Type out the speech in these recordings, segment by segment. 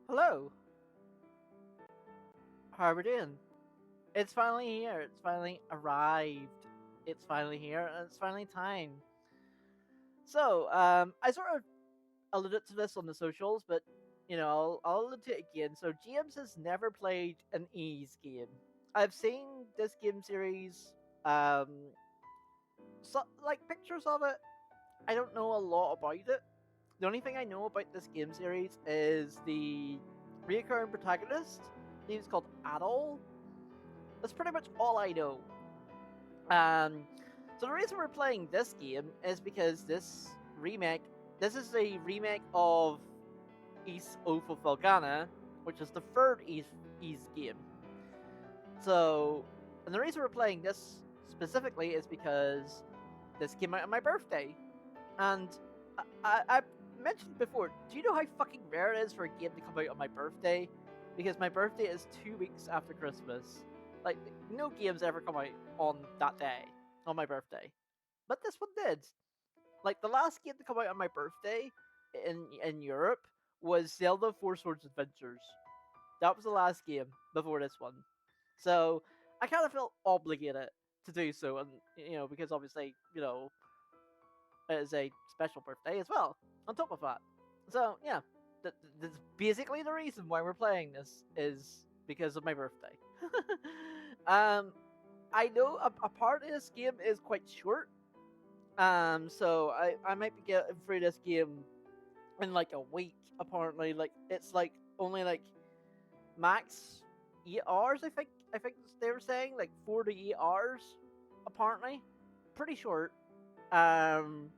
Hello, how are we doing? It's finally here. It's finally arrived. It's finally here, and it's finally time. So, I sort of alluded to this on the socials, but I'll allude to it again. So, James has never played an Ease game. I've seen this game series, um, like pictures of it. I don't know a lot about it. The only thing I know about this game series is the recurring protagonist. He's called Adol. That's pretty much all I know. Um, so the reason we're playing this game is because this is a remake of East Oath of Felghana, which is the third East game. So, and the reason we're playing this specifically is because this came out on my birthday. And I mentioned before, do you know how fucking rare it is for a game to come out on my birthday? Because my birthday is 2 weeks after Christmas. Like, no games ever come out on that day, on my birthday. But this one did. Like, the last game to come out on my birthday in Europe was Zelda Four Swords Adventures. That was the last game before this one. So, I kind of felt obligated to do so, and, because obviously, it is a special birthday as well, on top of that. So, yeah, that's basically the reason why we're playing this, is because of my birthday. um, I know a part of this game is quite short, so I might be getting through this game in like a week, apparently. Like, it's like only like max 8 hours, I think they were saying, like 4 to 8 hours, apparently. Pretty short. Um,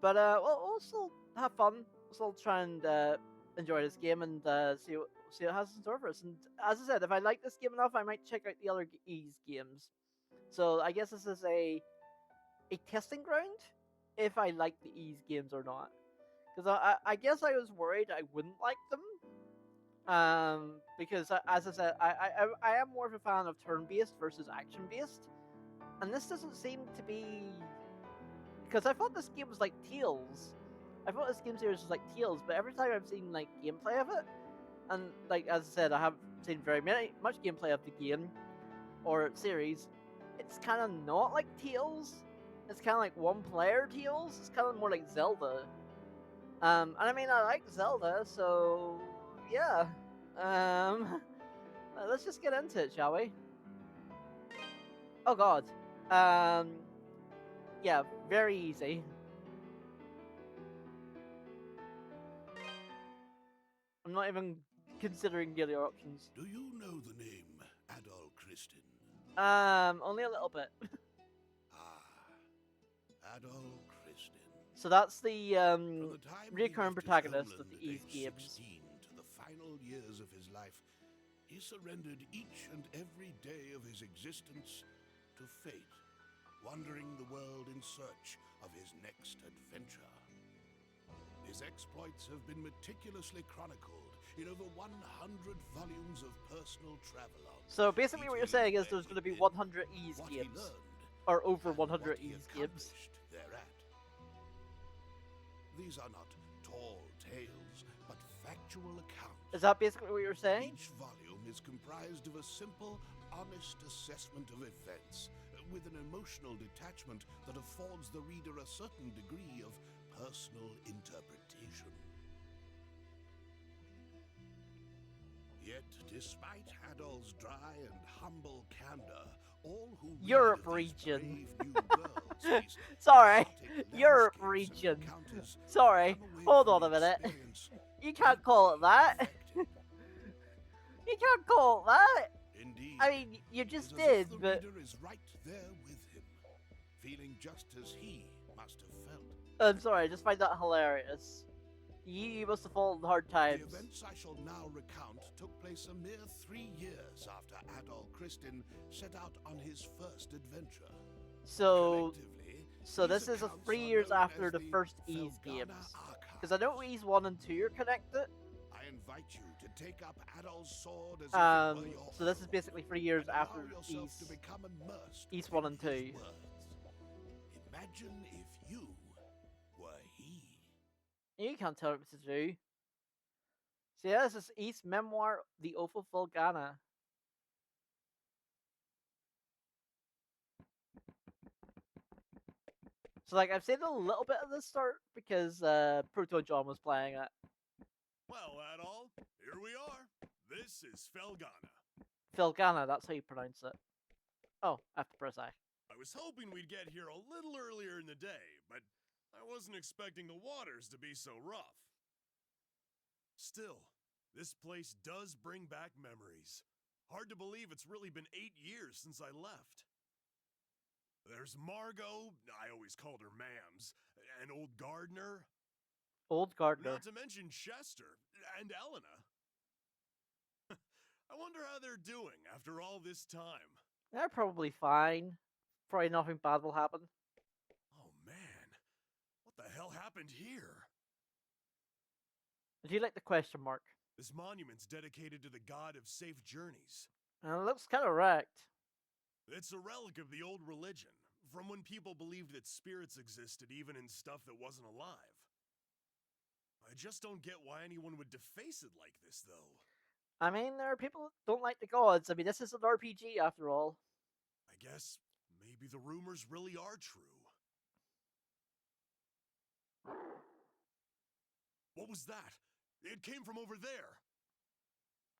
but we'll still have fun. We'll still try and enjoy this game and see what it has in store for us. And as I said, if I like this game enough, I might check out the other Ease games. So I guess this is a testing ground if I like the Ease games or not. Because I guess I was worried I wouldn't like them. Because as I said, I am more of a fan of turn-based versus action-based, and this doesn't seem to be, because I thought this game was like Tales, I thought this game series was like Tales, but every time I've seen like gameplay of it, and like as I said, I haven't seen much gameplay of the game or series. It's kind of not like Tales. It's kind of like one-player Tales. It's kind of more like Zelda. And I mean, I like Zelda, so yeah. Let's just get into it, shall we? Oh God. Yeah, very easy. I'm not even considering the other options. Do you know the name Adol Christin? Only a little bit. Adol Christin. So that's the From the time recurring protagonist of the Ys games. 16 to the final years of his life, he surrendered each and every day of his existence to fate, wandering the world in search of his next adventure. His exploits have been meticulously chronicled in over 100 volumes of personal travelogue. So basically what you're saying is there's going to be 100 Ys games. Or over 100 Ys games. Thereat. These are not tall tales, but factual accounts. Is that basically what you're saying? Each volume is comprised of a simple, honest assessment of events, with an emotional detachment that affords the reader a certain degree of personal interpretation. Yet, despite Adol's dry and humble candor, all who Europe read of these region. brave new worlds, these Sorry, exotic Europe landscapes and region. encounters, Sorry, come away hold from on the a minute. experience You can't call it that. affected. You can't call it that. Indeed, I mean, you it just is as did, if the but reader is right there with him, feeling just as he must have felt. I'm sorry, I just find that hilarious. You must have fallen hard times. The events I shall now recount took place a mere 3 years after Adol Christin set out on his first adventure. So Collectively, this these is a accounts 3 are years known after as the first Ys Felghana games. Archive. Because I know Ys 1 and 2 are connected. I invite you to take up Adol's sword as if it were your So this is own, basically 3 years and allow after yourself Ys. to become immersed Ys within 1 and his 2. words. Imagine if you were he. You can't tell me what to do. So yeah, this is Ys Memoire, the Oath of Felghana. So like I've seen a little bit of the start because Proto John was playing it. Well, Adol, here we are. This is Felghana. Felghana, that's how you pronounce it. Oh, I have to press I. I was hoping we'd get here a little earlier in the day, but I wasn't expecting the waters to be so rough. Still, this place does bring back memories. Hard to believe it's really been 8 years since I left. There's Margot, I always called her Mams, and old Gardner. Old Gardner. Not to mention Chester and Elena. I wonder how they're doing after all this time. They're probably fine. Probably nothing bad will happen. Oh man, what the hell happened here? Do you like the question mark? This monument's dedicated to the god of safe journeys. And it looks kind of wrecked. It's a relic of the old religion, from when people believed that spirits existed even in stuff that wasn't alive. I just don't get why anyone would deface it like this, though. I mean, there are people that don't like the gods. I mean, this is an RPG after all. I guess maybe the rumors really are true. What was that? It came from over there.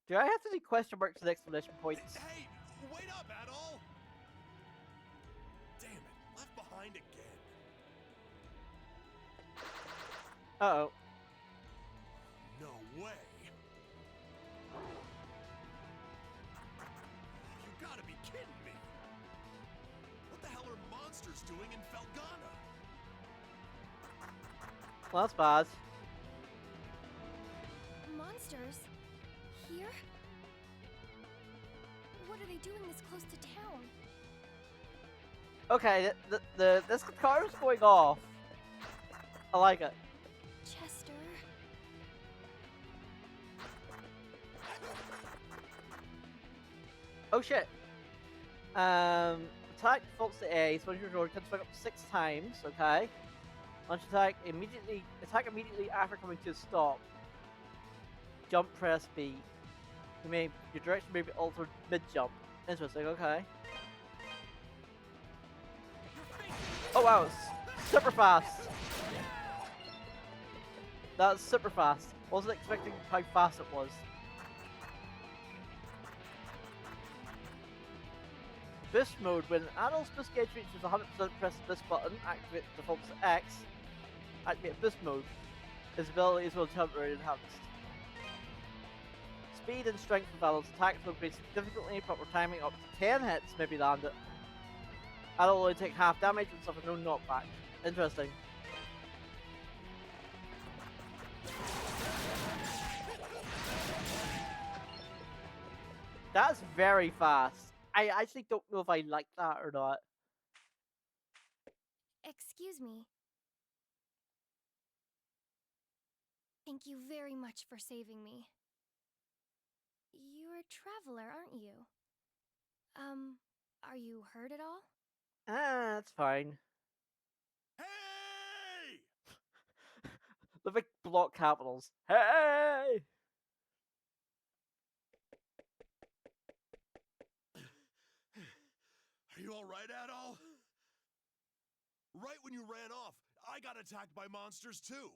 Do I have to do question marks and exclamation points? Hey, wait up, Adol! Damn it, left behind again. Uh-oh. No way. You gotta be kidding me. What the hell are monsters doing in Felghana? Well, that's bad. Monsters? Here? What are they doing this close to town? Okay, this car is going off. I like it. Chester. Oh shit. Attack defaults to A, so your door can swing up to 6 times, okay? Launch attack immediately. Attack immediately after coming to a stop. Jump, press B. Your direction may be altered mid-jump. Interesting. Okay. Oh wow, super fast. That's super fast. Wasn't expecting how fast it was. Boost mode. When an adult's boost gauge reaches 100%, press the boost button, activate the default X, activate boost mode. His abilities will temporarily enhanced. Speed and strength of adults' attacks will increase significantly, proper timing up to 10 hits may be landed. Adult will only take half damage and suffer no knockback. Interesting. That's very fast. I actually don't know if I like that or not. Excuse me. Thank you very much for saving me. You're a traveler, aren't you? Are you hurt at all? Ah, that's fine. Hey! The big block capitals. Hey! Are you alright, Adol? Right when you ran off, I got attacked by monsters too.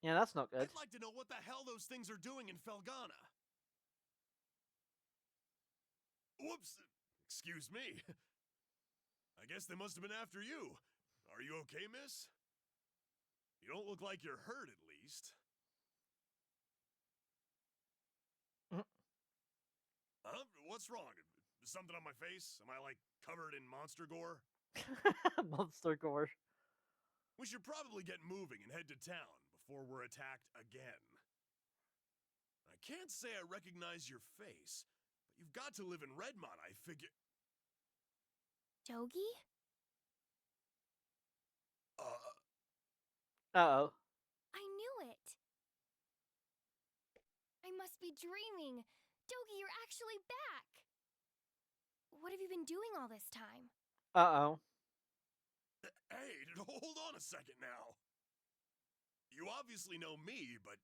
Yeah, that's not good. I'd like to know what the hell those things are doing in Felghana. Whoops! Excuse me. I guess they must have been after you. Are you okay, miss? You don't look like you're hurt, at least. Huh? What's wrong? Something on my face? Am I, like, covered in monster gore? Monster gore. We should probably get moving and head to town before we're attacked again. I can't say I recognize your face, but you've got to live in Redmont, I figure. Dogi? Uh-oh. I knew it! I must be dreaming! Dogi, you're actually back! What have you been doing all this time? Uh-oh. Hey, hold on a second now. You obviously know me, but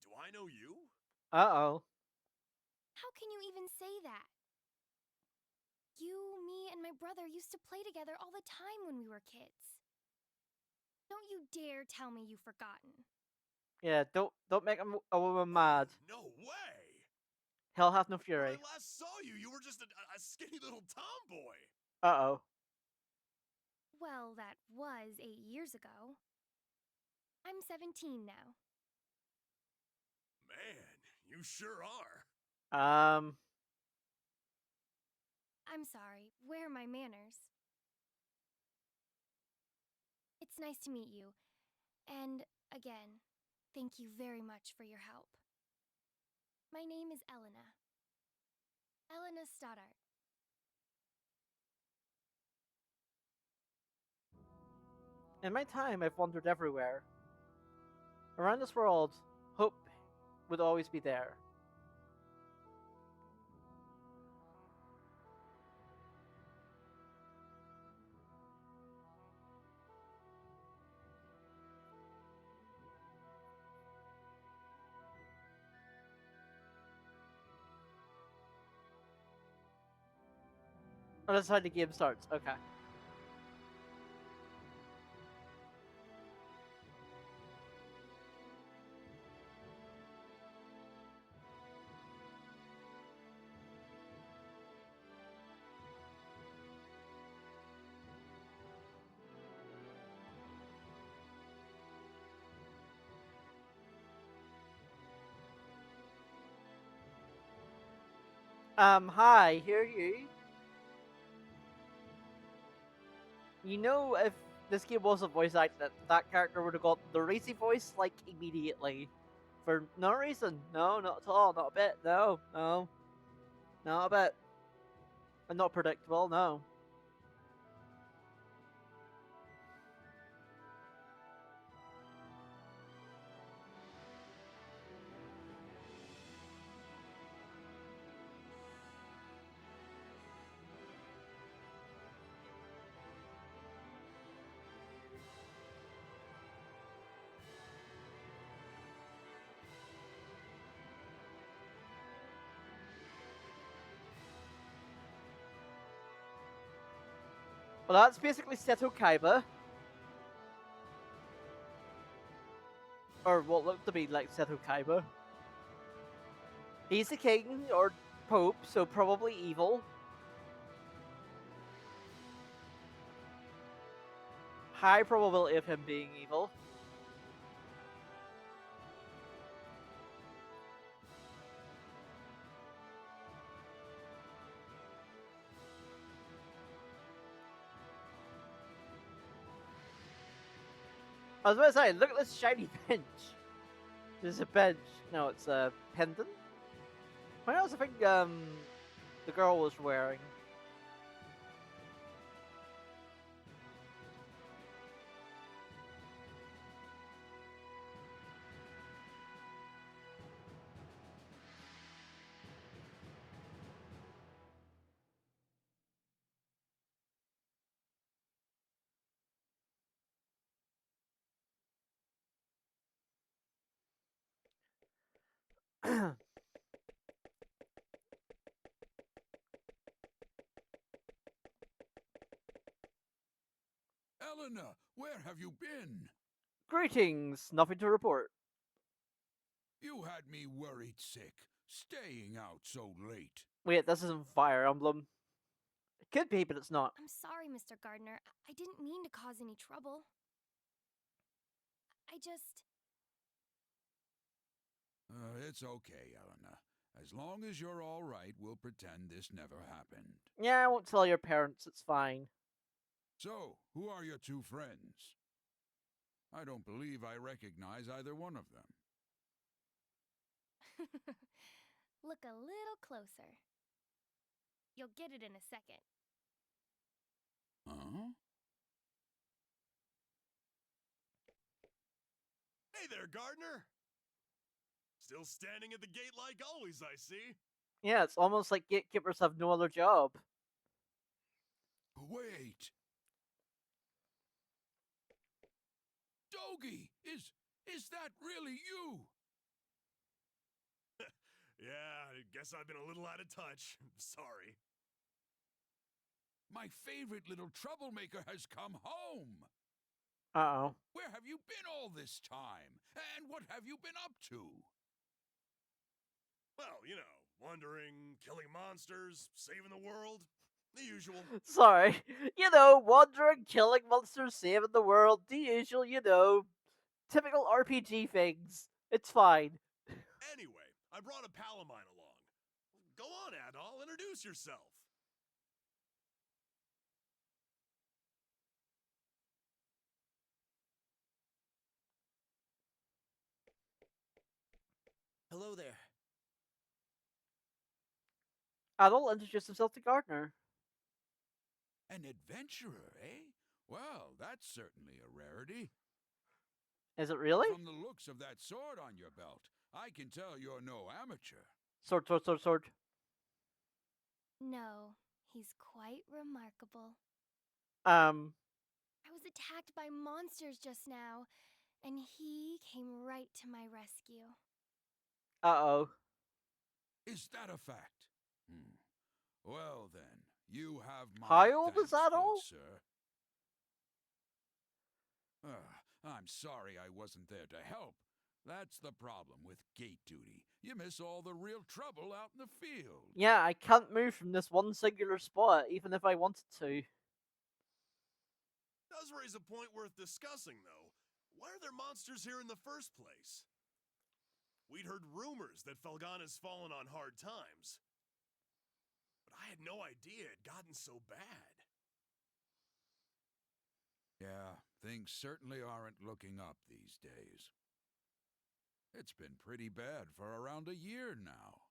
do I know you? Uh-oh. How can you even say that? You, me, and my brother used to play together all the time when we were kids. Don't you dare tell me you've forgotten. Yeah, don't make a woman mad. No way! Hell hath no When fury. I last saw you, you were just a skinny little tomboy. Uh-oh. Well, that was 8 years ago. I'm 17 now. Man, you sure are. I'm sorry, where are my manners? It's nice to meet you. And, again, thank you very much for your help. My name is Elena. Elena Stoddart. In my time, I've wandered everywhere. Around this world, hope would always be there. Oh, that's how the game starts. Okay. Hi, hear you. You know, if this game wasn't voice acted, that character would have got the racy voice, like, immediately. For no reason. No, not at all. Not a bit. No, no. Not a bit. And not predictable, no. Well, that's basically Seto Kaiba. Or what looked to be like Seto Kaiba. He's the king, or pope, so probably evil. High probability of him being evil. I was about to say, look at this shiny bench. There's a bench. No, it's a pendant. What else I think the girl was wearing? Eleanor, where have you been? Greetings, nothing to report. You had me worried sick, staying out so late. Wait, this isn't Fire Emblem. It could be, but it's not. I'm sorry, Mr. Gardner. I didn't mean to cause any trouble. I just. It's okay, Eleanor. As long as you're all right, we'll pretend this never happened. Yeah, I won't tell your parents, it's fine. So, who are your two friends? I don't believe I recognize either one of them. Look a little closer. You'll get it in a second. Huh? Hey there, Gardner! Still standing at the gate like always, I see. Yeah, it's almost like gatekeepers have no other job. Wait! Dogi! Is that really you? Yeah, I guess I've been a little out of touch. Sorry. My favorite little troublemaker has come home! Uh-oh. Where have you been all this time? And what have you been up to? Well, you know, wandering, killing monsters, saving the world. The usual. Sorry. You know, wandering, killing monsters, saving the world, the usual, you know. Typical RPG things. It's fine. Anyway, I brought a pal of mine along. Go on, Adol, introduce yourself. Hello there. Adol introduced himself to Gardner. An adventurer, eh? Well, that's certainly a rarity. Is it really? From the looks of that sword on your belt, I can tell you're no amateur. Sword, sword, sword, sword. No, he's quite remarkable. I was attacked by monsters just now, and he came right to my rescue. Uh-oh. Is that a fact? Well then, you have my How old thanks, is that good all? sir. I'm sorry I wasn't there to help. That's the problem with gate duty. You miss all the real trouble out in the field. Yeah, I can't move from this one singular spot, even if I wanted to. Does raise a point worth discussing, though. Why are there monsters here in the first place? We'd heard rumors that Felghana's fallen on hard times. But I had no idea it gotten so bad. Yeah, things certainly aren't looking up these days. It's been pretty bad for around a year now.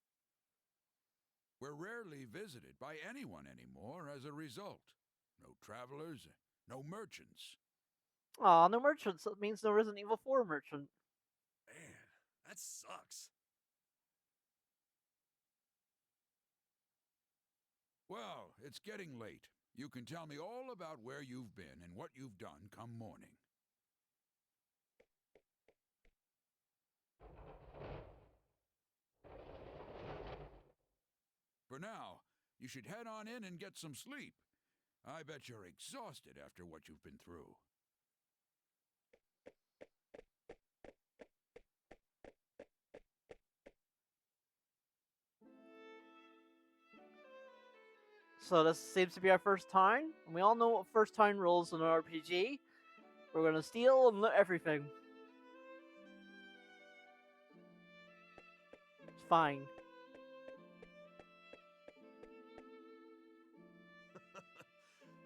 We're rarely visited by anyone anymore as a result. No travelers, no merchants. Aw, no merchants. That means no Resident Evil 4 merchant. Man, that sucks. Well, it's getting late. You can tell me all about where you've been and what you've done come morning. For now, you should head on in and get some sleep. I bet you're exhausted after what you've been through. So this seems to be our first town. And we all know what first town rules in an RPG. We're gonna steal and loot everything. It's fine.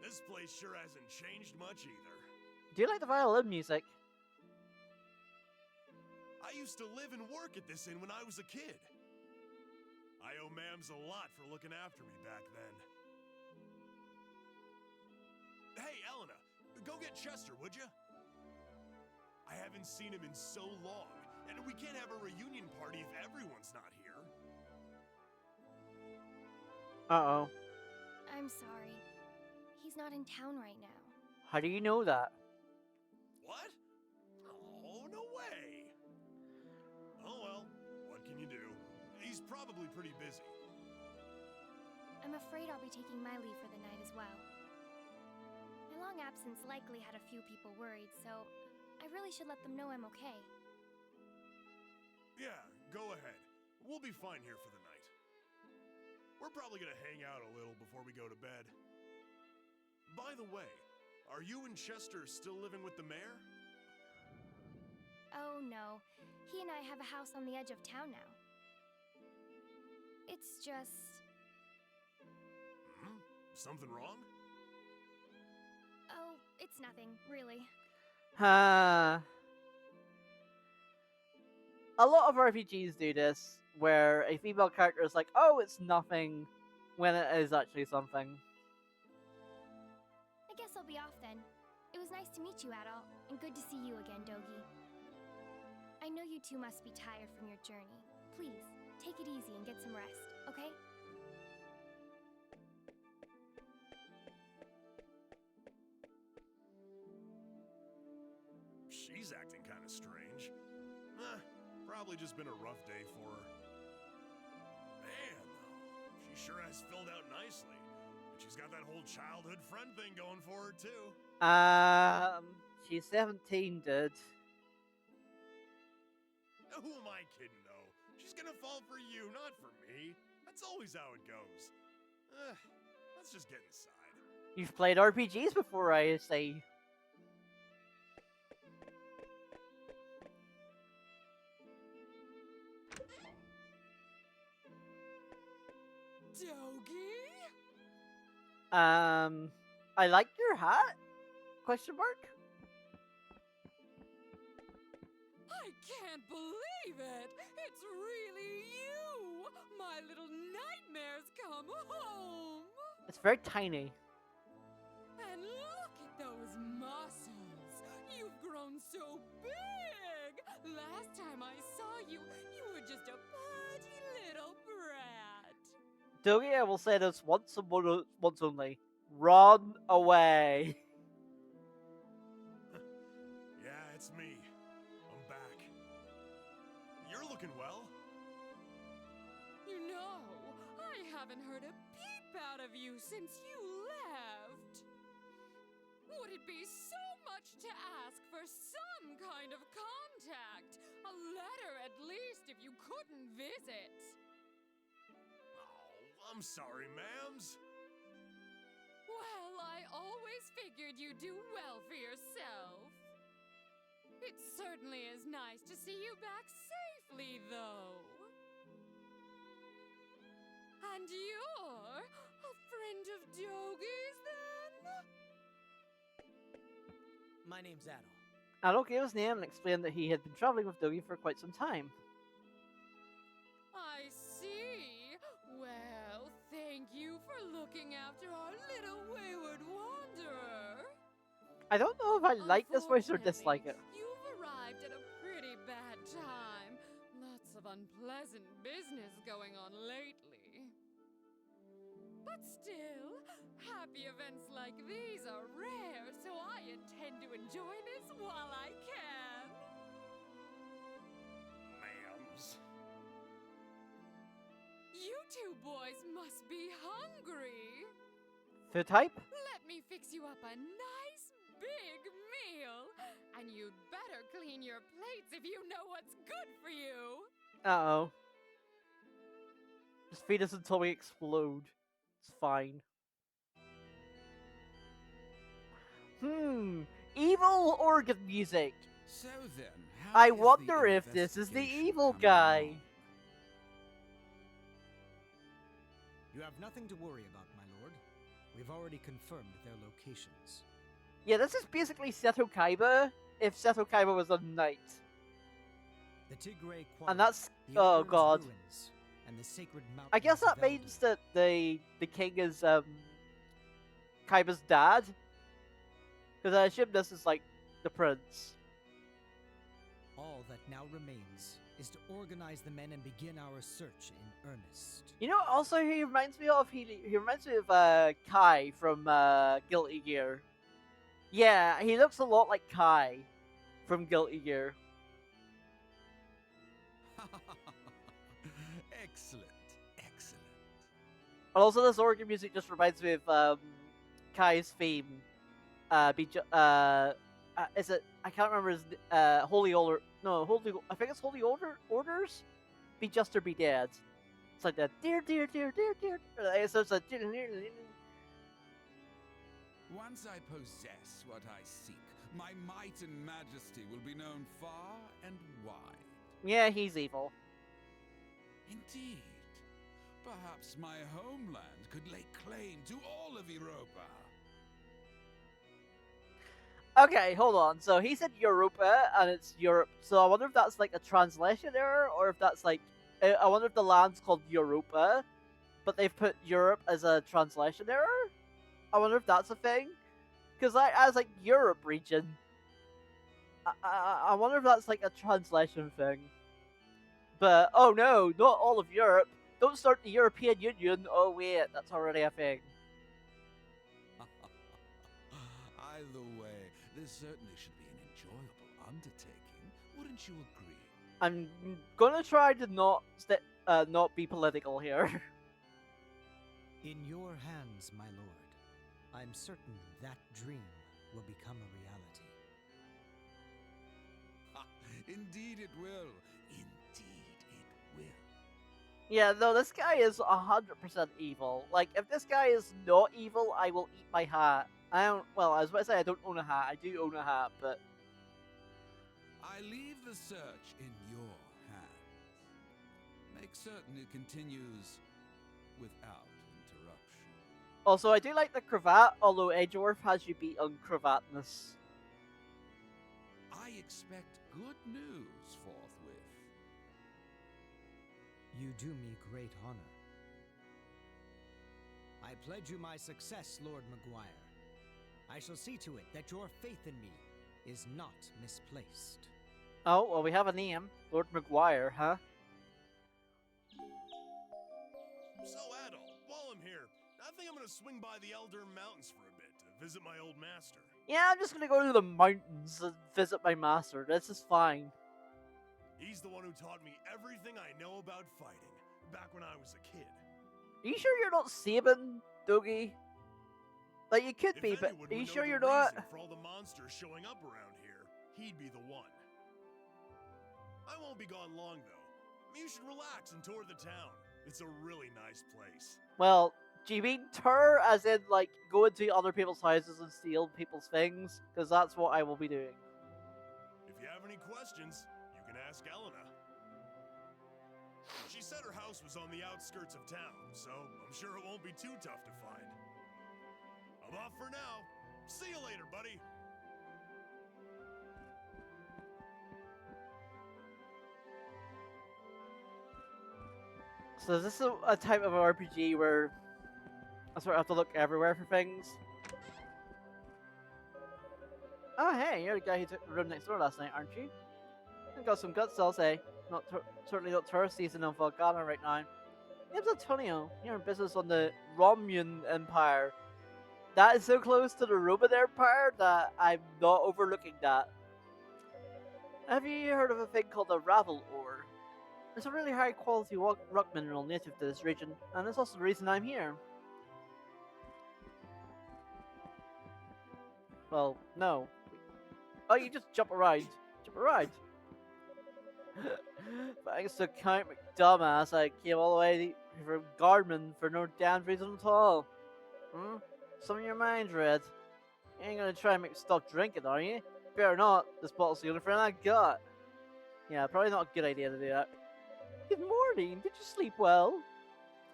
This place sure hasn't changed much either. Do you like the violin music? I used to live and work at this inn when I was a kid. I owe Mams a lot for looking after me back then. Hey, Elena, go get Chester, would you? I haven't seen him in so long, and we can't have a reunion party if everyone's not here. Uh-oh. I'm sorry. He's not in town right now. How do you know that? What? Oh, no way! Oh well, what can you do? He's probably pretty busy. I'm afraid I'll be taking my leave for the night as well. My long absence likely had a few people worried, so I really should let them know I'm okay. Yeah, go ahead. We'll be fine here for the night. We're probably gonna hang out a little before we go to bed. By the way, are you and Chester still living with the mayor? Oh no, he and I have a house on the edge of town now. It's just... Hmm? Something wrong? Oh, it's nothing, really. A lot of RPGs do this, where a female character is like, oh, it's nothing, when it is actually something. I guess I'll be off then. It was nice to meet you, Adol, and good to see you again, Dogi. I know you two must be tired from your journey. Please, take it easy and get some rest, okay? She's acting kind of strange. Probably just been a rough day for her. Man, though, she sure has filled out nicely. And she's got that whole childhood friend thing going for her, too. She's 17, dude. Who am I kidding, though? She's gonna fall for you, not for me. That's always how it goes. Let's just get inside. You've played RPGs before, I say. Dogi? I like your hat? Question mark? I can't believe it! It's really you! My little nightmares come home! It's very tiny. And look at those muscles! You've grown so big! Last time I saw you, you were just a pudgy little brat. Dougie, I will say this once and once only. Run away. Yeah, it's me. I'm back. You're looking well. You know, I haven't heard a peep out of you since you left. Would it be so much to ask for some kind of contact? A letter at least if you couldn't visit. Oh, I'm sorry, Mams. Well, I always figured you'd do well for yourself. It certainly is nice to see you back safely, though. And you're a friend of Dogi's, then? My name's Adol. Adol gave his name and explained that he had been traveling with Dougie for quite some time. I see. Well, thank you for looking after our little wayward wanderer. I don't know if I like this voice or dislike it. You've arrived at a pretty bad time. Lots of unpleasant business going on lately. But still, happy events like these are rare, so I intend to enjoy this while I can. Mams. You two boys must be hungry. Food type? Let me you up a nice big meal. And you'd better clean your plates if you know what's good for you. Uh-oh. Just feed us until we explode. It's fine. Evil organ music. So then, I how is wonder the if this is the investigation evil coming guy. along? You have nothing to worry about, my lord. We've already confirmed their locations. Yeah, this is basically Seto Kaiba if Seto Kaiba was a knight. The Tigray Quarry, And that's... the oh Order's god. ruins, and the sacred mountains I guess that of means Elder. that the king is Kaiba's dad. Because I assume this is like the prince. All that now remains is to organize the men and begin our search in earnest. You know, also he reminds me of he reminds me of Kai from Guilty Gear. Yeah, he looks a lot like Kai from Guilty Gear. Excellent, excellent. And also, this organ music just reminds me of Kai's theme. Is it? I can't remember his Holy Order. No, Holy. I think it's Holy Orders. Be just or be dead. It's like that. Dear. So it's a. Once I possess what I seek, my might and majesty will be known far and wide. Yeah, he's evil. Indeed. Perhaps my homeland could lay claim to all of Europa. Okay, hold on. So he said Europa, and it's Europe. So I wonder if that's like a translation error, or if that's like... I wonder if the land's called Europa, but they've put Europe as a translation error? I wonder if that's a thing? Because as like Europe region, I wonder if that's like a translation thing. But, oh no, not all of Europe. Don't start the European Union. Oh wait, that's already a thing. Either way, this certainly should be an enjoyable undertaking. Wouldn't you agree? I'm gonna try to not be political here. In your hands, my lord. I'm certain that dream will become a reality. Indeed it will. Indeed it will. Yeah, no, this guy is 100% evil. Like, if this guy is not evil, I will eat my hat. I was about to say I don't own a hat. I do own a hat, but... I leave the search in your hands. Make certain it continues without interruption. Also, I do like the cravat, although Edgeworth has you beat on cravatness. I expect good news forthwith. You do me great honor. I pledge you my success, Lord Maguire. I shall see to it that your faith in me is not misplaced. Oh, well, we have a name. Lord Maguire, huh? So, Adol, while I'm here, I think I'm gonna swing by the Elder Mountains for a bit to visit my old master. Yeah, I'm just gonna go to the mountains and visit my master. This is fine. He's the one who taught me everything I know about fighting, back when I was a kid. Are you sure you're not Sabin, Dougie? Like, you could If be, but anyone are you would know sure the you're not? reason for all the monsters showing up around here, he'd be the one. I won't be gone long, though. You should relax and tour the town. It's a really nice place. Well, do you mean tour as in, like, go into other people's houses and steal people's things? Because that's what I will be doing. If you have any questions, you can ask Elena. She said her house was on the outskirts of town, so I'm sure it won't be too tough to find. I'm off for now. See you later, buddy. So is this a type of RPG where I sort of have to look everywhere for things? Oh hey, you're the guy who took the room next door last night, aren't you? I got some guts, I'll say. Certainly not tourist season in Felghana right now. Name's Antonio. You're in business on the Romulan Empire. That is so close to the Roman Empire that I'm not overlooking that. Have you heard of a thing called a Ravel ore? It's a really high quality rock mineral native to this region, and it's also the reason I'm here. Well, no. Oh, you just jump around. Jump around. Thanks to Count McDumbass, I came all the way from Gardman for no damn reason at all. Hmm? Some of your mind's red. You ain't gonna try and make me stop drinking, are you? Better not. This bottle's the only friend I got. Yeah, probably not a good idea to do that. Good morning. Did you sleep well?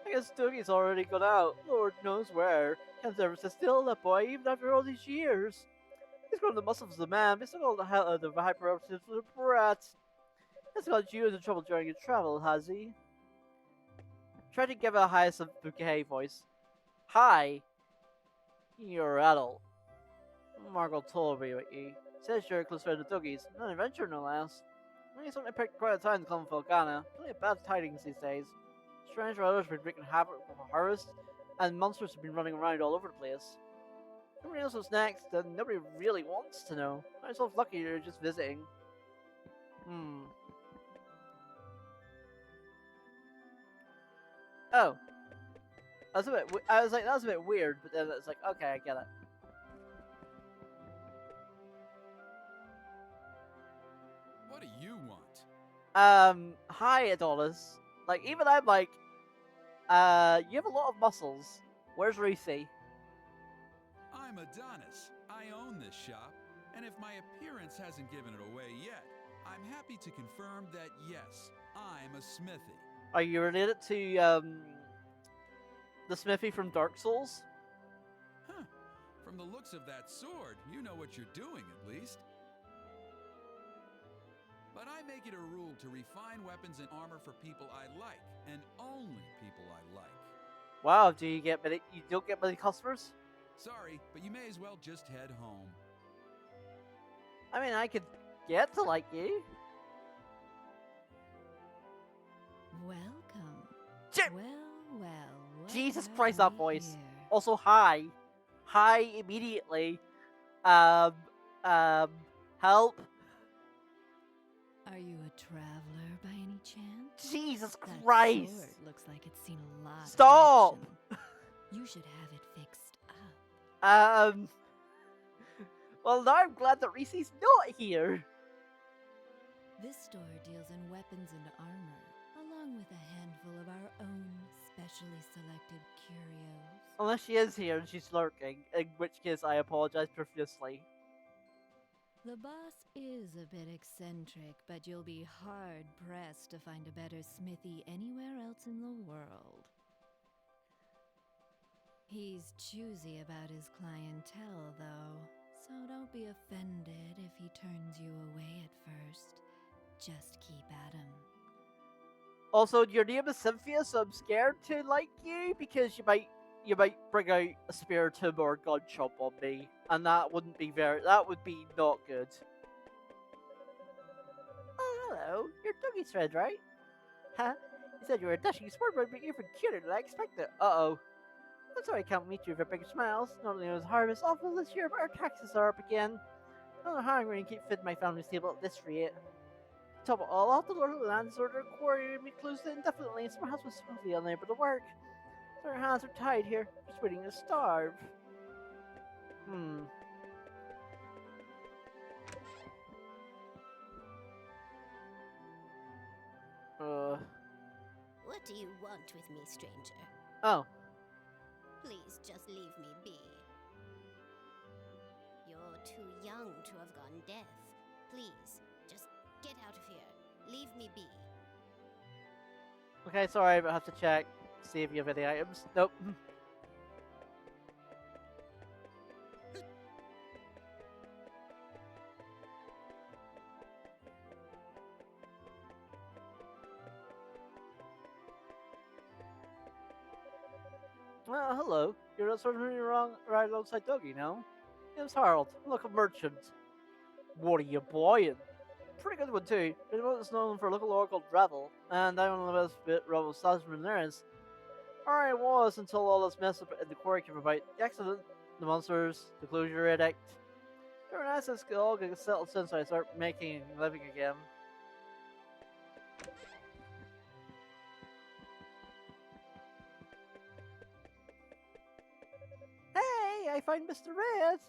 I guess Dougie's already gone out. Lord knows where. Can't ever sit still, that boy, even after all these years. He's grown the muscles of the man, but he's still got the hell out of the hyperactive for the brat. He's got you into trouble during your travel, has he? Try to give a highest of bouquet voice. Hi. You're adult. Margot told me about you. Says you're a close friend of Dougie's. An adventure, no less. Well, he's certainly picked quite a time to call him Felghana. Plenty of bad tidings these days. Strange riders have been wreaking havoc with a harvest, and monsters have been running around all over the place. Nobody knows what's next, and nobody really wants to know. I'm so lucky you're just visiting. Oh. That's a bit. I was like, that was a bit weird, but then it's like, okay, I get it. What do you want? Hi, Adonis. Like, even I'm like, you have a lot of muscles. Where's Ruthie? I'm Adonis. I own this shop, and if my appearance hasn't given it away yet, I'm happy to confirm that yes, I'm a smithy. Are you related to, the Smithy from Dark Souls? Huh. From the looks of that sword, you know what you're doing, at least. But I make it a rule to refine weapons and armor for people I like, and only people I like. Wow, do you get many? You don't get many customers? Sorry, but you may as well just head home. I mean, I could get to like you. Welcome. Shit! Well. What Jesus have Christ, that we voice. here? Also, hi. Hi immediately. Help. Are you a traveler by any chance? Jesus That Christ. sword looks like it's seen a lot Stop. of action. You should have it fixed up. Well, now I'm glad that Reese's not here. This store deals in weapons and armor, along with a handful of our own specially selected curios. Unless she is here and she's lurking, in which case I apologize profusely. The boss is a bit eccentric, but you'll be hard-pressed to find a better smithy anywhere else in the world. He's choosy about his clientele, though, so don't be offended if he turns you away at first. Just keep at him. Also, your name is Cynthia, so I'm scared to like you because you might bring out a spiritum or a gun chomp on me, and that would be not good. Oh, hello, you're Dougie's friend, right? Huh? You said you were a dashing sportman, but you're even cuter than I expected. Uh-oh. I'm sorry I can't meet you with bigger smiles. Not only was harvest awful this year, but our taxes are up again. I don't know how I'm going to keep fitting my family's table at this rate. Top of all, off the Lord of the Lands ordered quarry me closed indefinitely, so my husband's smoothly unable to work. So our hands are tied here, just waiting to starve. What do you want with me, stranger? Oh. Please just leave me be. You're too young to have gone deaf. Please, just get out of here. Leave me be. Okay, sorry, but I have to check. See if you have any items. Nope. Well, hello. You're not sort of wrong right alongside Dougie, no? Name's Harold. I'm a local merchant. What are you buying? Pretty good one too. It's one that's known for a local lore called Revel, and I don't know the best bit Revel's salesman there is. Or I was until all this mess up in the quarry came about. The accident, the monsters, the closure edict. They were nice as all get settled since I start making a living again. Hey, I find Mr. Red!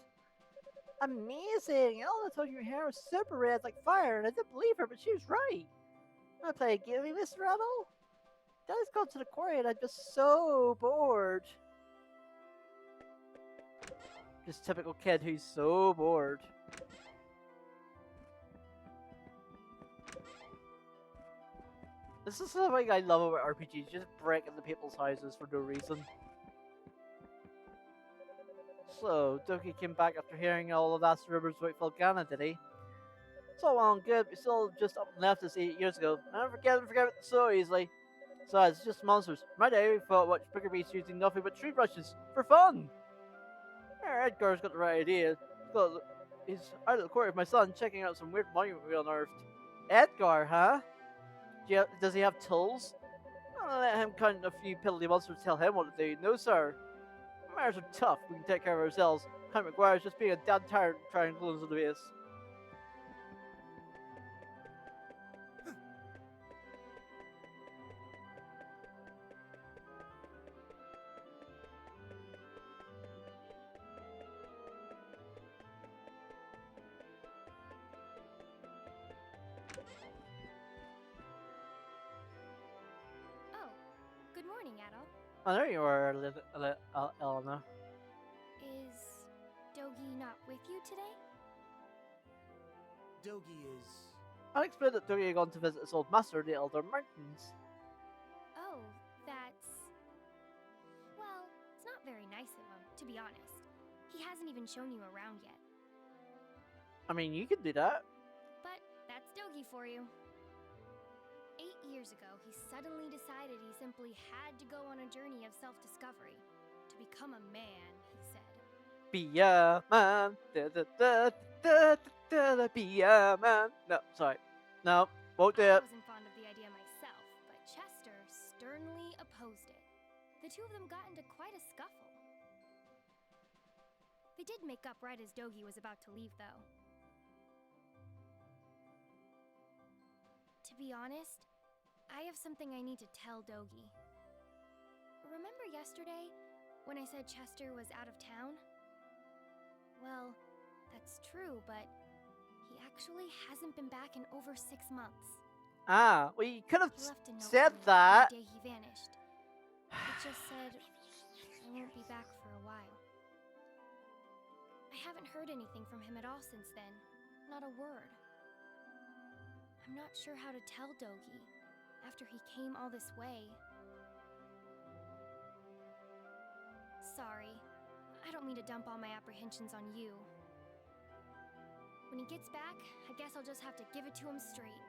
Amazing! Elena told you your hair was super red like fire, and I didn't believe her, but she was right. Wanna play a game, Mr. Rebel? Daddy's gone to the quarry and I'm just so bored. This typical kid who's so bored. This is something I love about RPGs, just break into people's houses for no reason. So, Doki came back after hearing all of that rumors about Felghana, did he? It's all well and good, but still just up and left us 8 years ago. I don't forget it so easily. Besides, it's just monsters. My day, we thought watch bigger beasts using nothing but tree brushes for fun. Edgar's got the right idea. He's out of the quarry with my son, checking out some weird monument we unearthed. Edgar, huh? Does he have tools? I'll let him count a few piddly monsters tell him what to do. No, sir. Mares are tough. We can take care of ourselves. Count McGuire's just being a damn tyrant trying to close the base. Good morning, Adol. Oh, there you are, Elena. Is Dogi not with you today? Dogi is... I'll explain that Dogi had gone to visit his old master in the Elder Mountains. Oh, that's... Well, it's not very nice of him, to be honest. He hasn't even shown you around yet. I mean, you could do that. But that's Dogi for you. 8 years ago, he suddenly decided he simply had to go on a journey of self-discovery. To become a man, he said. Be a man. Be a man. No, sorry. No, won't do I it. wasn't fond of the idea myself, but Chester sternly opposed it. The two of them got into quite a scuffle. They did make up right as Dogi was about to leave, though. To be honest, I have something I need to tell Dogi. Remember yesterday when I said Chester was out of town? Well, that's true, but he actually hasn't been back in over 6 months. Ah, well, you could have He left a note said for me that. the day he vanished. It just said, I won't be back for a while. I haven't heard anything from him at all since then. Not a word. I'm not sure how to tell Dogi after he came all this way. Sorry. I don't mean to dump all my apprehensions on you. When he gets back, I guess I'll just have to give it to him straight.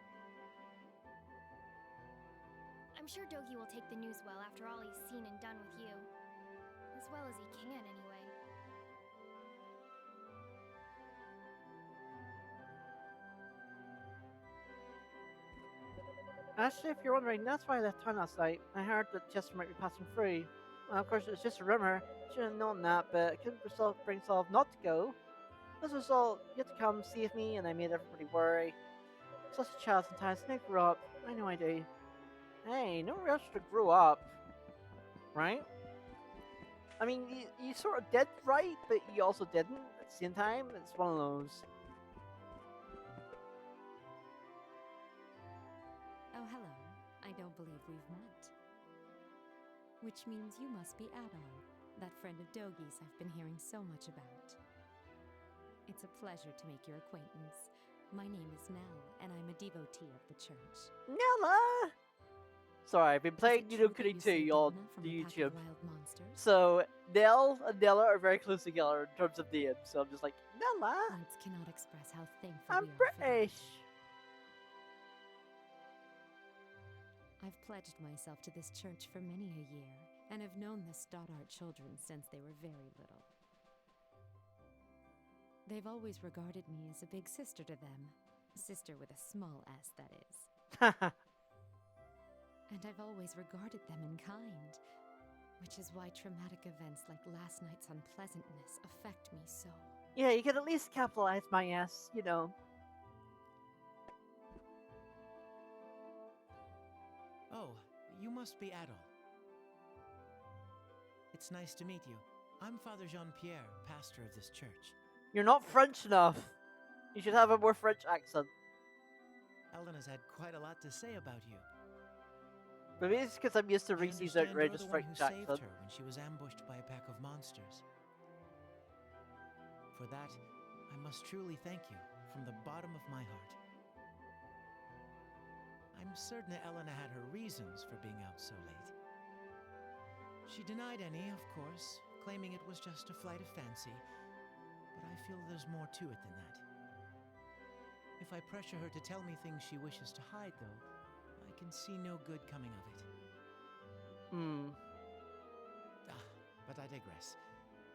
I'm sure Dogi will take the news well after all he's seen and done with you. As well as he can, anyway. Actually, if you're wondering, that's why I left town last night. I heard that Chester might be passing through. Well, of course, it's just a rumor. Should have known that, but I couldn't bring myself not to go. As a result, you had to come save me, and I made everybody worry. Such a child sometimes. I grow up. I know I do. Hey, no rush to grow up. Right? I mean, you sort of did right, but you also didn't at the same time. It's one of those. Oh, hello. I don't believe we've met. Which means you must be Adol, that friend of Dogi's I've been hearing so much about. It's a pleasure to make your acquaintance. My name is Nell, and I'm a devotee of the church. Nella! Sorry, I've been playing Nino Kuni 2 on the YouTube. So, Nell and Nella are very close together in terms of names. So I'm just like, Nella! Words cannot express how thankful I'm we are for that. British! I've pledged myself to this church for many a year, and have known the Stoddart children since they were very little. They've always regarded me as a big sister to them. Sister with a small s, that is. And I've always regarded them in kind, which is why traumatic events like last night's unpleasantness affect me so. Yeah, you can at least capitalize my S, you know. Oh, you must be Adol. It's nice to meet you. I'm Father Jean-Pierre, pastor of this church. You're not French enough. You should have a more French accent. Elena's had quite a lot to say about you. Maybe it's because I'm used to I Reese's understand you're outrageous the one French who saved accent. her when she was ambushed by a pack of monsters. For that, I must truly thank you from the bottom of my heart. I'm certain that Elena had her reasons for being out so late. She denied any, of course, claiming it was just a flight of fancy, but I feel there's more to it than that. If I pressure her to tell me things she wishes to hide, though, I can see no good coming of it. But I digress.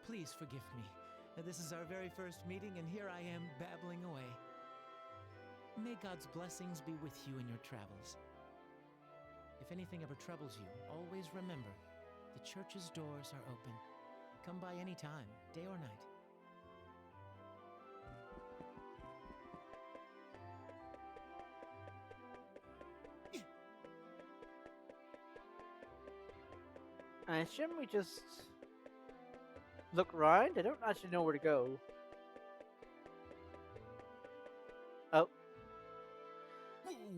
Please forgive me. This is our very first meeting, and here I am babbling away. May God's blessings be with you in your travels. If anything ever troubles you, always remember, the church's doors are open. Come by any time, day or night. I assume we just look around? I don't actually know where to go. Oh.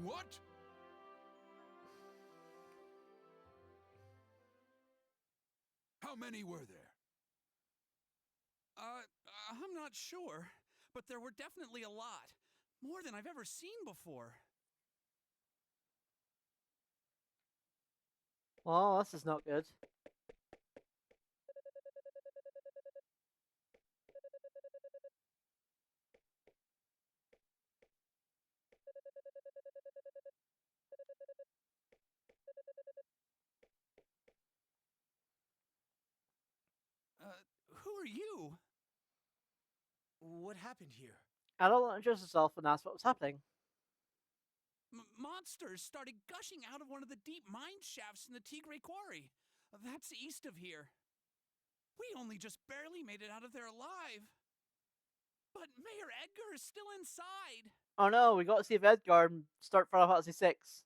What? How many were there? I'm not sure, but there were definitely a lot. More than I've ever seen before. Oh, this is not good. Who are you? What happened here? Adult introduced herself and asked what was happening. Monsters started gushing out of one of the deep mine shafts in the Tigre Quarry. That's east of here. We only just barely made it out of there alive. But Mayor Edgar is still inside. Oh no, we got to save Edgar and start Final Fantasy 6.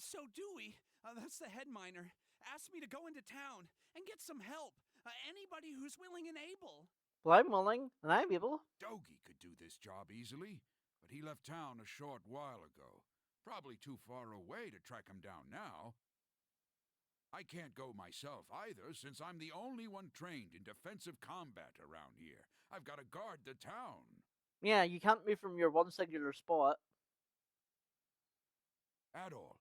So Dewey, that's the head miner, asked me to go into town and get some help. Anybody who's willing and able. Well, I'm willing, and I'm able. Dogi could do this job easily, but he left town a short while ago. Probably too far away to track him down now. I can't go myself either, since I'm the only one trained in defensive combat around here. I've got to guard the town. Yeah, you can't move from your one singular spot. At all.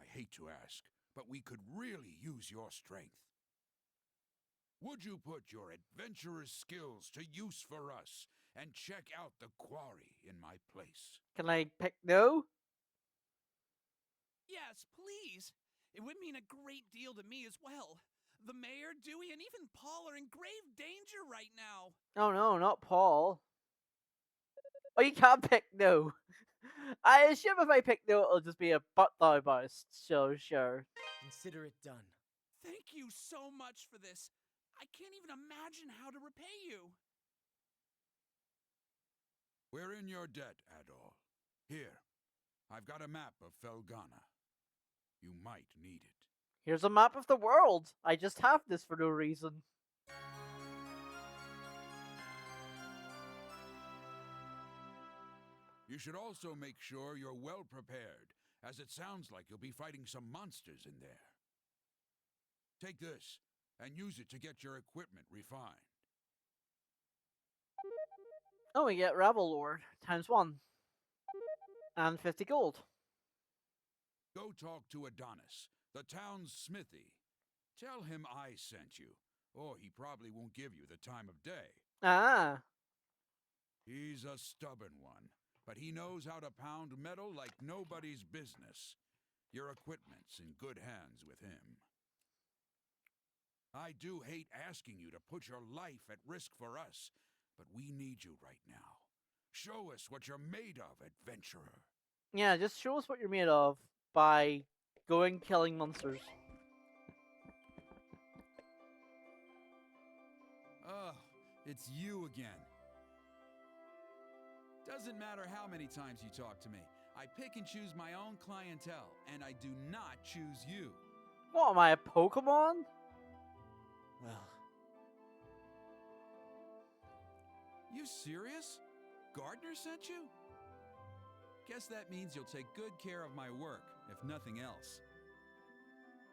I hate to ask, but we could really use your strength. Would you put your adventurer's skills to use for us and check out the quarry in my place? Can I pick no? Yes, please. It would mean a great deal to me as well. The mayor, Dewey, and even Paul are in grave danger right now. Oh no, not Paul. Oh, you can't pick no. I assume if I pick no, it'll just be a butt thou boust. So sure. Consider it done. Thank you so much for this. I can't even imagine how to repay you. We're in your debt, Adol. Here, I've got a map of Felghana. You might need it. Here's a map of the world. I just have this for no reason. You should also make sure you're well prepared, as it sounds like you'll be fighting some monsters in there. Take this, and use it to get your equipment refined. Oh, we get Rebel Lord ×1. And 50 gold. Go talk to Adonis, the town's smithy. Tell him I sent you, or he probably won't give you the time of day. Ah. He's a stubborn one, but he knows how to pound metal like nobody's business. Your equipment's in good hands with him. I do hate asking you to put your life at risk for us, but we need you right now. Show us what you're made of, adventurer. Yeah, just show us what you're made of by going killing monsters. Oh, it's you again. Doesn't matter how many times you talk to me. I pick and choose my own clientele, and I do not choose you. What, am I a Pokemon? Well, You serious? Gardner sent you? Guess that means you'll take good care of my work, if nothing else.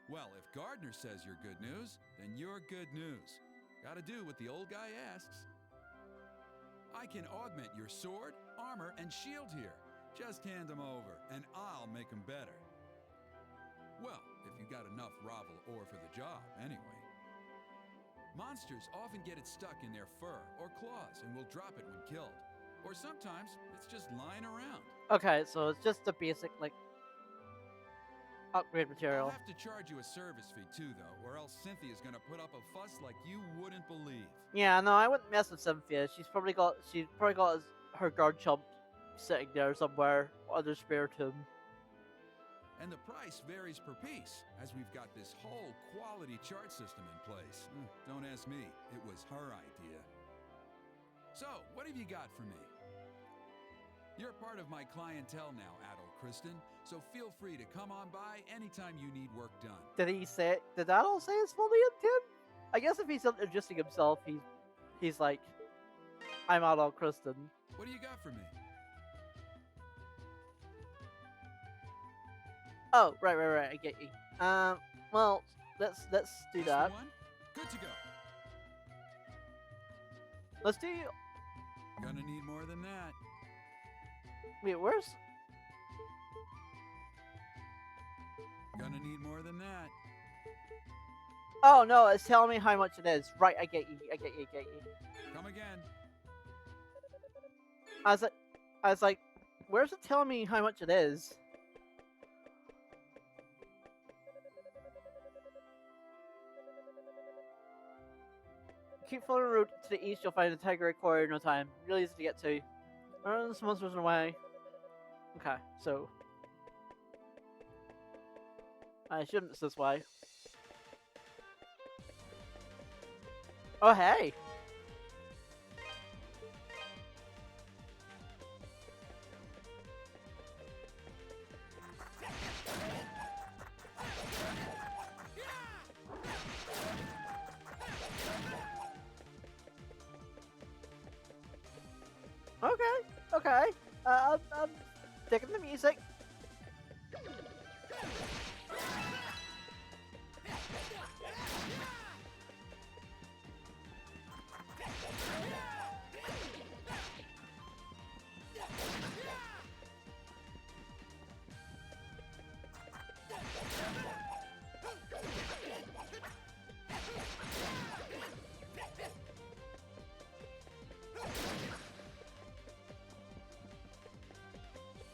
Well, if Gardner says you're good news, then you're good news. Gotta do what the old guy asks. I can augment your sword, armor, and shield here. Just hand them over, and I'll make them better. Well, if you got enough Ravel ore for the job, anyway. Monsters often get it stuck in their fur or claws and will drop it when killed. Or sometimes it's just lying around. Okay, so it's just a basic, like, upgrade material. I'll have to charge you a service fee too, though, or else Cynthia's gonna put up a fuss like you wouldn't believe. Yeah, no, I wouldn't mess with Cynthia. She's probably got her guard chump sitting there somewhere, other spare tomb. And the price varies per piece, as we've got this whole quality chart system in place. Don't ask me, it was her idea. So, what have you got for me? You're part of my clientele now, Adol Kristen, so feel free to come on by anytime you need work done. Did Adol say his full name, Tim? I guess if he's introducing himself, he's like, I'm Adol Kristen. What do you got for me? Oh, right, I get you. Well, let's do This that. the one? Good to go. Let's do. Gonna need more than that. Wait, where's? Gonna need more than that. Oh no, it's telling me how much it is. Right, I get you. Come again. I was like, where's it telling me how much it is? Keep following the road to the east, you'll find a tiger quarry in no time. Really easy to get to. Run some monsters away. Okay, so I assume it's this way. Oh hey! Okay. I'm digging the music.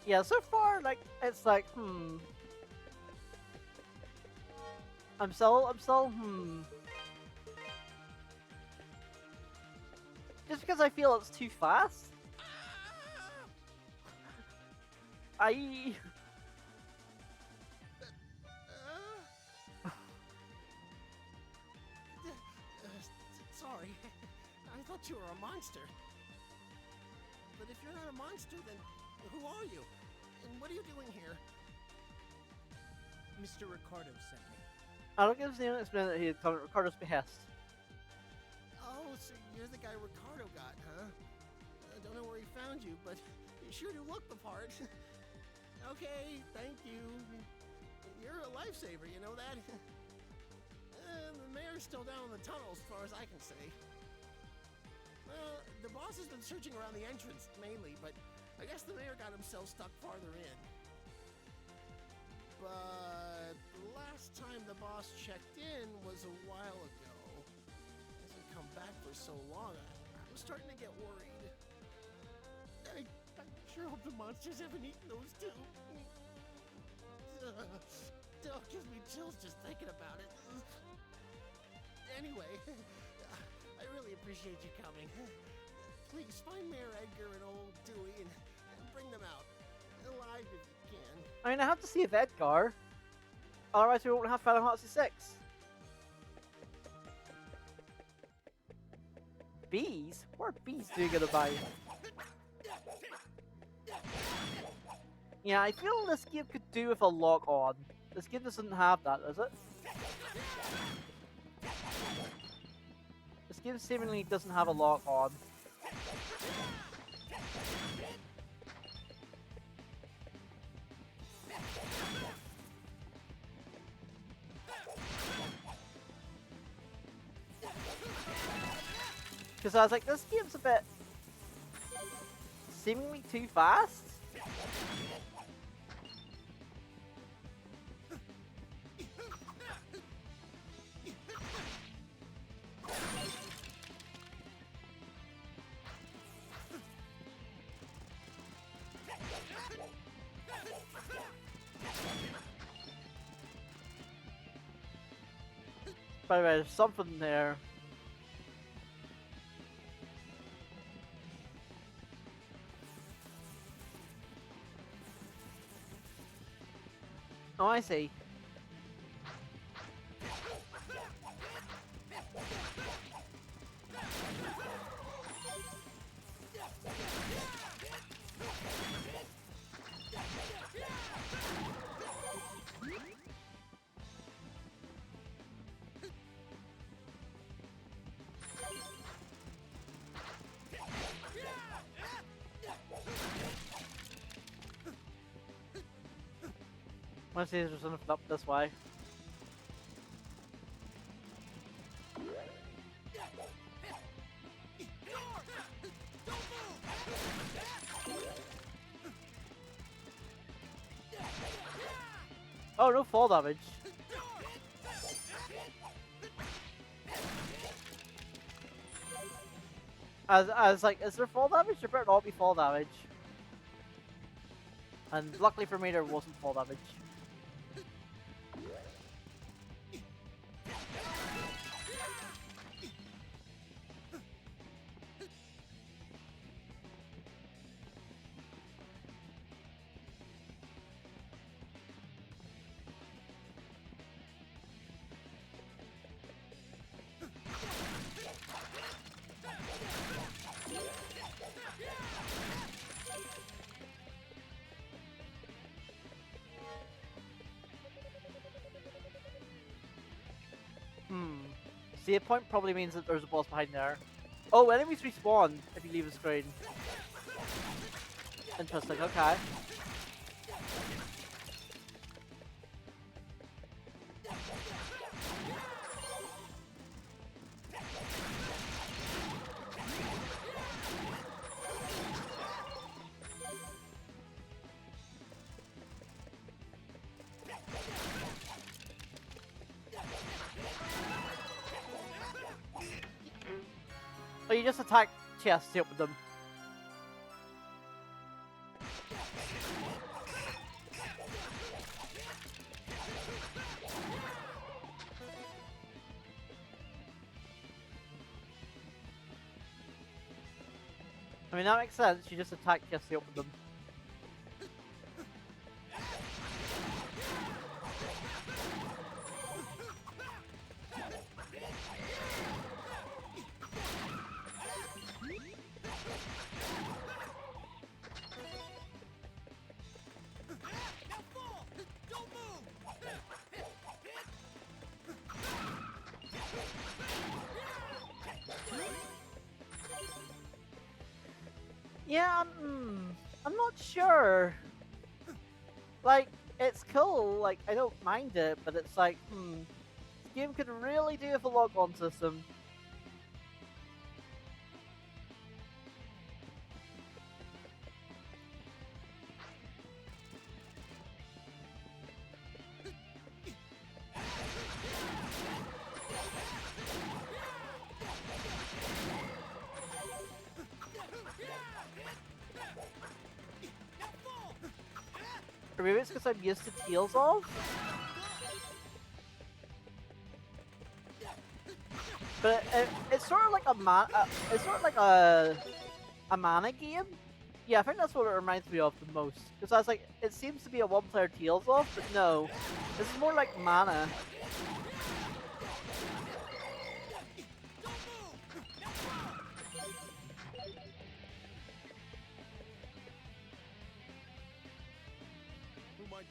Yeah, so far, like, it's like, I'm still, Just because I feel it's too fast? Sorry, I thought you were a monster. But if you're not a monster, then who are you? And what are you doing here? Mr. Ricardo sent me. I don't give his name and explain that he had come at Ricardo's behest. Oh, so you're the guy Ricardo got, huh? I don't know where he found you, but you sure do look the part. Okay, thank you. You're a lifesaver, you know that? The mayor's still down in the tunnel as far as I can see. Well, the boss has been searching around the entrance, mainly, but I guess the mayor got himself stuck farther in. But the last time the boss checked in was a while ago. Hasn't come back for so long, I'm starting to get worried. I sure hope the monsters haven't eaten those too. Still gives me chills just thinking about it. Anyway, I really appreciate you coming. Please find Mayor Edgar and old Dewey and bring them out. Alive if you can. I mean, I have to see if Edgar. Otherwise, we won't have Final Fantasy 6. Bees? What are bees doing in the bite? Yeah, I feel this game could do with a lock on. This game doesn't have that, does it? This game seemingly doesn't have a lock on. Because I was like, this game's a bit seemingly too fast. By the way, there's something there. Oh, I see. Let's see if there's something up this way. Oh, no fall damage. I was like, is there fall damage? There better not be fall damage. And luckily for me, there wasn't fall damage. Save point probably means that there's a boss behind there. Oh, enemies respawn if you leave a screen. Interesting, okay. Oh, you just attack chests to open them. I mean, that makes sense. You just attack chests to open them. Yeah, I'm not sure. Like, it's cool, like, I don't mind it, but it's like, this game could really do with a log-on system. Or maybe it's because I'm used to Teals off. But it's sort of like it's sort of like a mana game. Yeah, I think that's what it reminds me of the most. Because I was like, it seems to be a one-player Teals off, but no, this is more like mana.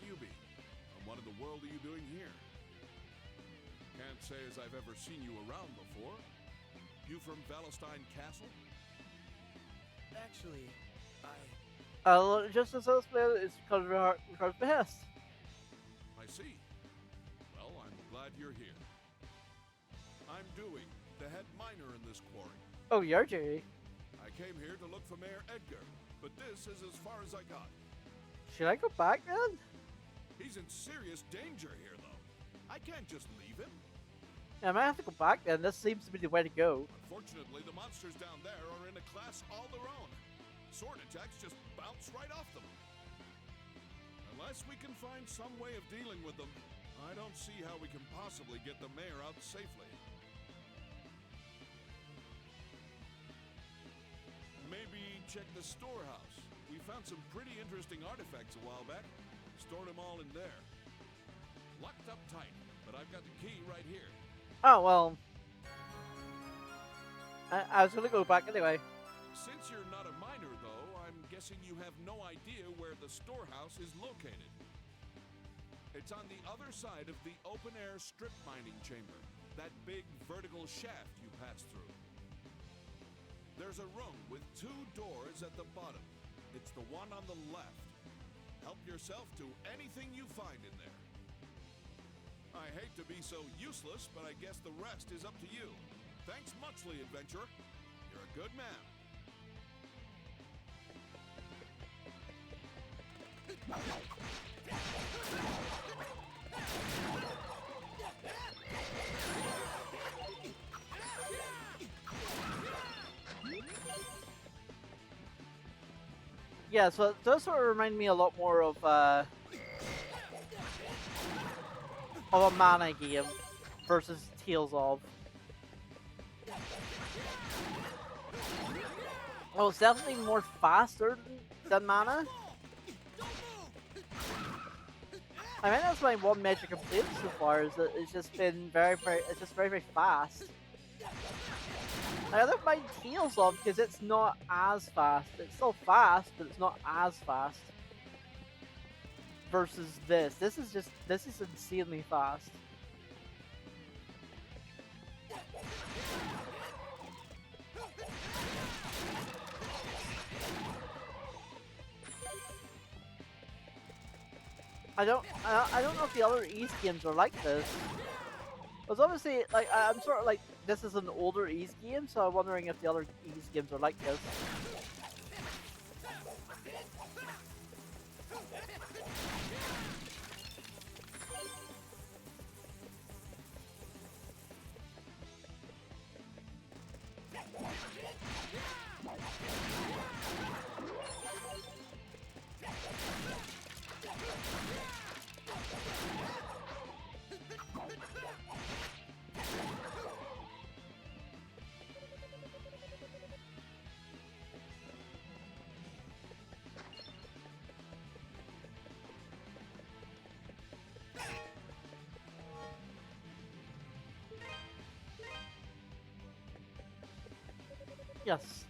You be? And what in the world are you doing here? Can't say as I've ever seen you around before. You from Valestein Castle? Actually, Just as suspect is because of Ricard's behest. I see. Well, I'm glad you're here. I'm Dewey, the head miner in this quarry. Oh, you're Jerry. I came here to look for Mayor Edgar, but this is as far as I got. Should I go back then? He's in serious danger here, though. I can't just leave him. Yeah, I might have to go back then. This seems to be the way to go. Unfortunately, the monsters down there are in a class all their own. Sword attacks just bounce right off them. Unless we can find some way of dealing with them, I don't see how we can possibly get the mayor out safely. Maybe check the storehouse. We found some pretty interesting artifacts a while back. Stored them all in there. Locked up tight, but I've got the key right here. Oh, well. I was going to go back anyway. Since you're not a miner, though, I'm guessing you have no idea where the storehouse is located. It's on the other side of the open-air strip mining chamber. That big vertical shaft you pass through. There's a room with 2 doors at the bottom. It's the one on the left. Help yourself to anything you find in there. I hate to be so useless, but I guess the rest is up to you. Thanks muchly, adventurer. You're a good man. Yeah, so it does sort of remind me a lot more of a mana game versus Tales of. Oh, it's definitely more faster than mana. I mean, that's my one major complaint so far, is that it's just been very, very fast. I don't mind Tales of because it's not as fast. It's still fast, but it's not as fast. Versus this. This is insanely fast. I don't know if the other East games are like this. Because obviously, like, I'm sort of like, this is an older East game, so I'm wondering if the other East games are like this. Yes.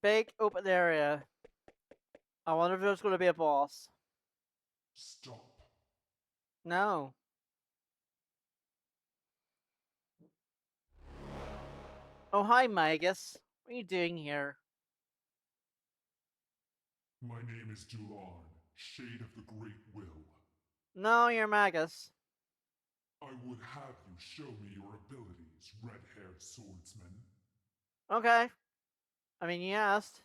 Big open area. I wonder if there's going to be a boss. Stop. No. Oh, hi, Magus. What are you doing here? My name is Dulan, Shade of the Great Will. No, you're Magus. I would have you show me your abilities, red-haired swordsman. Okay. I mean, you asked.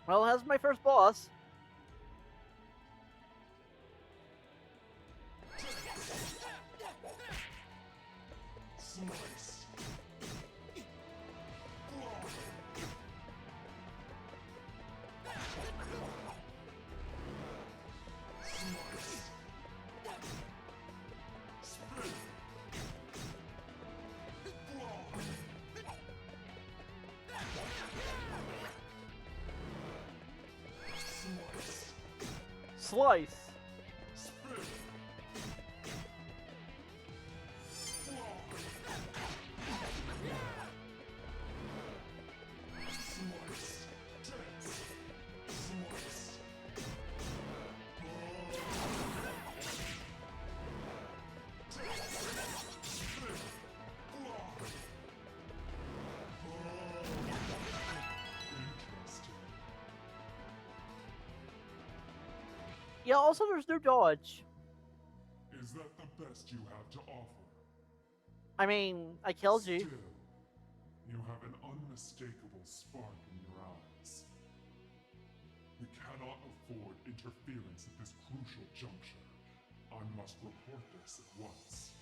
Well, that's my first boss. Slice. Slice. Yeah, also there's no dodge. Is that the best you have to offer? I mean, I killed you. Still, you have an unmistakable spark in your eyes. We cannot afford interference at this crucial juncture. I must report this at once.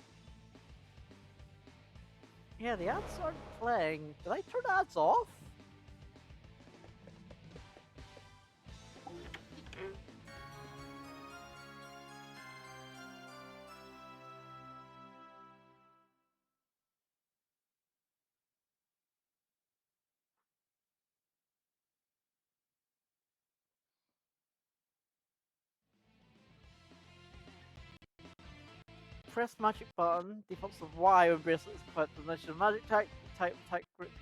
Yeah, the ads aren't playing. Did I turn the ads off? Press magic button, defaults of Y when bracelets equipped with initial magic type group.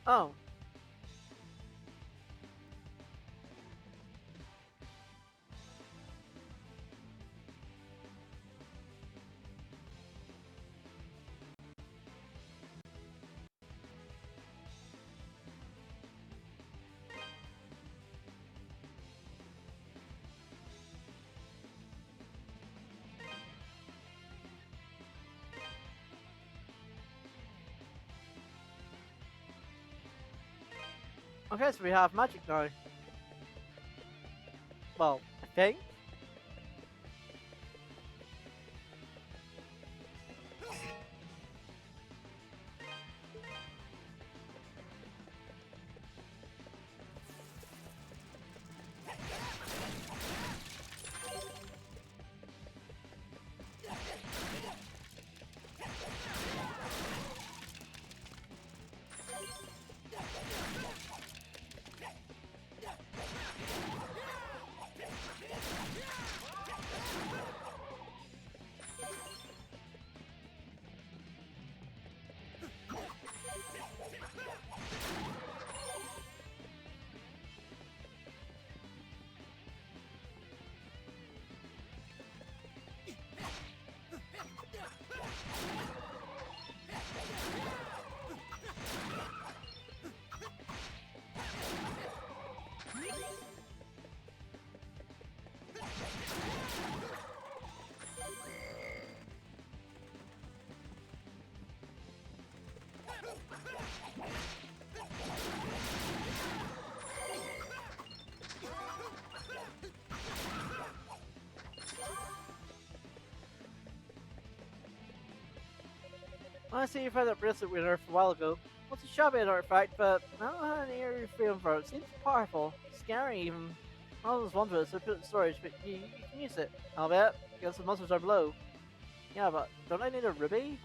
Oh. Okay, so we have magic now. Well, I think. I see you found that bracelet we unearthed a while ago. What's a shabby artifact, but I don't have any eerie feeling for it. Seems powerful, scary even. I always wanted it, so I put it in storage, but you can use it. I'll bet. Guess the monsters are below. Yeah, but don't I need a ruby?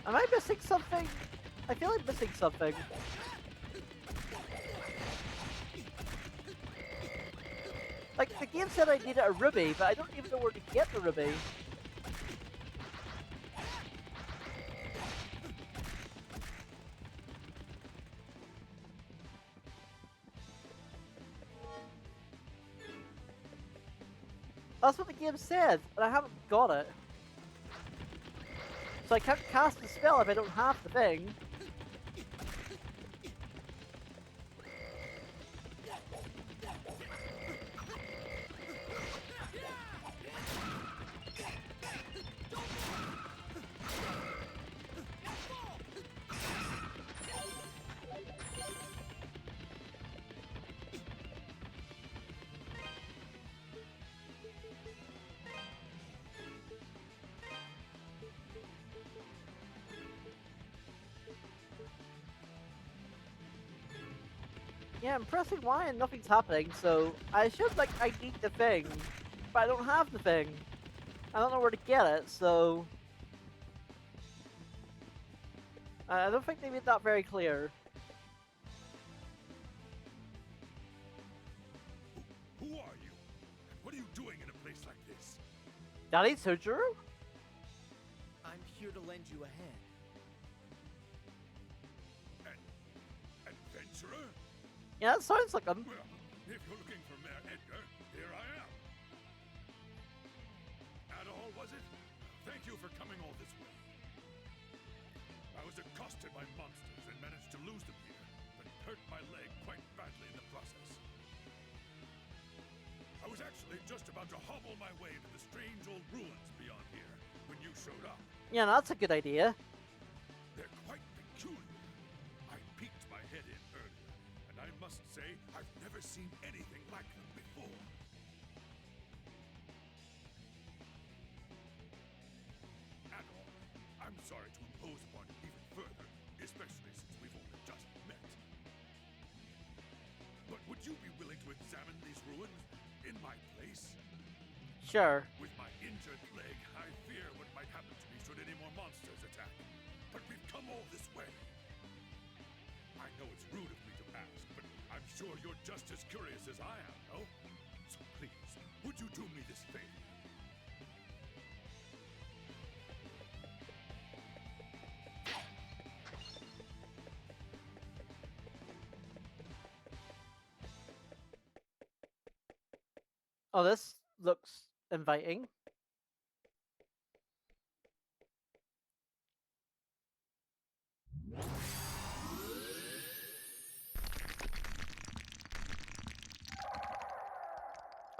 Am I missing something? I feel like missing something. Like, the game said I needed a ruby, but I don't even know where to get the ruby. That's what the game said, and I haven't got it. So I can't cast the spell if I don't have the thing. Yeah, I'm pressing Y and nothing's happening, so I assume, like, I need the thing, but I don't have the thing. I don't know where to get it, so... I don't think they made that very clear. Who are you? What are you doing in a place like this? Daddy Sojuru? I'm here to lend you a hand. An adventurer? Yeah, that sounds like him. Well, if you're looking for Mayor Edgar, here I am. Adol, was it? Thank you for coming all this way. I was accosted by monsters and managed to lose them here, but hurt my leg quite badly in the process. I was actually just about to hobble my way into the strange old ruins beyond here when you showed up. Yeah, that's a good idea. They're quite peculiar. I peeked my head in earlier, and I must say I've never seen anything like them before. Adol, I'm sorry to impose upon you even further, especially since we've only just met. But would you be willing to examine these ruins in my place? Sure. With my injured leg, I fear what might happen to me should any more monsters attack. But we've come all this way. I know it's rude of me to ask, but I'm sure you're just as curious as I am, no? So please, would you do me this favor? Oh, this looks inviting.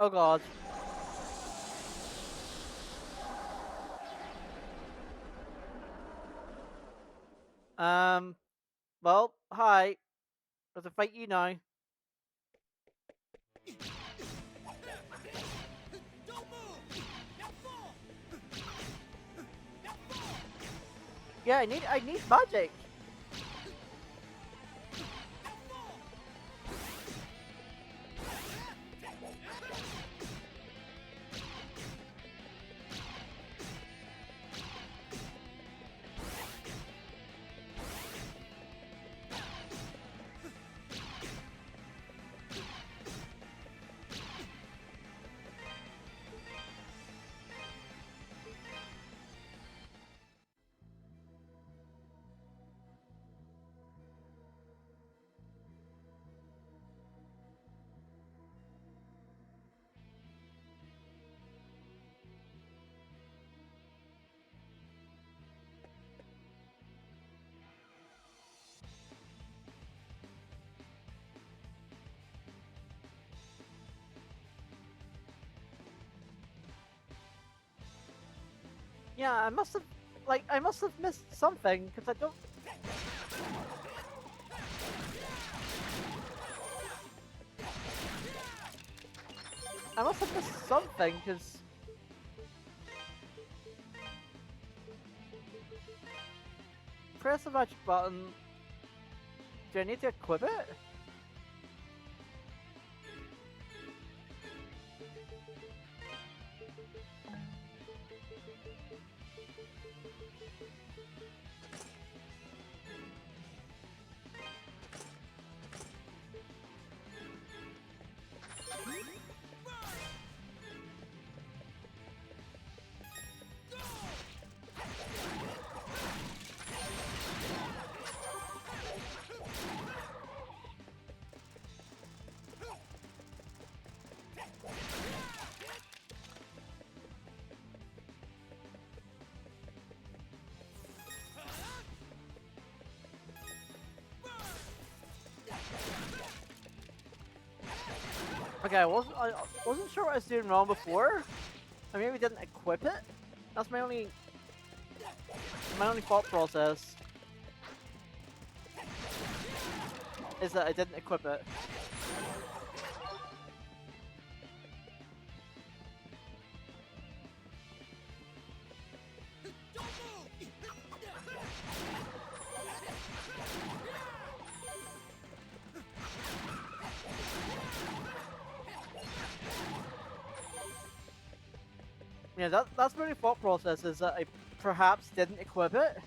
Oh god. Well, hi. There's a fight you now. Yeah, I need magic. Yeah, I must have missed something, because I don't... I must have missed something, because... Press the match button... Do I need to equip it? Okay, I wasn't sure what I was doing wrong before. I maybe didn't equip it. That's my only thought process. Is that I didn't equip it. Yeah, that's my only thought process, is that I perhaps didn't equip it.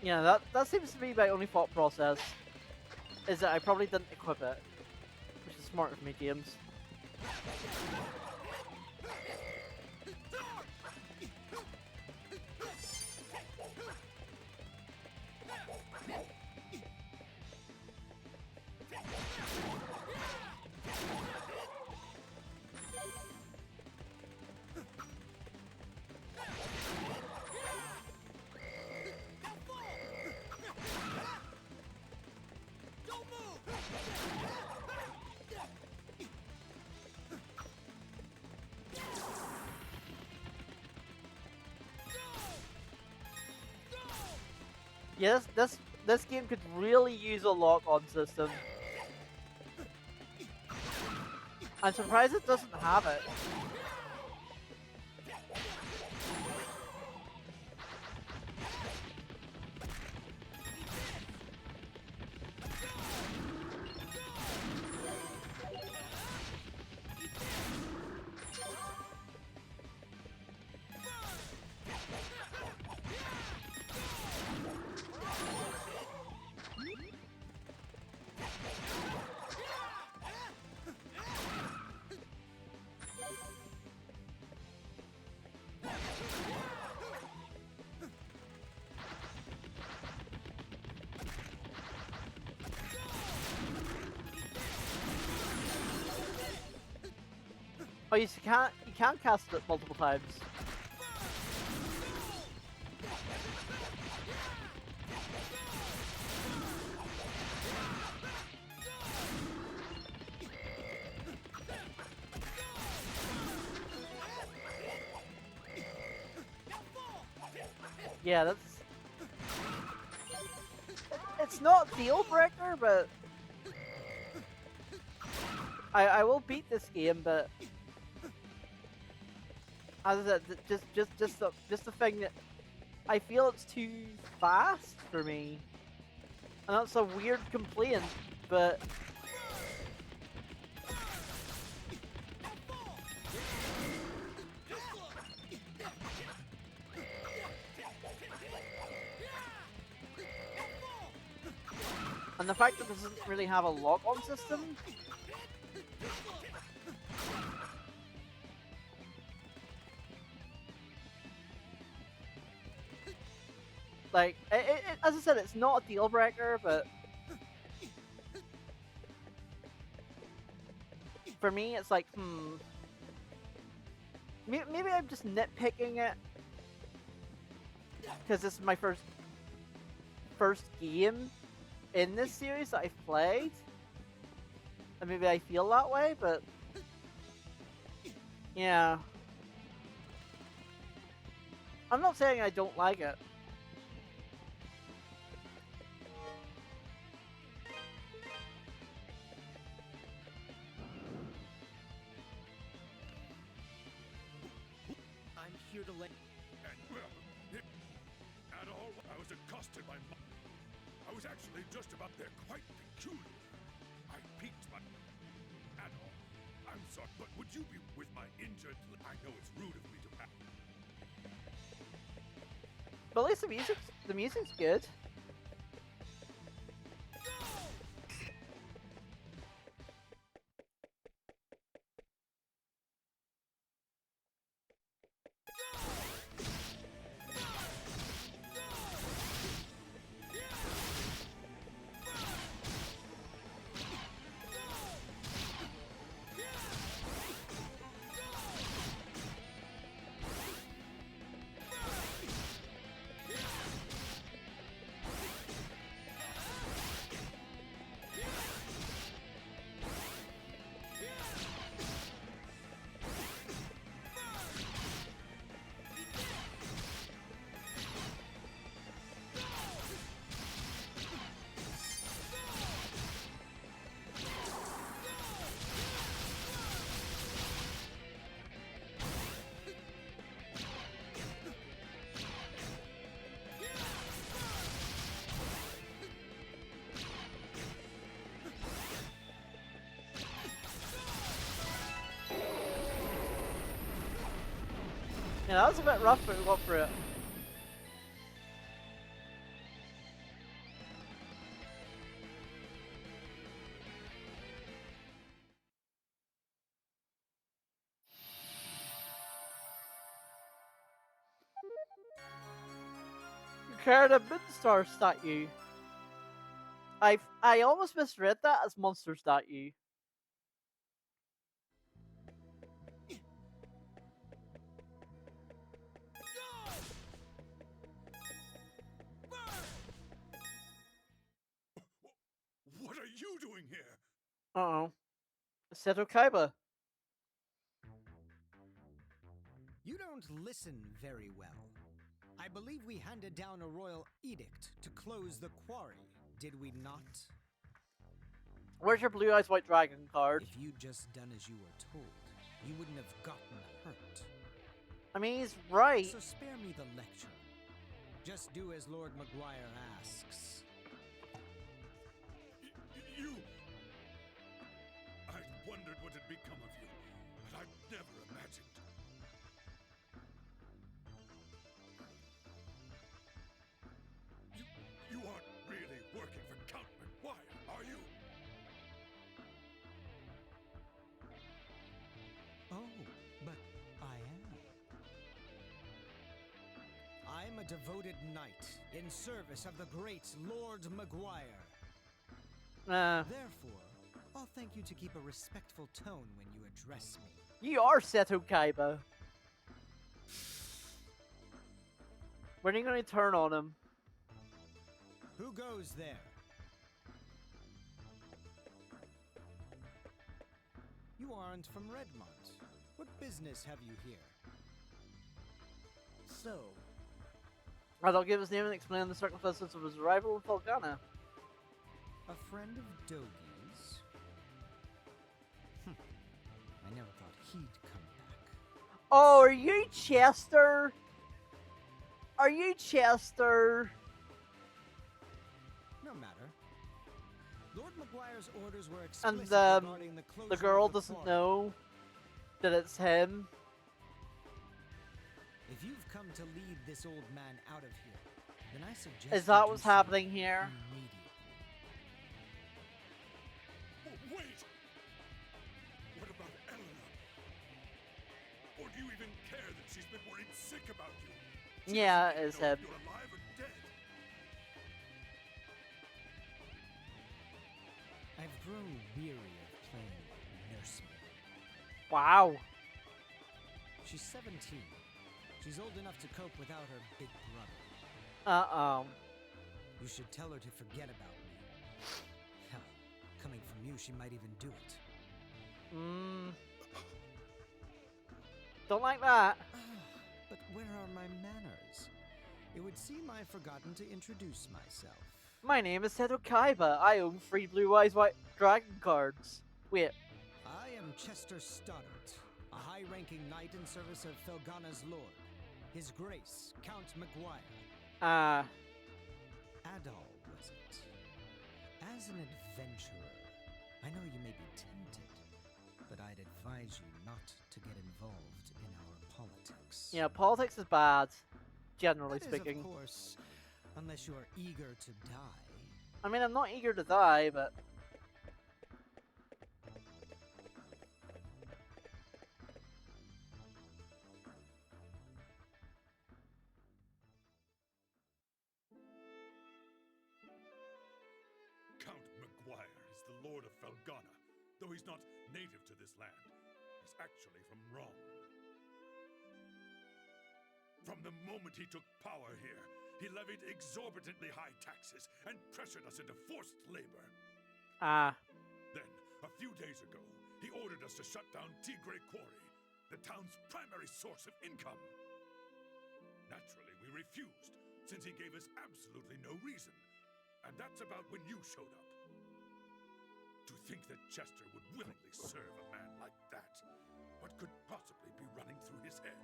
Yeah, that seems to be my only thought process, is that I probably didn't equip it. Which is smart of me, games. Yeah, this game could really use a lock-on system. I'm surprised it doesn't have it. Oh, you can't cast it multiple times. Yeah, it's not a deal breaker, but I will beat this game, but as I said, just the thing that I feel it's too fast for me, and that's a weird complaint, but and the fact that this doesn't really have a lock-on system. Like, as I said, it's not a deal breaker, but for me, it's like, maybe I'm just nitpicking it because this is my first game in this series that I've played, and maybe I feel that way, but yeah, I'm not saying I don't like it. eager to lay. And, well, at all, I was accosted by I was actually just about there, quite peculiar. I peeked my... At all, I'm sorry, but would you be with my injured... I know it's rude of me to ask. But at least the music's good. Yeah, that was a bit rough, but we got through it. Carried a Moonstar statue. I almost misread that as monster statue. What are you doing here? Uh-oh. Seto Kaiba. You don't listen very well. I believe we handed down a royal edict to close the quarry, did we not? Where's your Blue Eyes White Dragon card? If you'd just done as you were told, you wouldn't have gotten hurt. I mean, he's right. So spare me the lecture. Just do as Lord Maguire asks. You... I wondered what had become of you, but I'd never imagined. You aren't really working for Count Maguire, are you? Oh, but I am. I'm a devoted knight in service of the great Lord Maguire. Therefore, I'll thank you to keep a respectful tone when you address me. You are Seto Kaiba. When are you going to turn on him? Who goes there? You aren't from Redmont. What business have you here? So, I'll give his name and explain the circumstances of his arrival in Felghana. A friend of Dogi's? I never thought he'd come back. Oh, are you Chester? Are you Chester? No matter. Lord Maguire's orders were explicit And regarding the closure the girl of the doesn't quarry. know that it's him. If you've come to lead this old man out of here, then I suggest Is you that do what's so happening here? immediately. Oh, wait! What about Eleanor? Or do you even care that she's been worried sick about you? She Yeah, doesn't it's even know him. if you're alive or dead. I've grown weary of playing nursemaid. Wow. She's 17. She's old enough to cope without her big brother. Uh-oh. You should tell her to forget about me. Hell, coming from you, she might even do it. Don't like that. But where are my manners? It would seem I've forgotten to introduce myself. My name is Seto Kaiba. I own 3 Blue Eyes White Dragon cards. Wait. I am Chester Stoddart, a high-ranking knight in service of Felghana's lord. His Grace, Count Memoire. Adol, was it? As an adventurer, I know you may be tempted, but I'd advise you not to get involved in our politics. Yeah, politics is bad, generally That is, speaking. of course, unless you're eager to die. I mean, I'm not eager to die, but... Count Memoire is the Lord of Felghana, though he's not native to this land. He's actually from Rome. From the moment he took power here, he levied exorbitantly high taxes and pressured us into forced labor. Then, a few days ago, he ordered us to shut down Tigre Quarry, the town's primary source of income. Naturally, we refused, since he gave us absolutely no reason. And that's about when you showed up. To think that Chester would willingly serve a man like that. What could possibly be running through his head?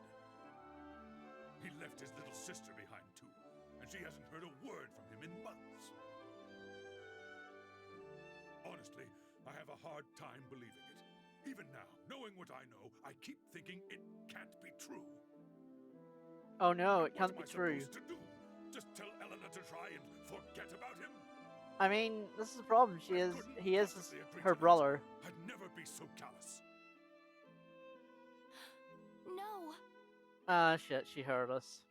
He left his little sister behind too, and she hasn't heard a word from him in months. Honestly, I have a hard time believing it. Even now, knowing what I know, I keep thinking it can't be true. Oh no, it What can't am be I true. supposed to do? Just tell Eleanor to try and forget about him? I mean, this is the problem. He is Possibly agree her to this. brother. I'd never be so callous. No. Shit, she heard us.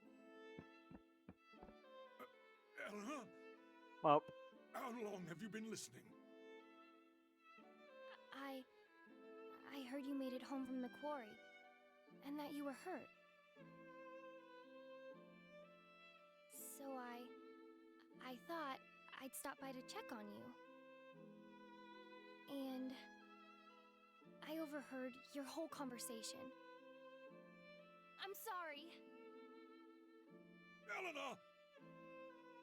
Eleanor, Well, how long have you been listening? I heard you made it home from the quarry, and that you were hurt. So I thought I'd stop by to check on you. And I overheard your whole conversation. I'm sorry.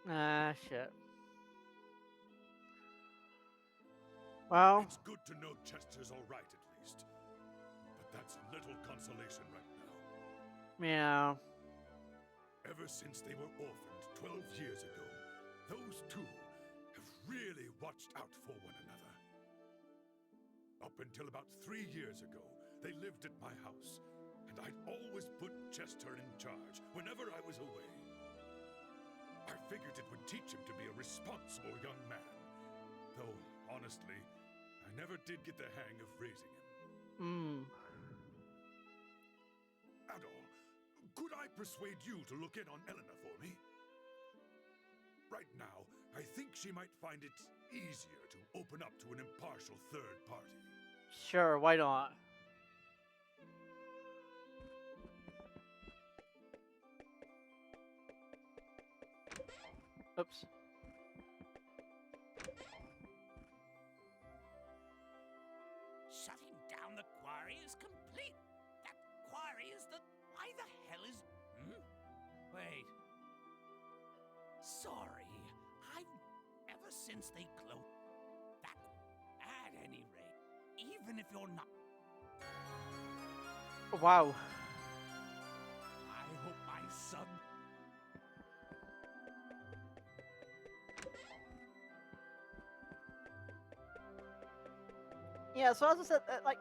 Eleanor! Shit. Well, It's good to know Chester's all right, at least. But that's little consolation right now. yeah. Ever since they were orphaned 12 years ago, those two have really watched out for one another. Up until about 3 years ago, they lived at my house, and I'd always put Chester in charge whenever I was away. I figured it would teach him to be a responsible young man, though, honestly, I never did get the hang of raising him. Adol, could I persuade you to look in on Eleanor for me? Right now, I think she might find it easier to open up to an impartial third party. Sure, why not? Oops. Shutting down the quarry is complete. That quarry is the... Why the hell is... Wait. Sorry. Ever since they closed... That... At any rate, even if you're not... Wow. I hope my son... Yeah, so as I said, like...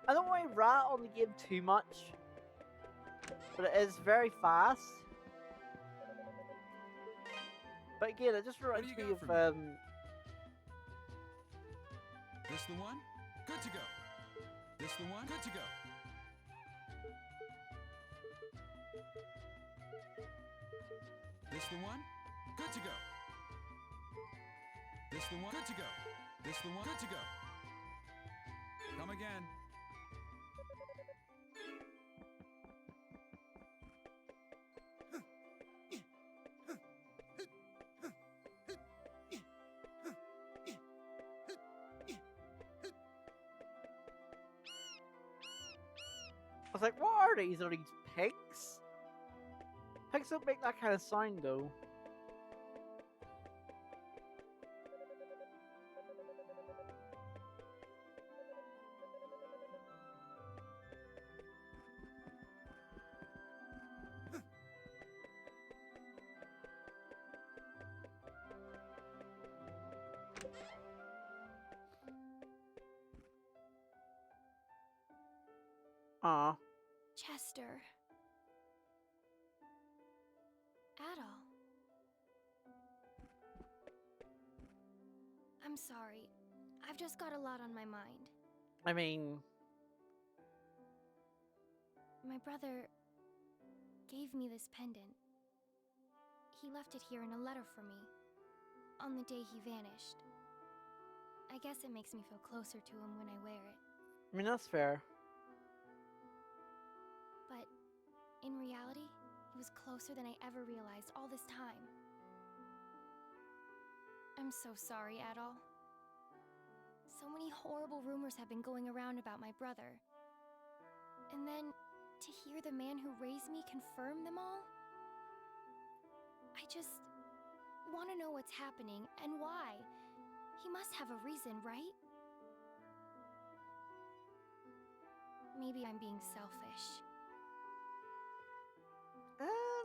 I don't want to rat on the game too much, but it is very fast. But again, it just reminds me of This the one? Good to go. This the one? Good to go. This the one? Good to go. This the one? Good to go. This the one? Good to go. Come again. I was like, what are these? Are these pigs? Pigs don't make that kind of sound, though. Aw. Chester. Adol. I'm sorry. I've just got a lot on my mind. I mean, My brother gave me this pendant. He left it here in a letter for me on the day he vanished. I guess it makes me feel closer to him when I wear it. I mean, that's fair. But in reality, he was closer than I ever realized all this time. I'm so sorry, Adol. So many horrible rumors have been going around about my brother. And then to hear the man who raised me confirm them all? I just want to know what's happening and why. He must have a reason, right? Maybe I'm being selfish.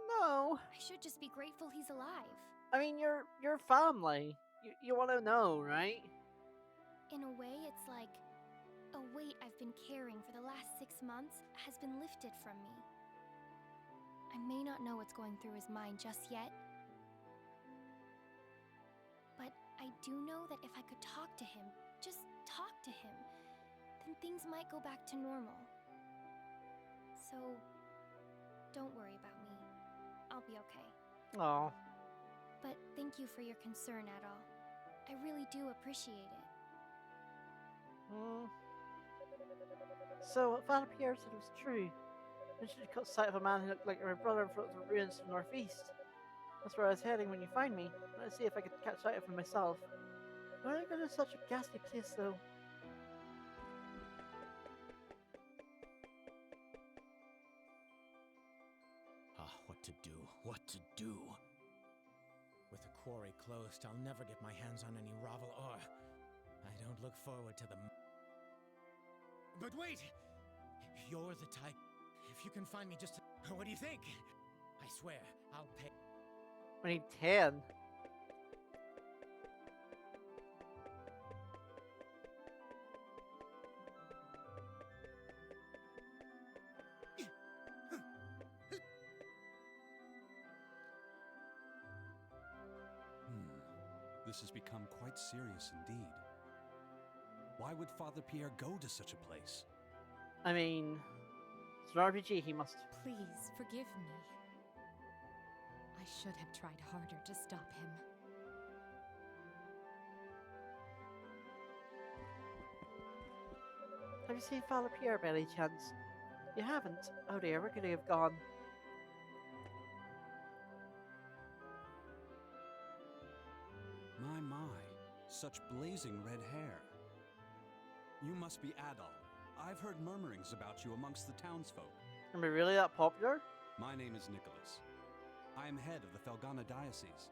No. I should just be grateful he's alive. I mean, you're family. You want to know, right? In a way, it's like a weight I've been carrying for the last 6 months has been lifted from me. I may not know what's going through his mind just yet, but I do know that if I could talk to him, just talk to him, then things might go back to normal. So, don't worry about me. I'll be okay. Aw. But thank you for your concern, Adol. I really do appreciate it. So, what Father Pierre said was true. We should have caught sight of a man who looked like my brother in front of the ruins to the northeast. That's where I was heading when you find me. Let's see if I could catch sight of him myself. Why did I go to such a ghastly place, though? Ah, what to do? What to do? With the quarry closed, I'll never get my hands on any Ravel ore. I don't look forward to them. But wait! You're the type. If you can find me just... What do you think? I swear, I'll pay. I need 10. This has become quite serious indeed. Why would Father Pierre go to such a place? I mean, it's an RPG, he must. Please, forgive me. I should have tried harder to stop him. Have you seen Father Pierre by any chance? You haven't? Oh dear, where could he have gone? My, such blazing red hair. You must be Adol. I've heard murmurings about you amongst the townsfolk. Am I really that popular? My name is Nicholas. I am head of the Felghana Diocese.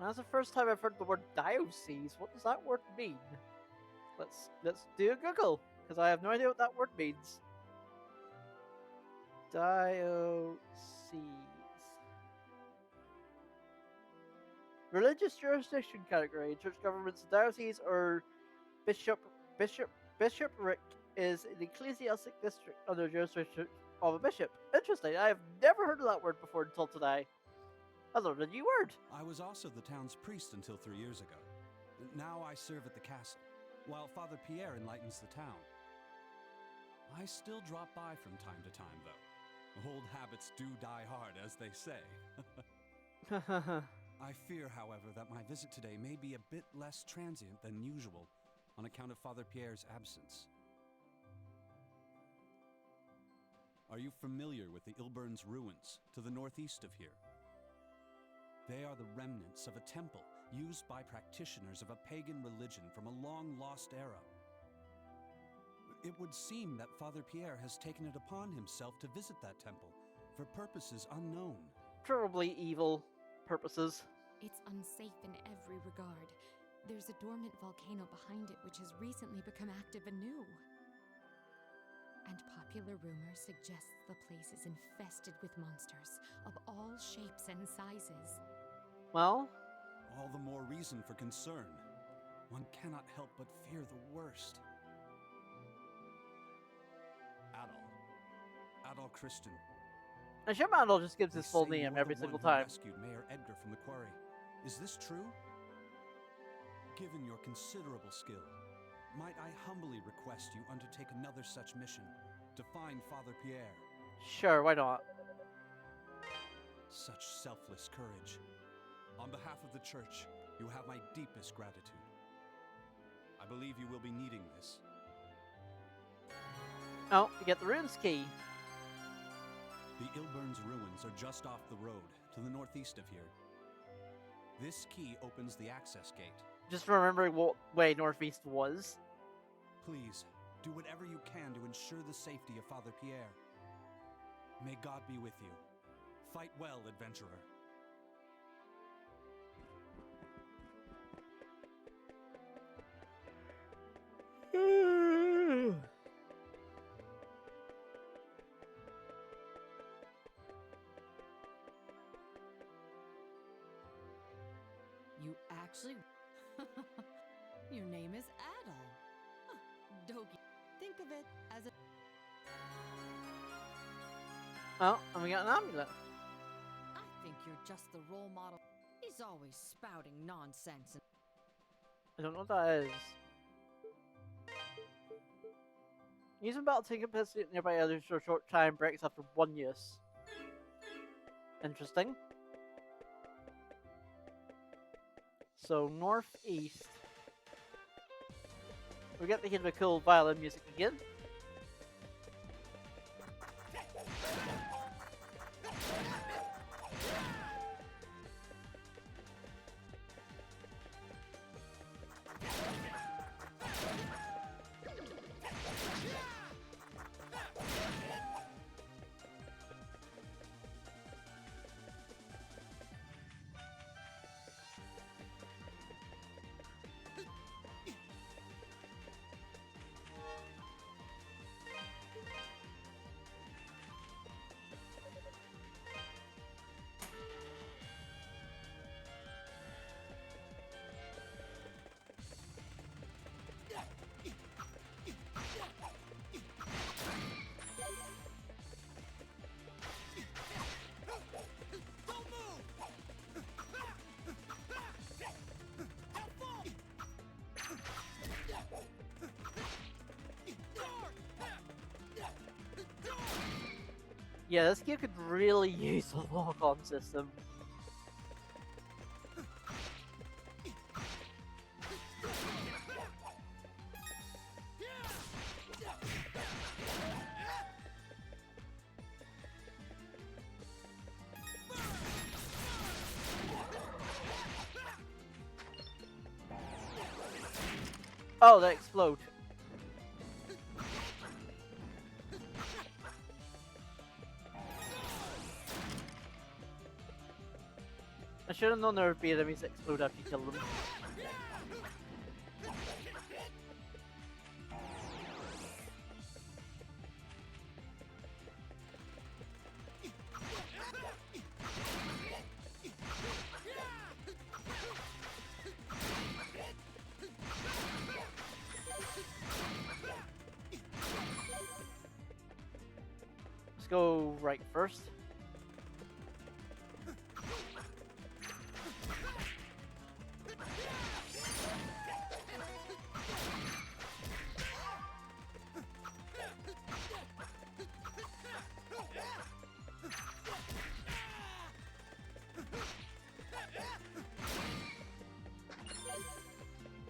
That's the first time I've heard the word diocese. What does that word mean? Let's do a Google, because I have no idea what that word means. Diocese. Religious jurisdiction category. Church governments, diocese or bishopric is an ecclesiastic district under jurisdiction of a bishop. Interesting. I have never heard of that word before until today. I learned a new word. I was also the town's priest until 3 years ago. Now I serve at the castle, while Father Pierre enlightens the town. I still drop by from time to time, though. Old habits do die hard, as they say. I fear, however, that my visit today may be a bit less transient than usual on account of Father Pierre's absence. Are you familiar with the Ilburn's ruins to the northeast of here? They are the remnants of a temple used by practitioners of a pagan religion from a long-lost era. It would seem that Father Pierre has taken it upon himself to visit that temple for purposes unknown. Probably evil purposes. It's unsafe in every regard. There's a dormant volcano behind it which has recently become active anew. And popular rumor suggests the place is infested with monsters of all shapes and sizes. Well? All the more reason for concern. One cannot help but fear the worst. Adol, Adol Christian. And Shimano just gives They his full say name you're every the single one who time. rescued Mayor Edgar from the quarry. Is this true? Given your considerable skill, might I humbly request you undertake another such mission to find Father Pierre? Sure, why not? Such selfless courage. On behalf of the church, you have my deepest gratitude. I believe you will be needing this. Oh, you get the runes key. The Ilburn's ruins are just off the road, to the northeast of here. This key opens the access gate. Just remembering what way northeast was. Please, do whatever you can to ensure the safety of Father Pierre. May God be with you. Fight well, adventurer. You actually... Your name is Adol. Huh, Dogi. Think of it as a... Oh, and we got an amulet. I think you're just the role model. He's always spouting nonsense. And I don't know what that is. Using battle to incapacity nearby others for a short time, breaks after one use. Interesting. So, northeast. We get to hear the cool violin music again. Yeah, this game could really use a lock-on system. Oh, they explode. I should have known there would be enemies that explode after you kill them. Let's go right first.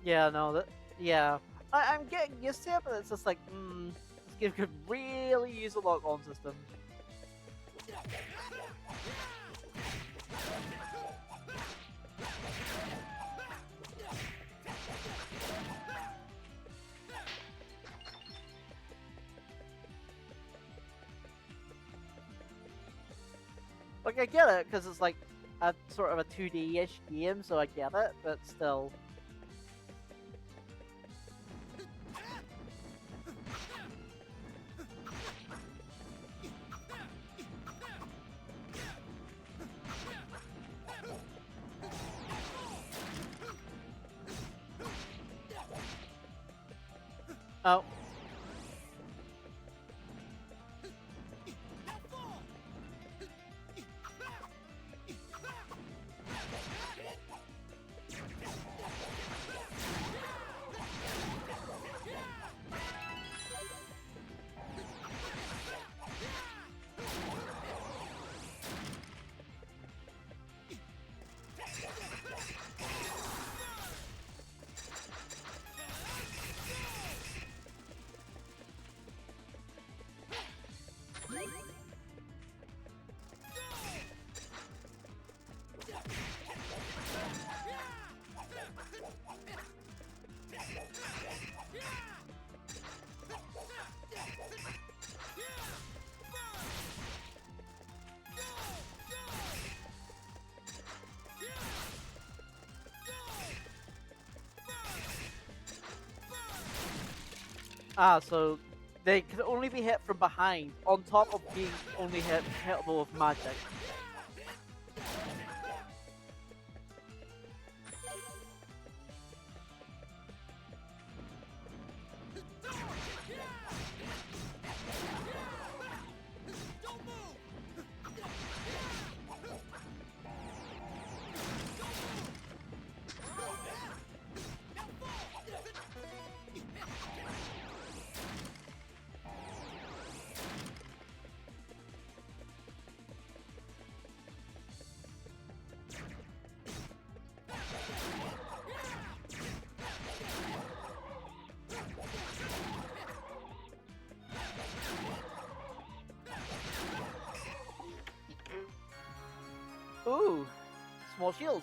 Yeah, no, yeah. I'm getting used to it, but it's just like, this game could really use a lock-on system. Like, I get it, because it's like a sort of a 2D-ish game, so I get it, but still. Oh. Ah, so they can only be hit from behind, on top of being only hittable with magic. Ooh, small shield.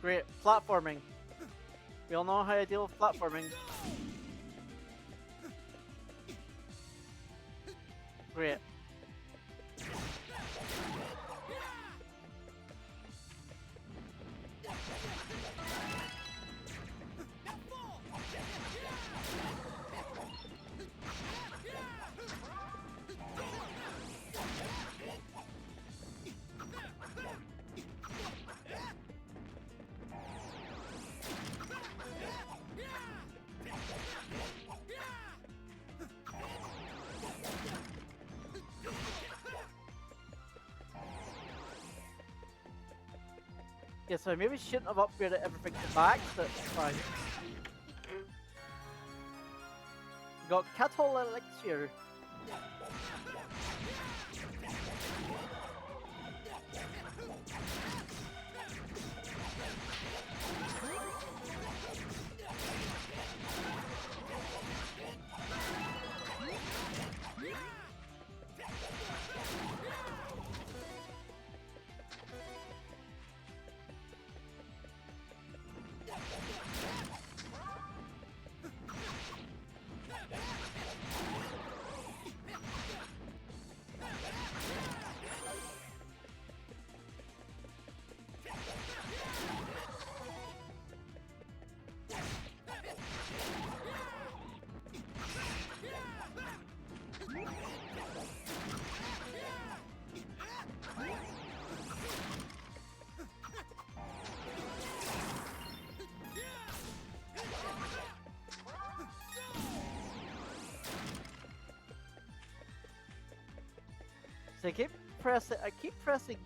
Great. Platforming. We all know how to deal with platforming. Great. Yeah, so I maybe shouldn't have upgraded everything to max, but it's fine. Got Cattle Elixir. So I keep pressing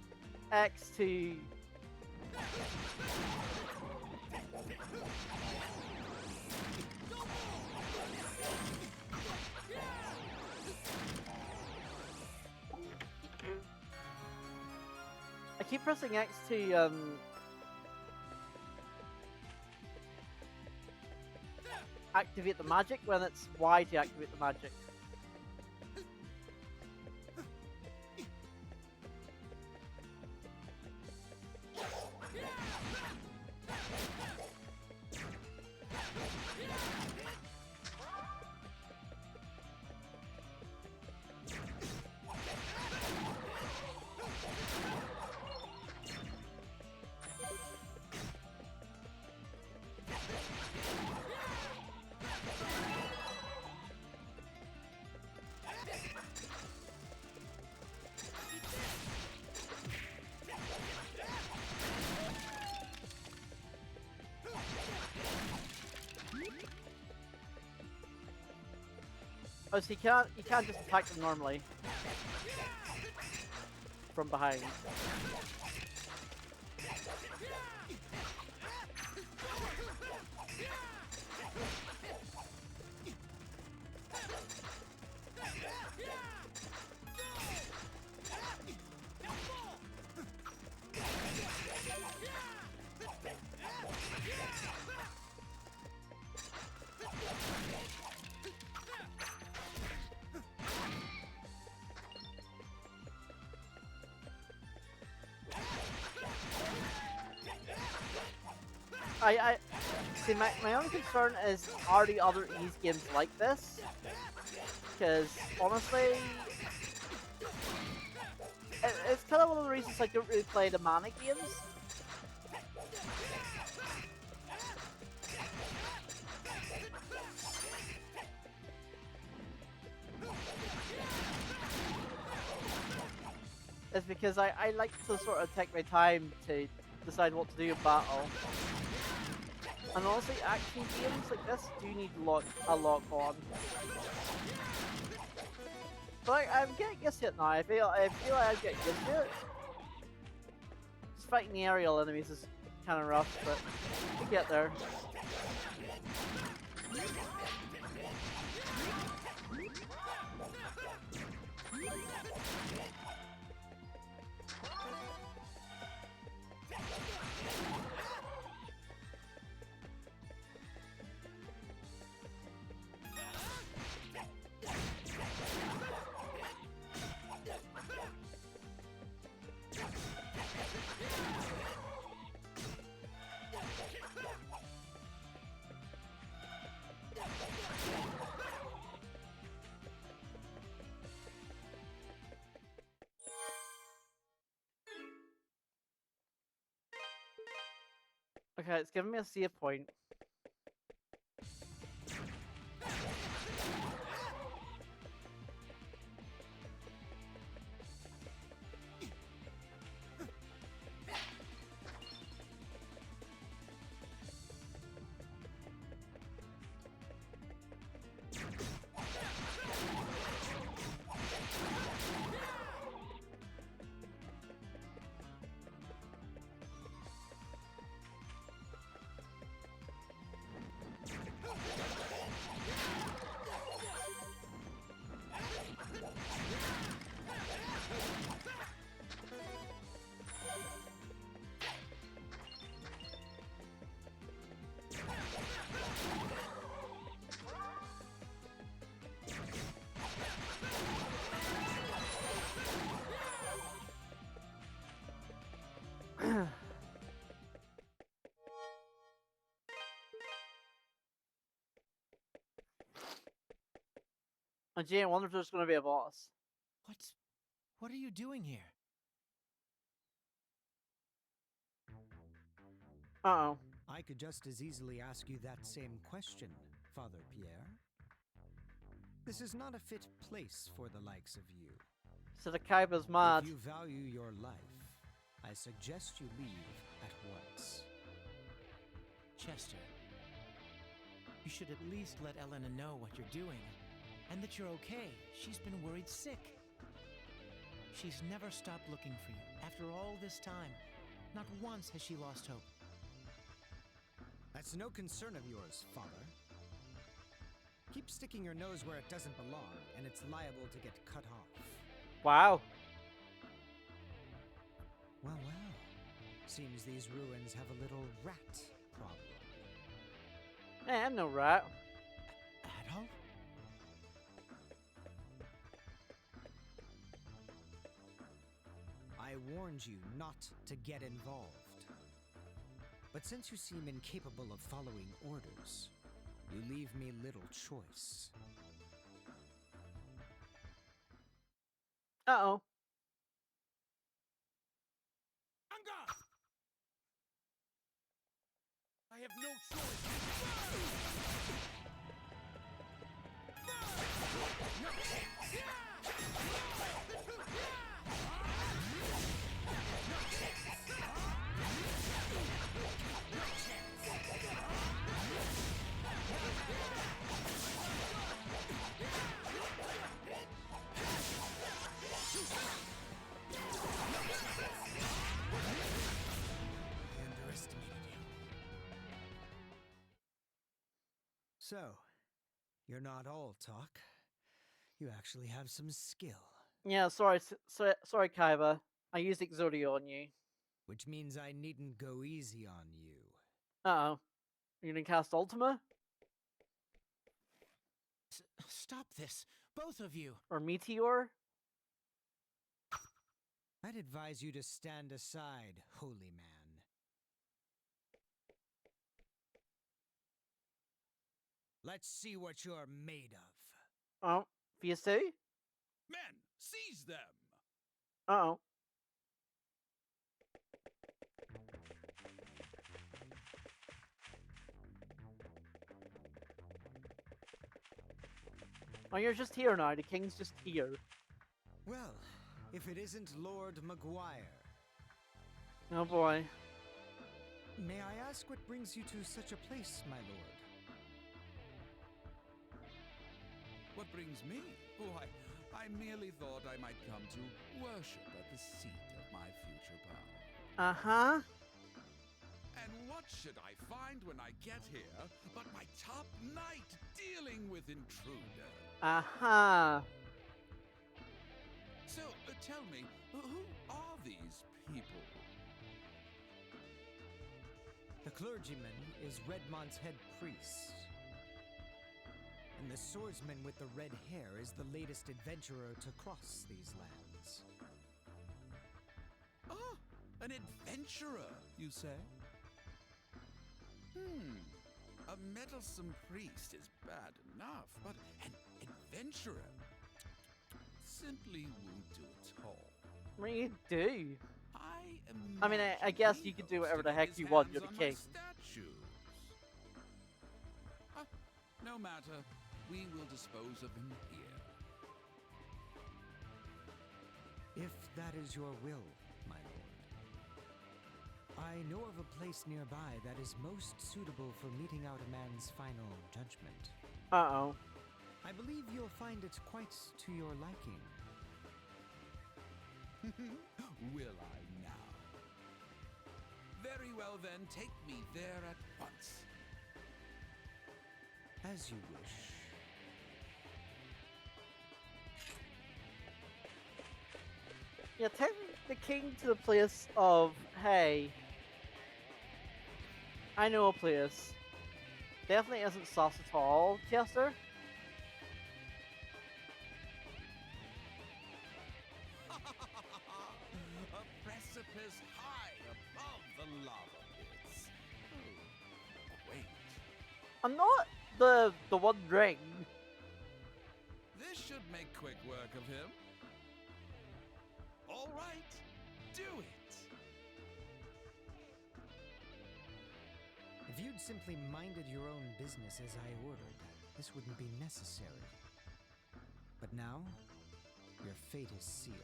X to activate the magic when it's Y to activate the magic. But you can't just attack them normally from behind. I see. My only concern is, are the other Ys games like this? Because honestly, it's kind of one of the reasons I don't really play the Mana games. It's because I like to sort of take my time to decide what to do in battle. And honestly, action games like this do need a lock on. But I'm getting used to it now. I feel like I'm getting used to it. Just fighting the aerial enemies is kind of rough, but we get there. Okay, it's giving me a save point. Oh, gee, I wonder if there's going to be a boss. What are you doing here? Uh-oh. I could just as easily ask you that same question, Father Pierre. This is not a fit place for the likes of you. So the Kaiba's mad. If you value your life, I suggest you leave at once. Chester, you should at least let Elena know what you're doing, and that you're okay. She's been worried sick. She's never stopped looking for you. After all this time, not once has she lost hope. That's no concern of yours, Father. Keep sticking your nose where it doesn't belong, and it's liable to get cut off. Wow. Well, well. Seems these ruins have a little rat problem. Hey, I'm no rat. Adolf? I warned you not to get involved. But since you seem incapable of following orders, you leave me little choice. Uh-oh. I have no choice. So, you're not all talk. You actually have some skill. Yeah, sorry, sorry, Kaiba. I used Exodia on you. Which means I needn't go easy on you. Uh-oh. You gonna cast Ultima? Stop this, both of you. Or Meteor? I'd advise you to stand aside, holy man. Let's see what you're made of. Oh, VSC? Men, seize them! Uh-oh. Oh, you're just here now. The king's just here. Well, if it isn't Lord Memoire. Oh boy. May I ask what brings you to such a place, my lord? What brings me? Oh, I merely thought I might come to worship at the seat of my future power. Uh-huh. And what should I find when I get here but my top knight dealing with intruders? Uh-huh. So, tell me, who are these people? The clergyman is Redmont's head priest. And the swordsman with the red hair is the latest adventurer to cross these lands. Ah, an adventurer, you say? A meddlesome priest is bad enough, but an adventurer simply won't do at all. What do you do? I mean, I guess you could do whatever the heck you want. You're the king. No matter. We will dispose of him here. If that is your will, my lord. I know of a place nearby that is most suitable for meting out a man's final judgment. Uh-oh. I believe you'll find it quite to your liking. Will I now? Very well then, take me there at once. As you wish. Yeah, take the king to the place of, hey, I know a place. Definitely isn't sauce at all, Chester. A precipice high above the lava pits. Oh, quaint. I'm not the One Ring. This should make quick work of him. All right, do it. If you'd simply minded your own business as I ordered, this wouldn't be necessary. But now, your fate is sealed.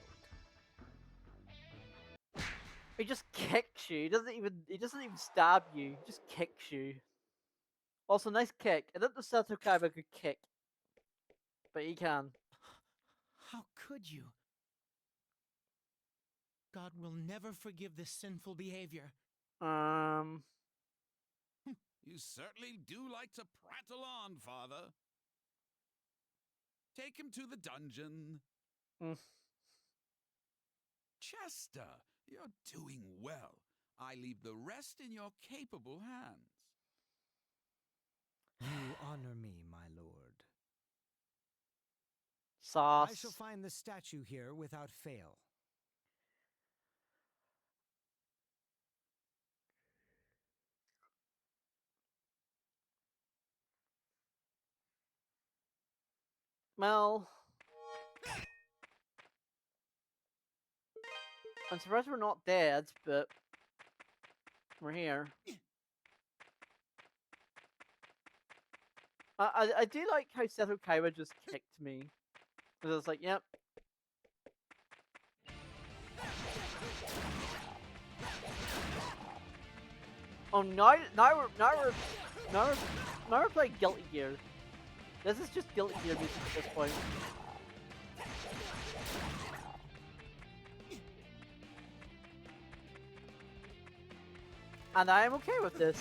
He just kicks you. He doesn't even stab you. He just kicks you. Also, nice kick. I don't know if Seto Kaiba could kick, but he can. How could you? God will never forgive this sinful behavior. You certainly do like to prattle on, Father. Take him to the dungeon. Chester, you're doing well. I leave the rest in your capable hands. You honor me, my lord. Sauce. I shall find the statue here without fail. Well, I'm surprised we're not dead, but we're here. I do like how Seto Kaiba just kicked me. I was like, yep. Oh, now we're playing Guilty Gear. This is just Guilty Gear music at this point. And I am okay with this.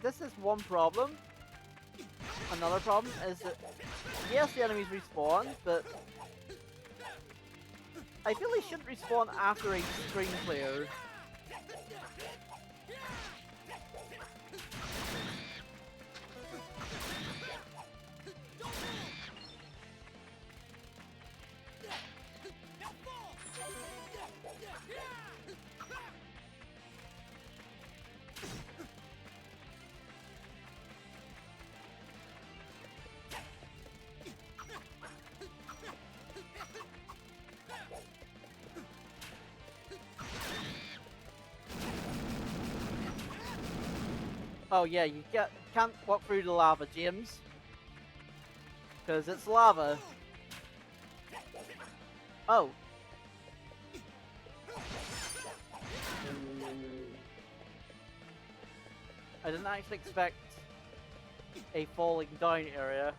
This is one problem. Another problem is that yes, the enemies respawn, but I feel they shouldn't respawn after a screen clear. Oh yeah, you can't walk through the lava, James. Because it's lava. Oh. I didn't actually expect a falling down area.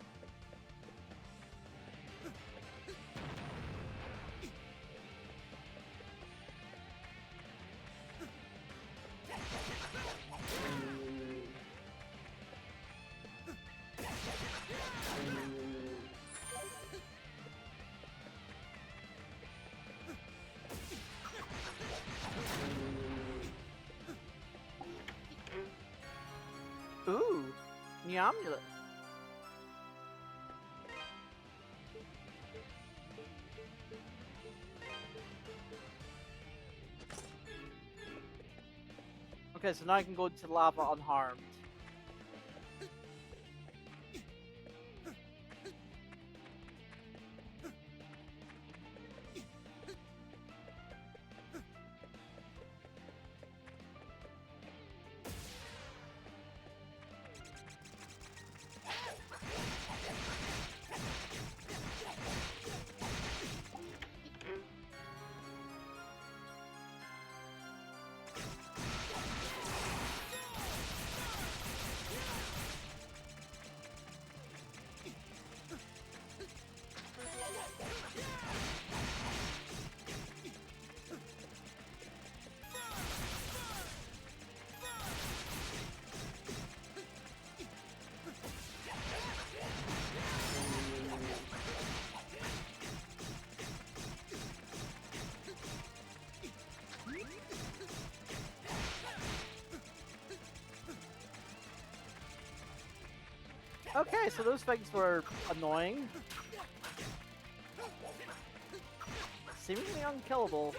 Ooh, new amulet. Okay, so now I can go into lava unharmed. Okay, so those things were annoying. Seemingly unkillable.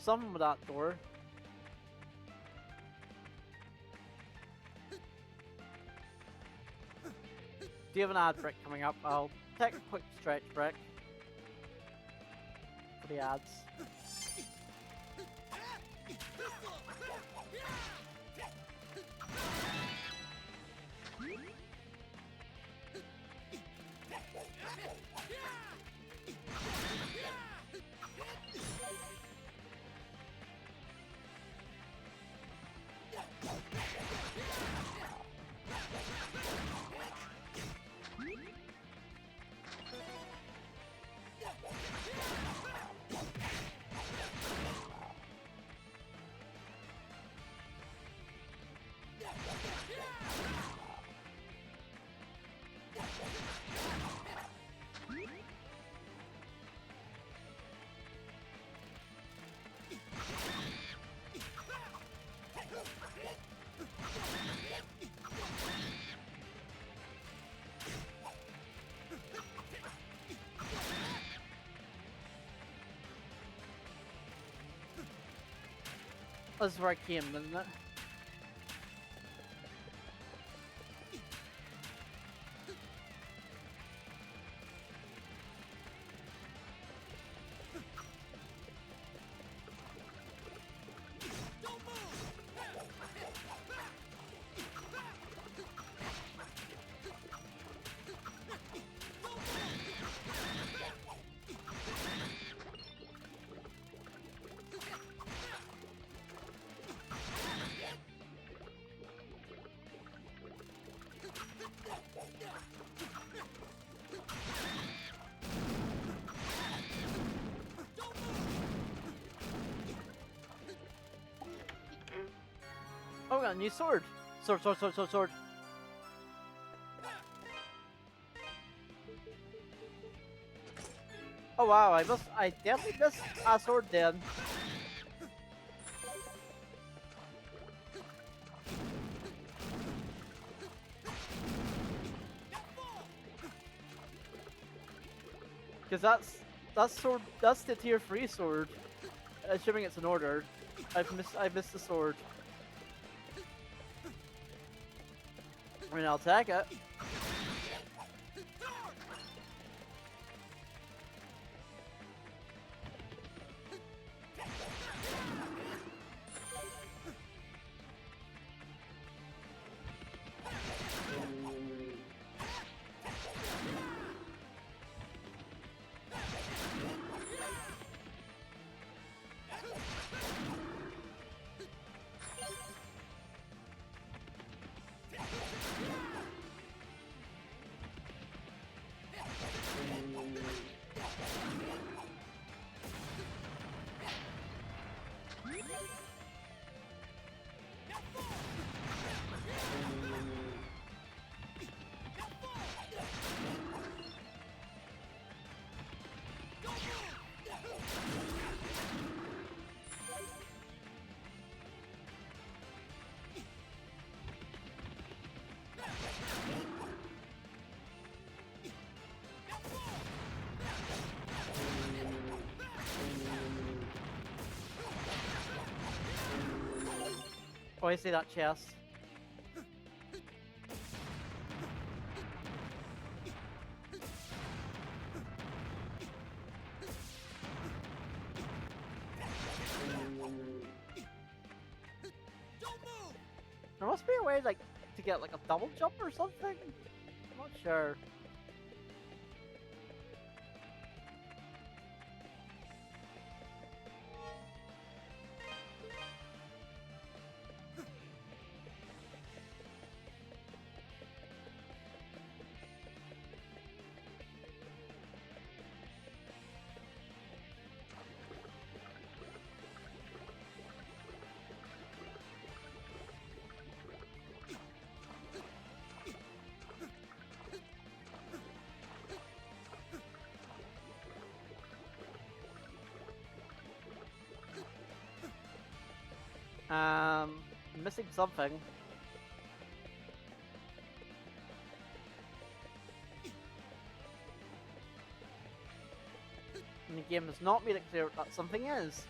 Something with that door. Do you have an ad break coming up? I'll take a quick stretch break for the ads. This is where I came, isn't it? Oh, we got a new sword. Sword, sword, sword, sword, sword. Oh wow, I definitely missed a sword then. Cause that's sword, that's the tier 3 sword. Assuming it's in order. I missed the sword. I mean, I'll take it. Oh, I see that chest. There must be a way, like, to get like a double jump or something. I'm not sure. Missing something. And the game has not made it clear what that something is.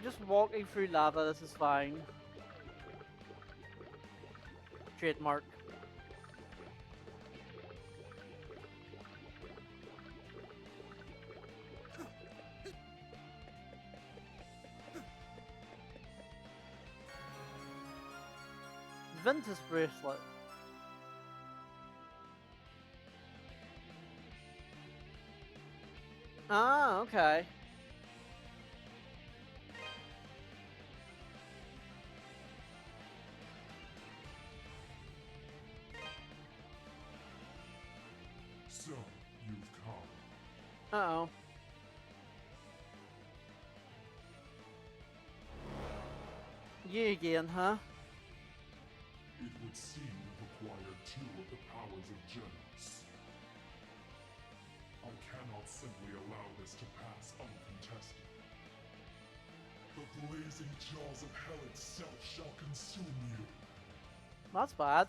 Just walking through lava, this is fine. Trademark. Princess bracelet. Ah, okay. So, you've come. Uh-oh. You again, huh? It would seem you've acquired 2 of the powers of Genos. I cannot simply allow this to pass uncontested. The blazing jaws of hell itself shall consume you. That's bad.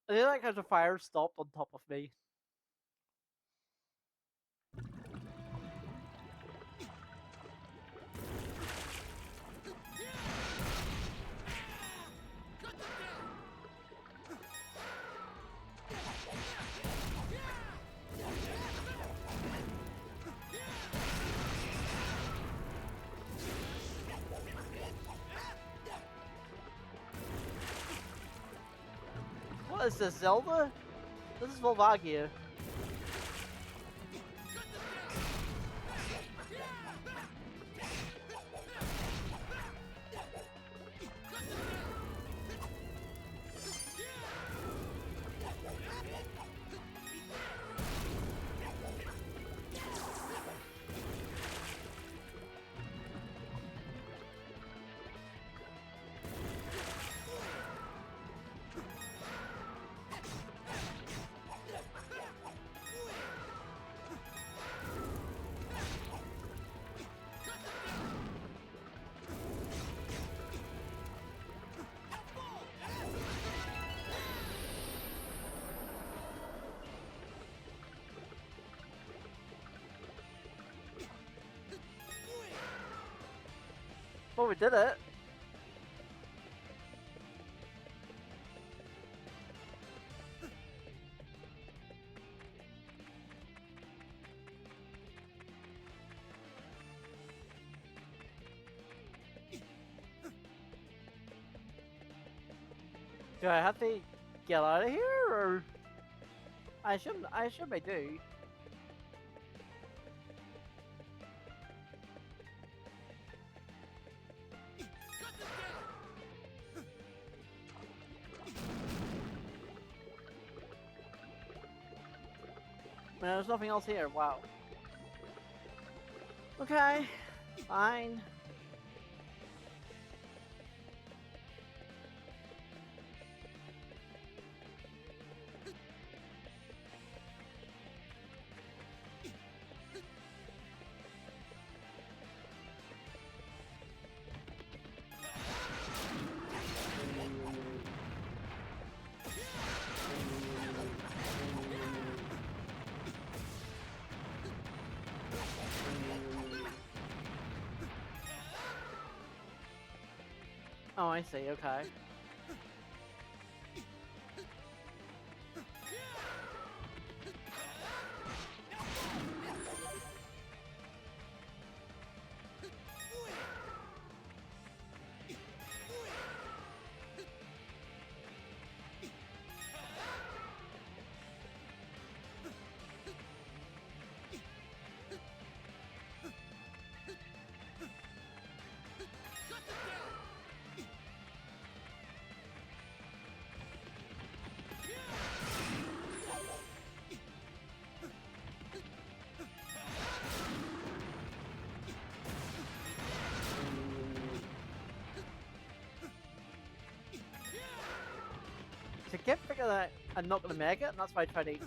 I feel like there's a fire stopped on top of me. What is this, Zelda? This is Volvagia. Well, we did it. Do I have to get out of here, or I should be do. Man, there's nothing else here. Wow. Okay, fine. Oh, I see, okay. To get figure that I'm not gonna make it, and that's why I tried to.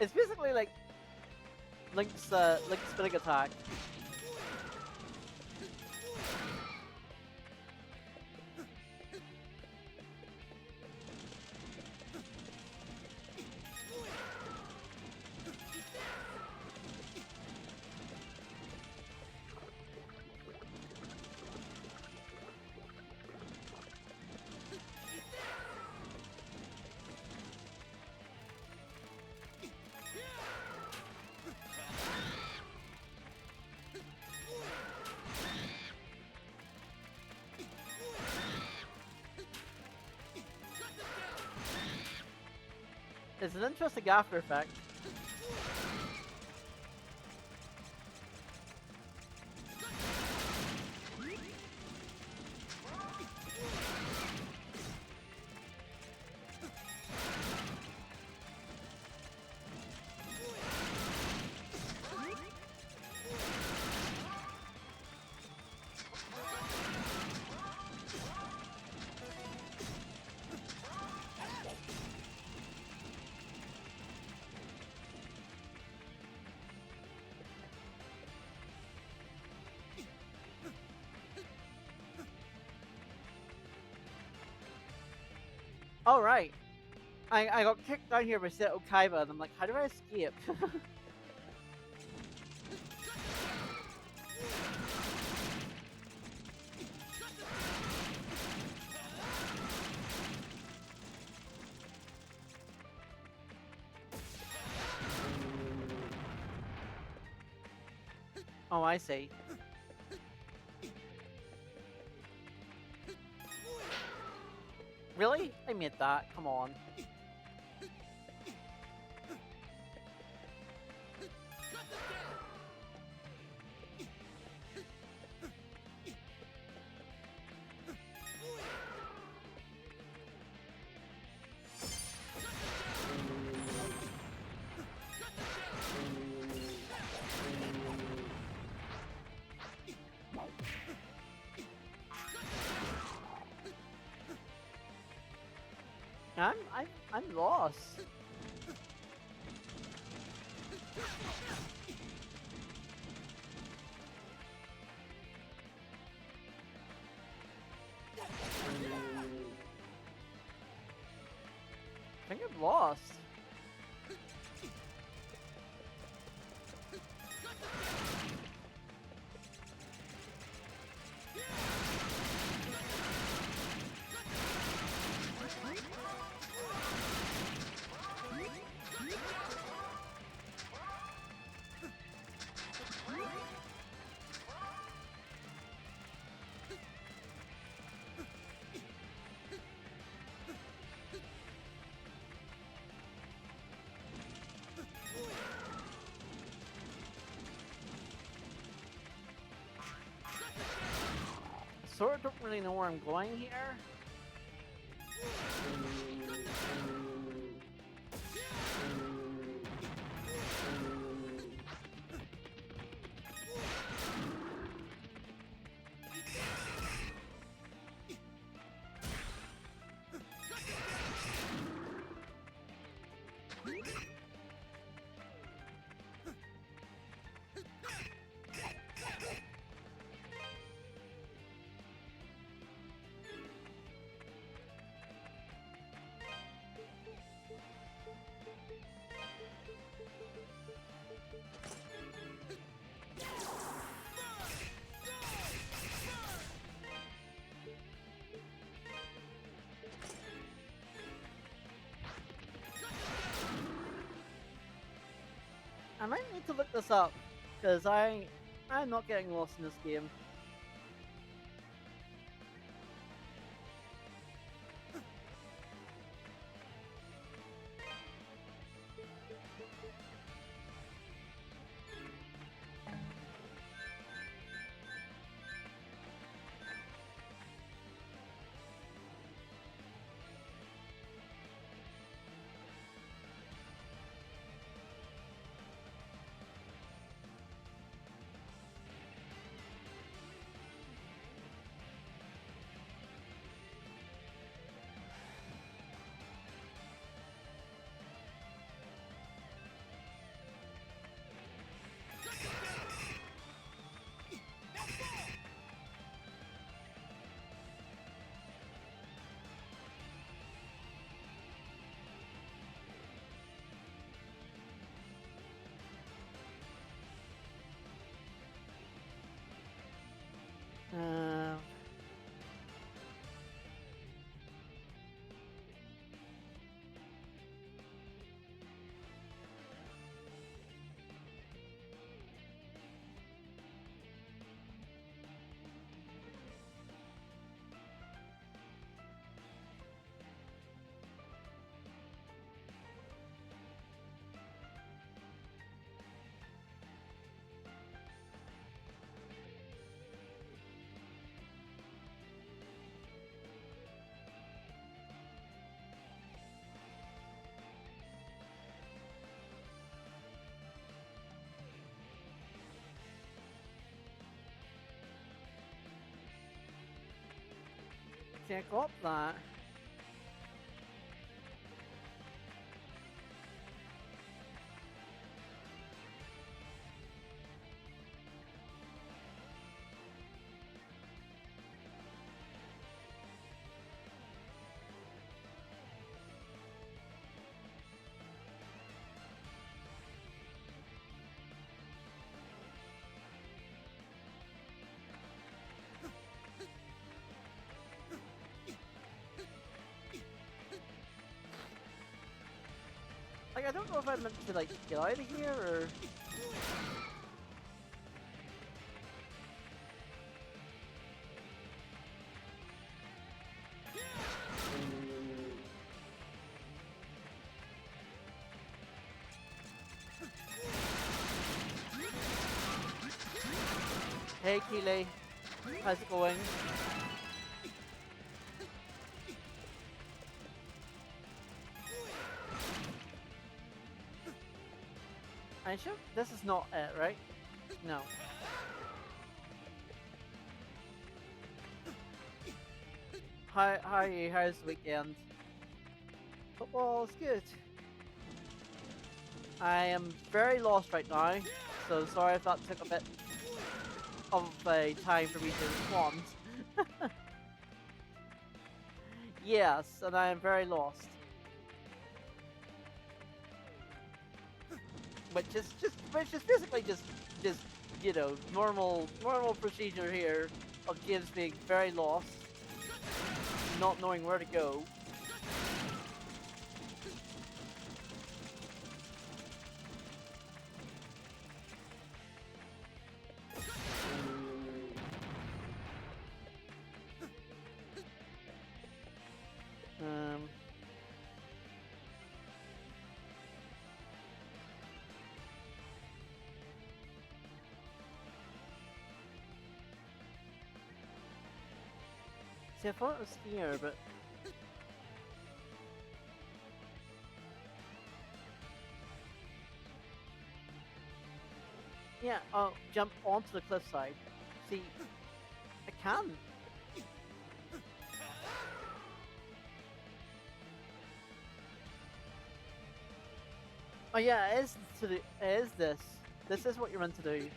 It's basically like Link's spinning attack. It's an interesting after effect. Oh, right. I got kicked down here by Seto Kaiba, and I'm like, how do I escape? Oh, I see. Really? I made that. Come on. I'm lost. I think I'm lost. Sort of don't really know where I'm going here. I might need to look this up, because I'm not getting lost in this game. check up that. Like, I don't know if I meant to, like, get out of here, or... Hey, Keeley. How's it going? I'm sure this is not it, right? No. How are you? How's the weekend? Football's good. I am very lost right now, so sorry if that took a bit of a time for me to respond. Yes, and I am very lost. Which is basically just you know, normal procedure here of James being very lost, not knowing where to go. See, I thought it was here, but... Yeah, I'll jump onto the cliffside. See, I can. Oh yeah, it is this. This is what you're meant to do.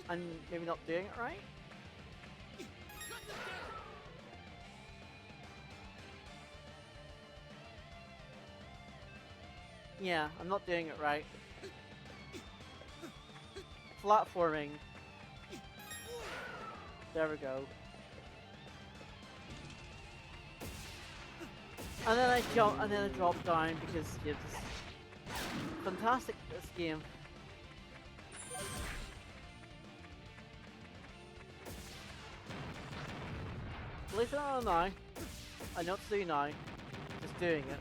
And maybe not doing it right? Yeah, I'm not doing it right. Platforming. There we go. And then I jump, and then I drop down because it's fantastic, this game. At least I don't know now. I know what to do now. Just doing it.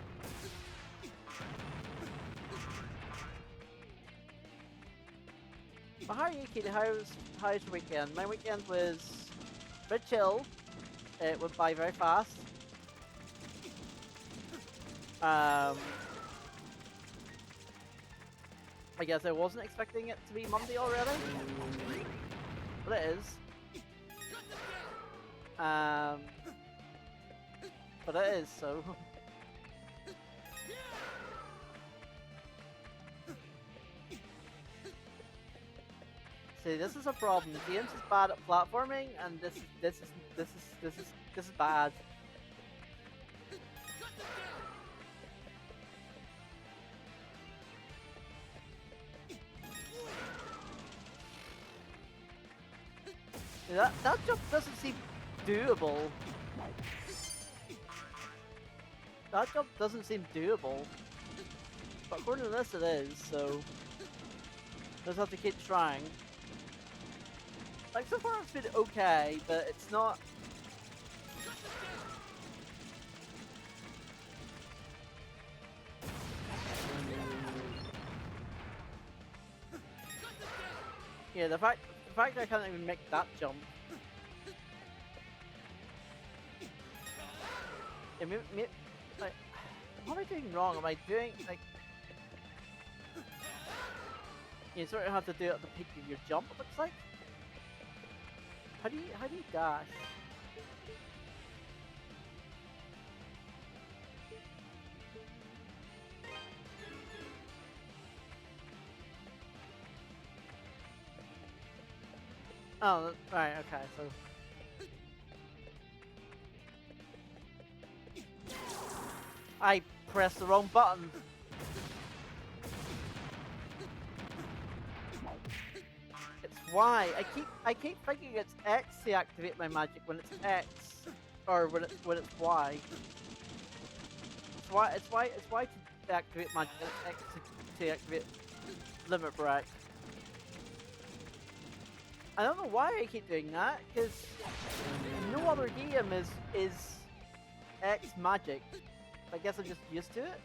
But how are you, Katie? How's your weekend? My weekend was a bit chill. It went by very fast. I guess I wasn't expecting it to be Monday already, but it is. But it is, so. See, this is a problem. James is bad at platforming, and this is bad. That jump doesn't seem doable. That jump doesn't seem doable. But according to this it is, so just have to keep trying. Like, so far it's been okay, but it's not... Yeah, the fact that I can't even make that jump. Yeah, like, what am I doing wrong? Am I doing, like... You sort of have to do it at the peak of your jump, it looks like. How do you dash? Oh, right, okay, so... I pressed the wrong button. It's Y. I keep thinking it's X to activate my magic when it's X, or when it's Y. It's Y to activate magic and X to activate limit break. I don't know why I keep doing that, because no other game is X magic. I guess I'm just used to it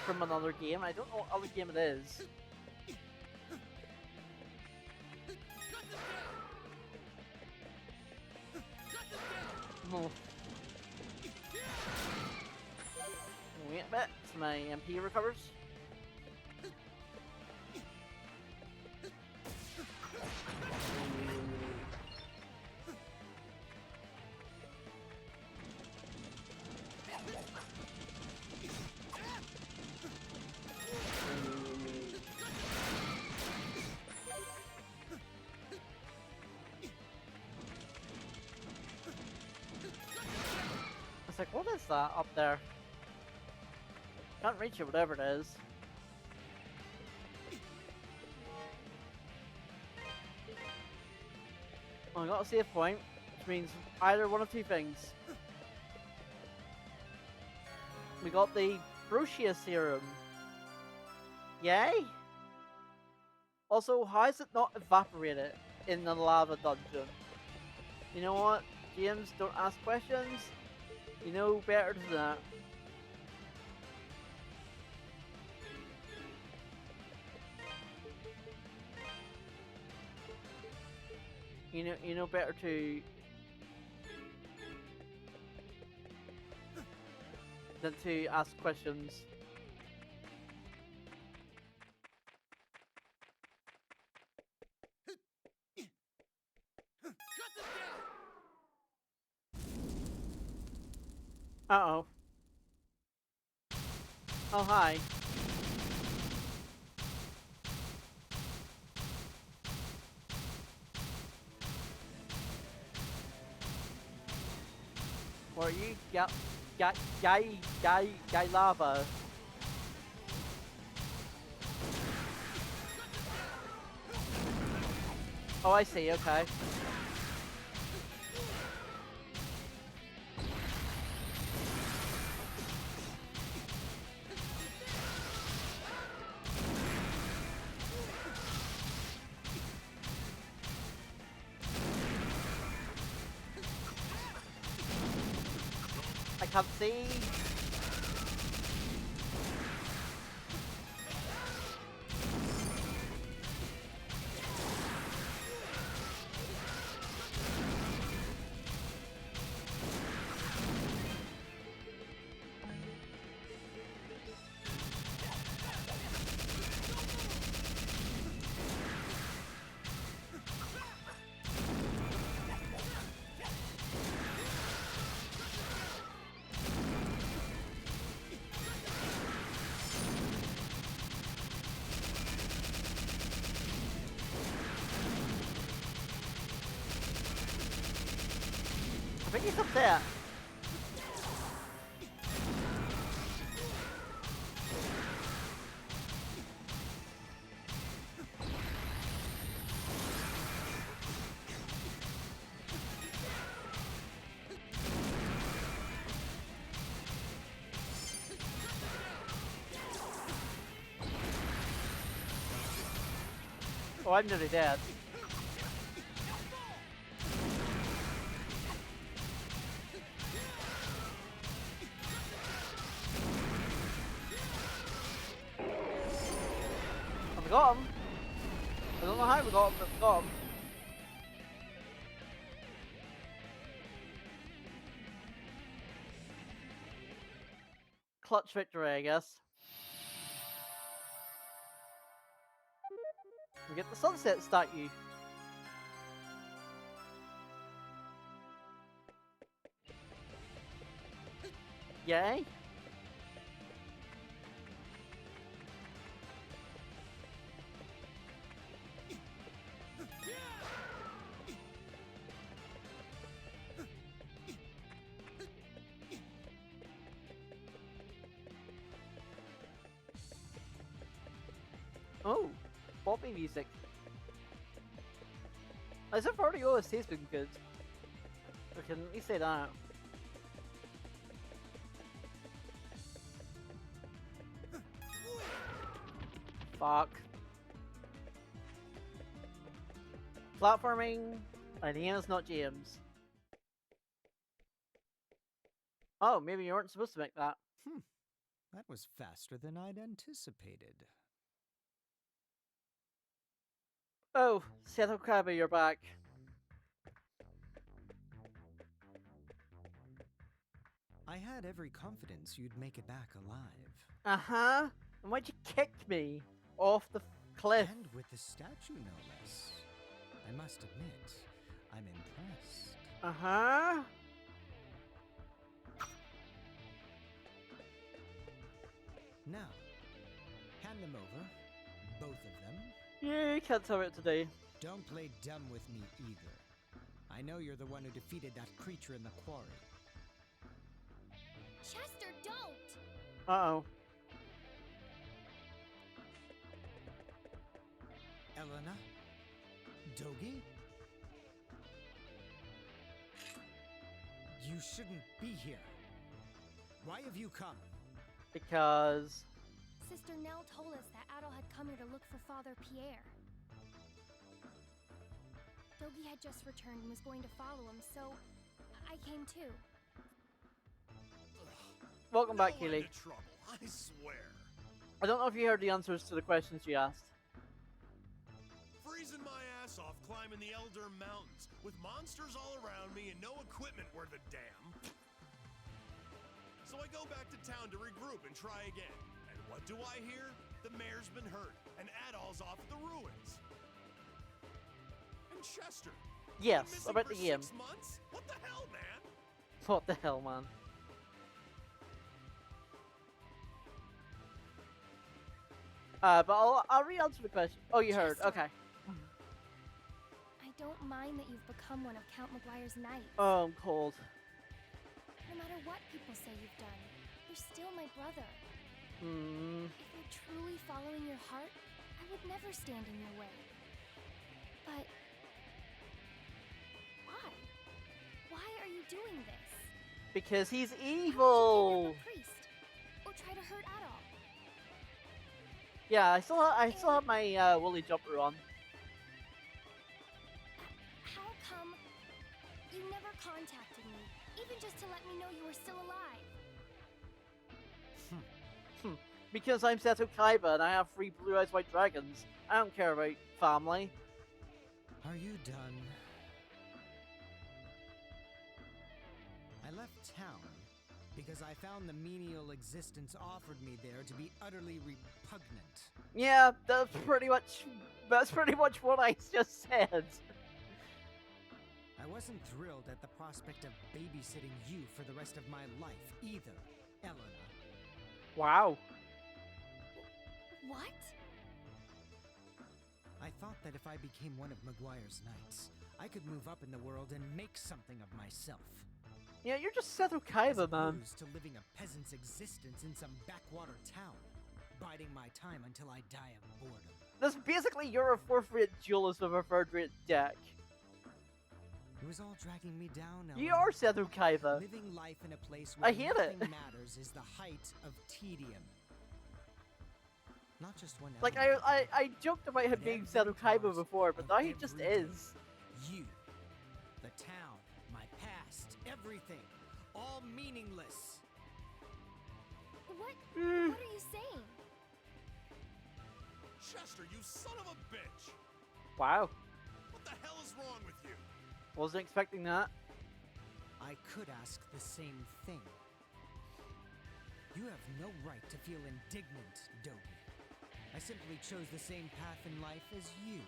from another game. I don't know what other game it is. No. Wait a bit, so my MP recovers. It's like, what is that up there? Can't reach it, whatever it is. Well, I got a save point, which means either one of two things. We got the Brucia serum. Yay! Also, how is it not evaporated in the lava dungeon? You know what? James, don't ask questions. You know better than that. You know better than to ask questions. Uh-oh. Oh, hi. What are you? Guy lava. Oh, I see, okay. I can't see. I think he's up there. Oh, I'm nearly dead. Oh, we got him. I don't know how we got him, but we got him. Clutch victory, I guess. We get the sunset statue. Yay. Oh, poppy music. As if already OST's been good. I can at least say that. Fuck. Platforming. Ideas, not GMs. Oh, maybe you weren't supposed to make that. That was faster than I'd anticipated. Oh, Seto Kaiba, you're back. I had every confidence you'd make it back alive. Uh-huh. And why'd you kick me off the cliff? And with the statue, no less. I must admit, I'm impressed. Uh-huh. Now, hand them over. Both of them. You can't tell it today. Don't play dumb with me either. I know you're the one who defeated that creature in the quarry. Chester, don't! Uh-oh. Elena? Dogi? You shouldn't be here. Why have you come? Because... Sister Nell told us that Adol had come here to look for Father Pierre. Dogi had just returned and was going to follow him, so I came too. Welcome back, Keely. Trouble, I swear. I don't know if you heard the answers to the questions you asked. Freezing my ass off climbing the Elder Mountains with monsters all around me and no equipment worth a damn. So I go back to town to regroup and try again. And what do I hear? The mayor's been hurt and Adol's off at the ruins. And Chester. Yes, missing about for the game. 6 months? What the hell, man? What the hell, man? But I'll re-answer the question. Oh, you heard. Chester. Okay. I don't mind that you've become one of Count Maguire's knights. Oh, I'm cold. No matter what people say you've done, you're still my brother. Hmm. If you're truly following your heart, I would never stand in your way. But why? Why are you doing this? Because he's Why don't you evil. kidnap a priest? Or try to hurt Adol? Yeah, I still have my woolly jumper on. How come you never contacted me, even just to let me know you were still alive? Because I'm Seto Kaiba and I have 3 blue eyes white dragons. I don't care about family. Are you done? I left town because I found the menial existence offered me there to be utterly repugnant. Yeah, that's pretty much what I just said. I wasn't thrilled at the prospect of babysitting you for the rest of my life either, Elena. Wow. What? I thought that if I became one of Maguire's knights, I could move up in the world and make something of myself. Yeah, you're just Seto Kaiba, man. As opposed to living a peasant's existence in some backwater town, biding my time until I die of boredom. This basically you're a 4th-rate duelist with a 3rd-rate deck. It was all dragging me down. You Ellen. are Seto Kaiba. Living life in a place where I hate it. nothing matters is the height of tedium. Not just one Like, element. I joked about him But being every Seto Kaiba part before, but of now he just every day. is. You, the town, my past, everything, all meaningless. What are you saying? Chester, you son of a bitch! Wow. What the hell is wrong with you? Wasn't expecting that. I could ask the same thing. You have no right to feel indignant, Dogi. I simply chose the same path in life as you.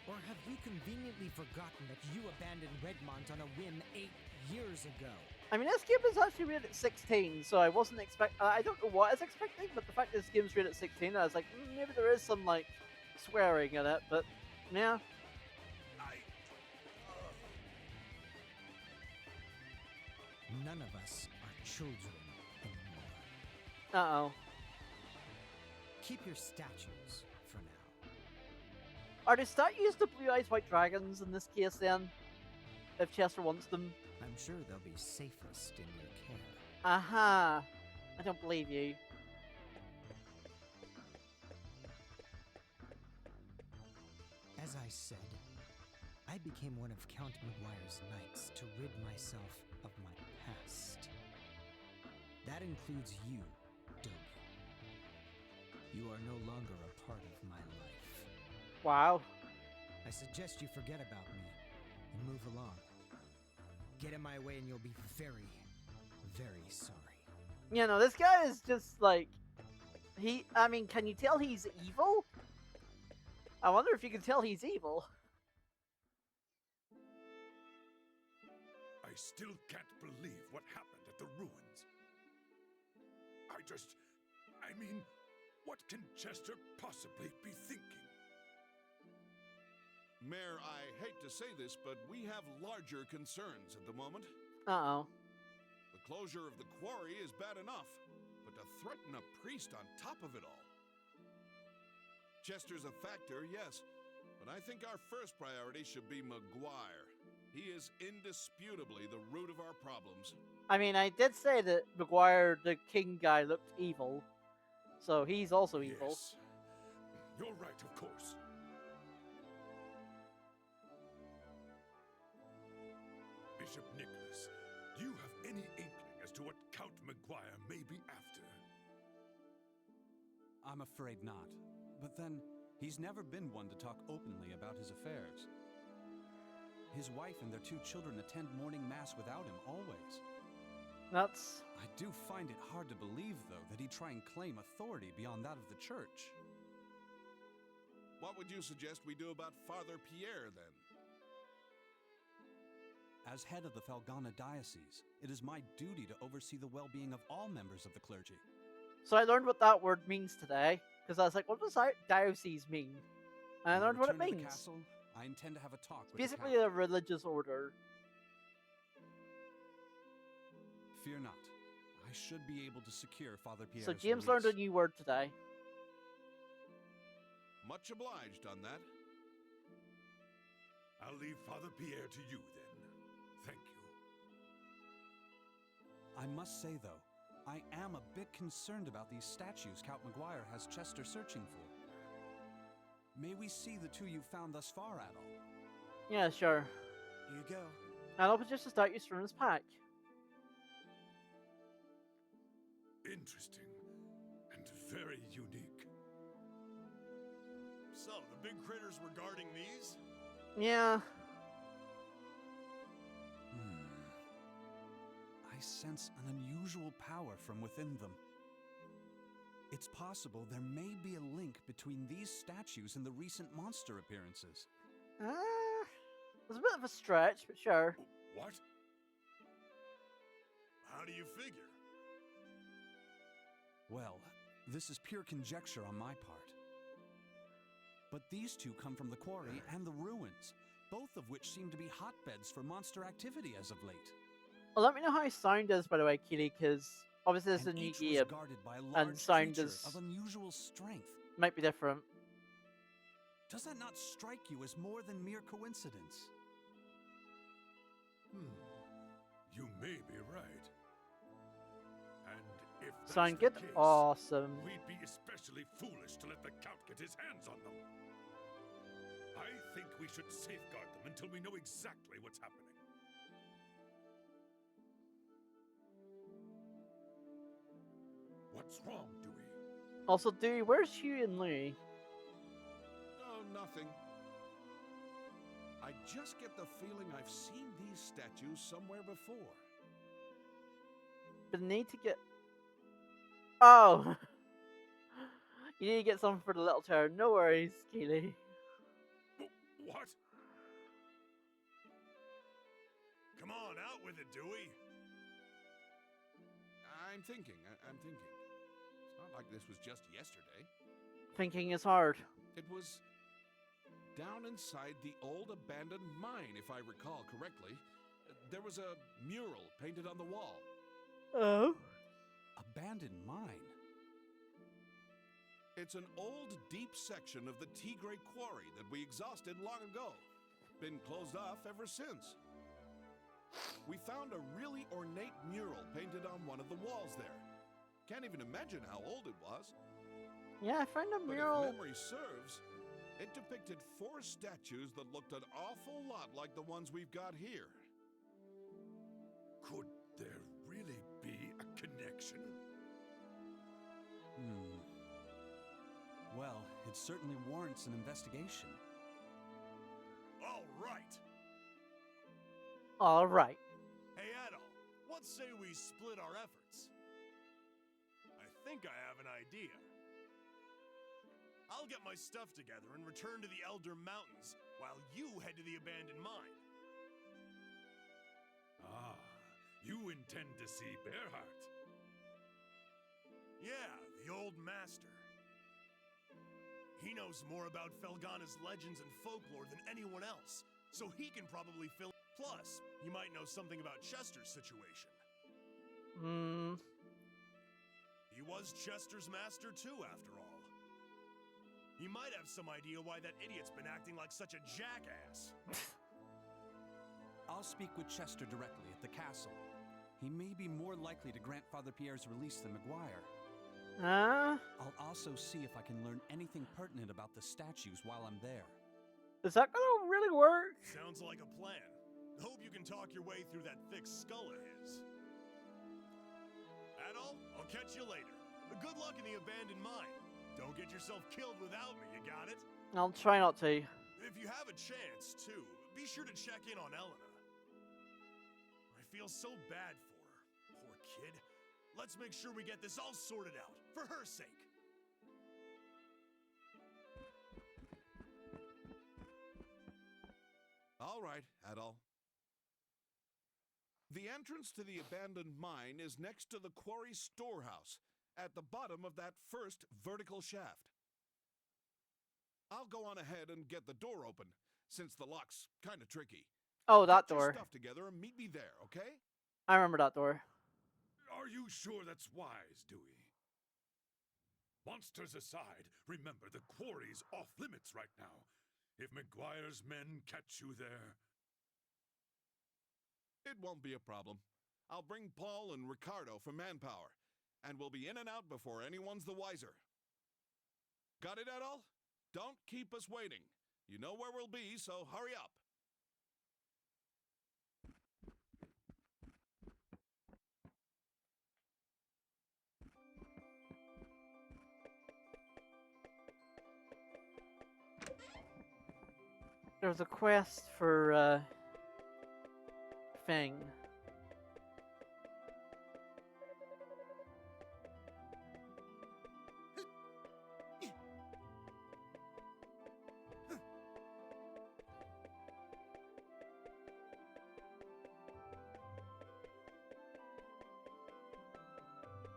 Or have you conveniently forgotten that you abandoned Redmont on a whim 8 years ago? I mean, this game is actually rated at 16, so I wasn't I don't know what I was expecting, but the fact that this game's rated at 16, I was like, maybe there is some, like, swearing in it, but, yeah. None of us are children anymore. Uh-oh. Keep your statues for now. Are the statues the blue eyes white dragons in this case then? If Chester wants them. I'm sure they'll be safest in your care. Aha! I don't believe you. As I said, I became one of Count Memoire's knights to rid myself of my past. That includes you, Dogi. You are no longer a part of my life. Wow. I suggest you forget about me and move along. Get in my way and you'll be very, very sorry. You know, this guy is just like... I mean, can you tell he's evil? I wonder if you can tell he's evil. I still can't believe what happened at the ruins. I mean, what can Chester possibly be thinking? Mayor, I hate to say this, but we have larger concerns at the moment. Uh-oh. The closure of the quarry is bad enough, but to threaten a priest on top of it all. Chester's a factor, yes, but I think our first priority should be Memoire. He is indisputably the root of our problems. I mean, I did say that Memoire, the king guy, looked evil. So he's also evil. Yes. You're right, of course. Bishop Nicholas, do you have any inkling as to what Count Memoire may be after? I'm afraid not. But then, he's never been one to talk openly about his affairs. His wife and their 2 children attend morning mass without him, always. That's... I do find it hard to believe, though, that he'd try and claim authority beyond that of the church. What would you suggest we do about Father Pierre, then? As head of the Felghana Diocese, it is my duty to oversee the well-being of all members of the clergy. So I learned what that word means today. Because I was like, what does diocese mean? And I learned what it When I return to means. the castle, I intend to have a talk It's with basically the a religious order. Fear not. I should be able to secure Father Pierre's So James learned a release. new word today. Much obliged on that. I'll leave Father Pierre to you, then. Thank you. I must say, though, I am a bit concerned about these statues Count Memoire has Chester searching for. May we see the 2 you've found thus far, Adol? Yeah, sure. Here you go. I'll open just to start use from his pack. Interesting. And very unique. So, the big critters were guarding these? Yeah. I sense an unusual power from within them. It's possible there may be a link between these statues and the recent monster appearances. It's a bit of a stretch, but sure. What? How do you figure? Well, this is pure conjecture on my part. But these 2 come from the quarry and the ruins, both of which seem to be hotbeds for monster activity as of late. Well, let me know how his sound is, by the way, Keely, because obviously this is a And new each was game, guarded by a and large sound creature is of unusual strength. might be different. Does that not strike you as more than mere coincidence? You may be right. And if that's Sound the good? case, Awesome. we'd be especially foolish to let the Count get his hands on them. I think we should safeguard them until we know exactly what's happening. What's wrong, Dewey? Also, Dewey, where's Hugh and Louie? Oh, nothing. I just get the feeling I've seen these statues somewhere before. But need to get... Oh! You need to get something for the little turn. No worries, Keely. What? Come on, out with it, Dewey. I'm thinking. It's not like this was just yesterday. Thinking is hard. It was down inside the old abandoned mine, if I recall correctly. There was a mural painted on the wall. Oh? Abandoned mine? It's an old, deep section of the Tigre Quarry that we exhausted long ago. Been closed off ever since. We found a really ornate mural painted on one of the walls there. Can't even imagine how old it was. Yeah, I found a But mural. if memory serves, it depicted 4 statues that looked an awful lot like the ones we've got here. Could there really be a connection? Well, it certainly warrants an investigation. All right. All right. Hey, Adol, what say we split our efforts? I think I have an idea. I'll get my stuff together and return to the Elder Mountains while you head to the abandoned mine. Ah, you intend to see Bearheart? Yeah, the old master. He knows more about Felghana's legends and folklore than anyone else, so he can probably fill. Plus, you might know something about Chester's situation. He was Chester's master too, after all. He might have some idea why that idiot's been acting like such a jackass. I'll speak with Chester directly at the castle. He may be more likely to grant Father Pierre's release than Memoire. I'll also see if I can learn anything pertinent about the statues while I'm there. Is that gonna really work? Sounds like a plan. Hope you can talk your way through that thick skull of his. Adol, I'll catch you later. But good luck in the abandoned mine. Don't get yourself killed without me, you got it? I'll try not to. If you have a chance, too, be sure to check in on Elena. I feel so bad for her. Poor kid. Let's make sure we get this all sorted out, for her sake. All right, Adol. The entrance to the abandoned mine is next to the quarry storehouse, at the bottom of that first vertical shaft. I'll go on ahead and get the door open, since the lock's kind of tricky. Oh, that Get door. your stuff together and meet me there, okay? I remember that door. Are you sure that's wise, Dewey? Monsters aside, remember the quarry's off limits right now. If Memoire's men catch you there... It won't be a problem. I'll bring Paul and Ricardo for manpower, and we'll be in and out before anyone's the wiser. Got it, Adol? Don't keep us waiting. You know where we'll be, so hurry up. There's a quest for Fang.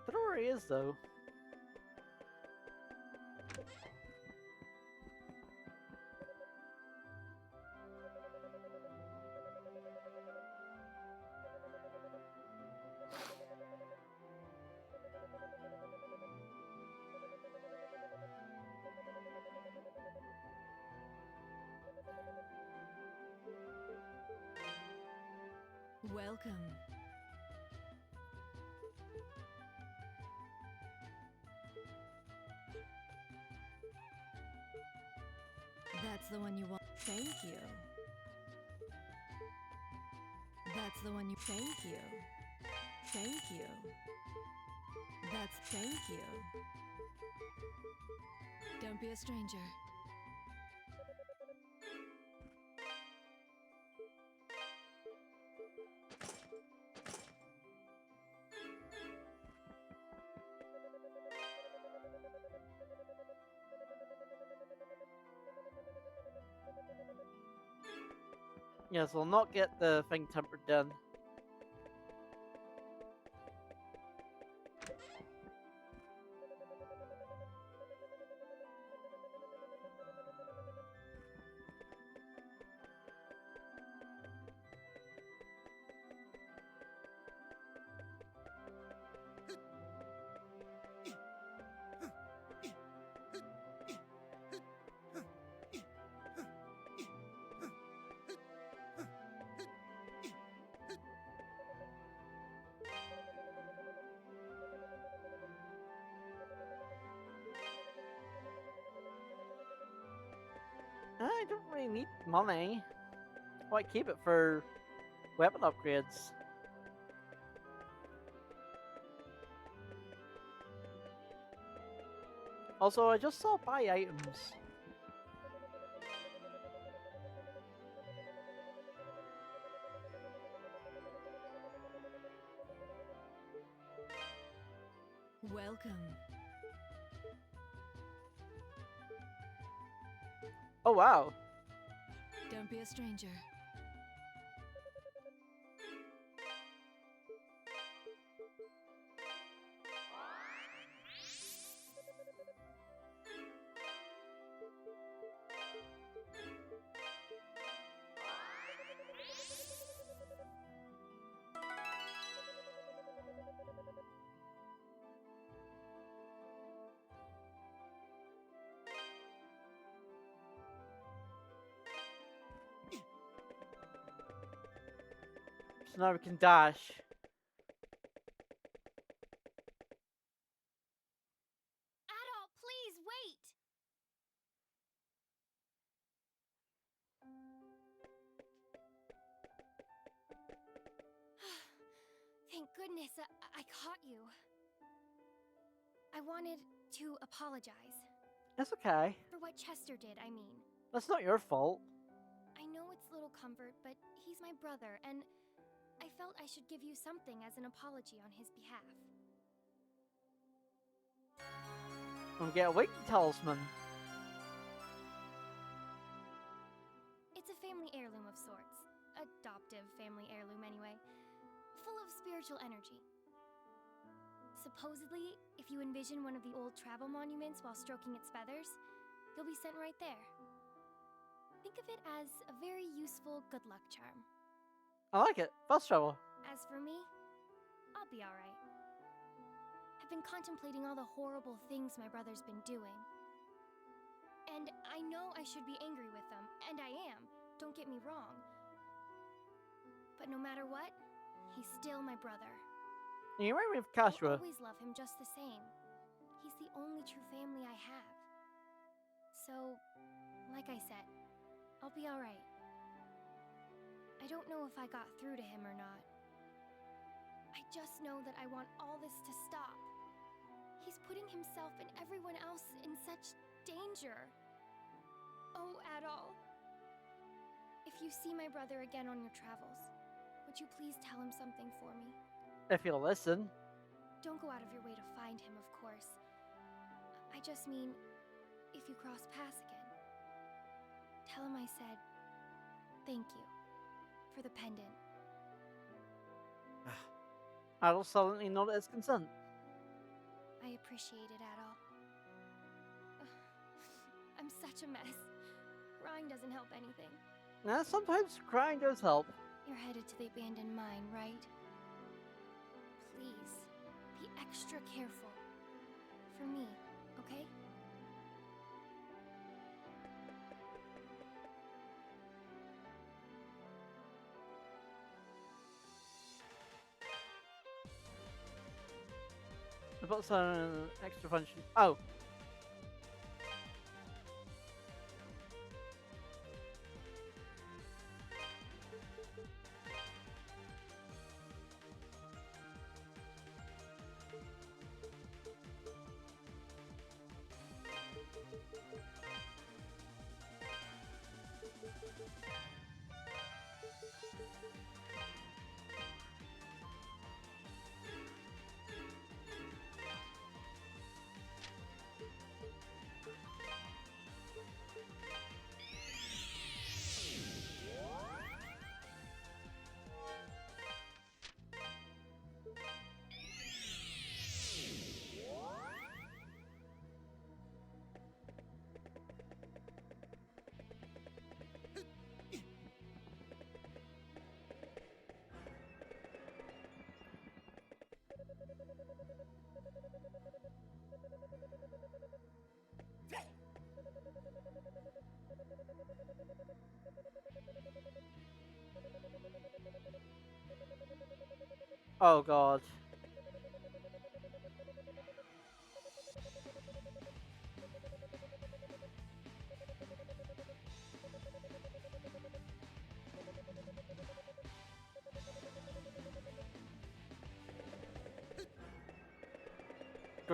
I don't know where he is though. Welcome. That's the one you want. Thank you. That's the one you. Thank you. Thank you. That's. Thank you. Don't be a stranger. Yes, we'll not get the thing tempered done. I don't really need money. Why keep it for weapon upgrades? Also, I just saw buy items. Welcome. Oh wow. Don't be a stranger. So now we can dash. Adol, please wait! Thank goodness I caught you. I wanted to apologize. It's okay. For what Chester did, I mean. That's not your fault. I know it's little comfort, but he's my brother, and I felt I should give you something as an apology on his behalf. We'll get a wiki talisman. It's a family heirloom of sorts. Adoptive family heirloom, anyway. Full of spiritual energy. Supposedly, if you envision one of the old travel monuments while stroking its feathers, you'll be sent right there. Think of it as a very useful good luck charm. I like it. Fast travel. As for me, I'll be alright. I've been contemplating all the horrible things my brother's been doing. And I know I should be angry with them, and I am, don't get me wrong. But no matter what, he's still my brother. You remind me of I'll Kashua. always love him just the same. He's the only true family I have. So, like I said, I'll be alright. I don't know if I got through to him or not. I just know that I want all this to stop. He's putting himself and everyone else in such danger. Oh, Adol. If you see my brother again on your travels, would you please tell him something for me? If you'll listen. Don't go out of your way to find him, of course. I just mean, if you cross paths again, tell him I said thank you for the pendant. I will silently nod his consent. I appreciate it, Adol. I'm such a mess. Crying doesn't help anything. Now, sometimes crying does help. You're headed to the abandoned mine, right? Please, be extra careful. For me, okay? I put some extra function. Oh. Oh god.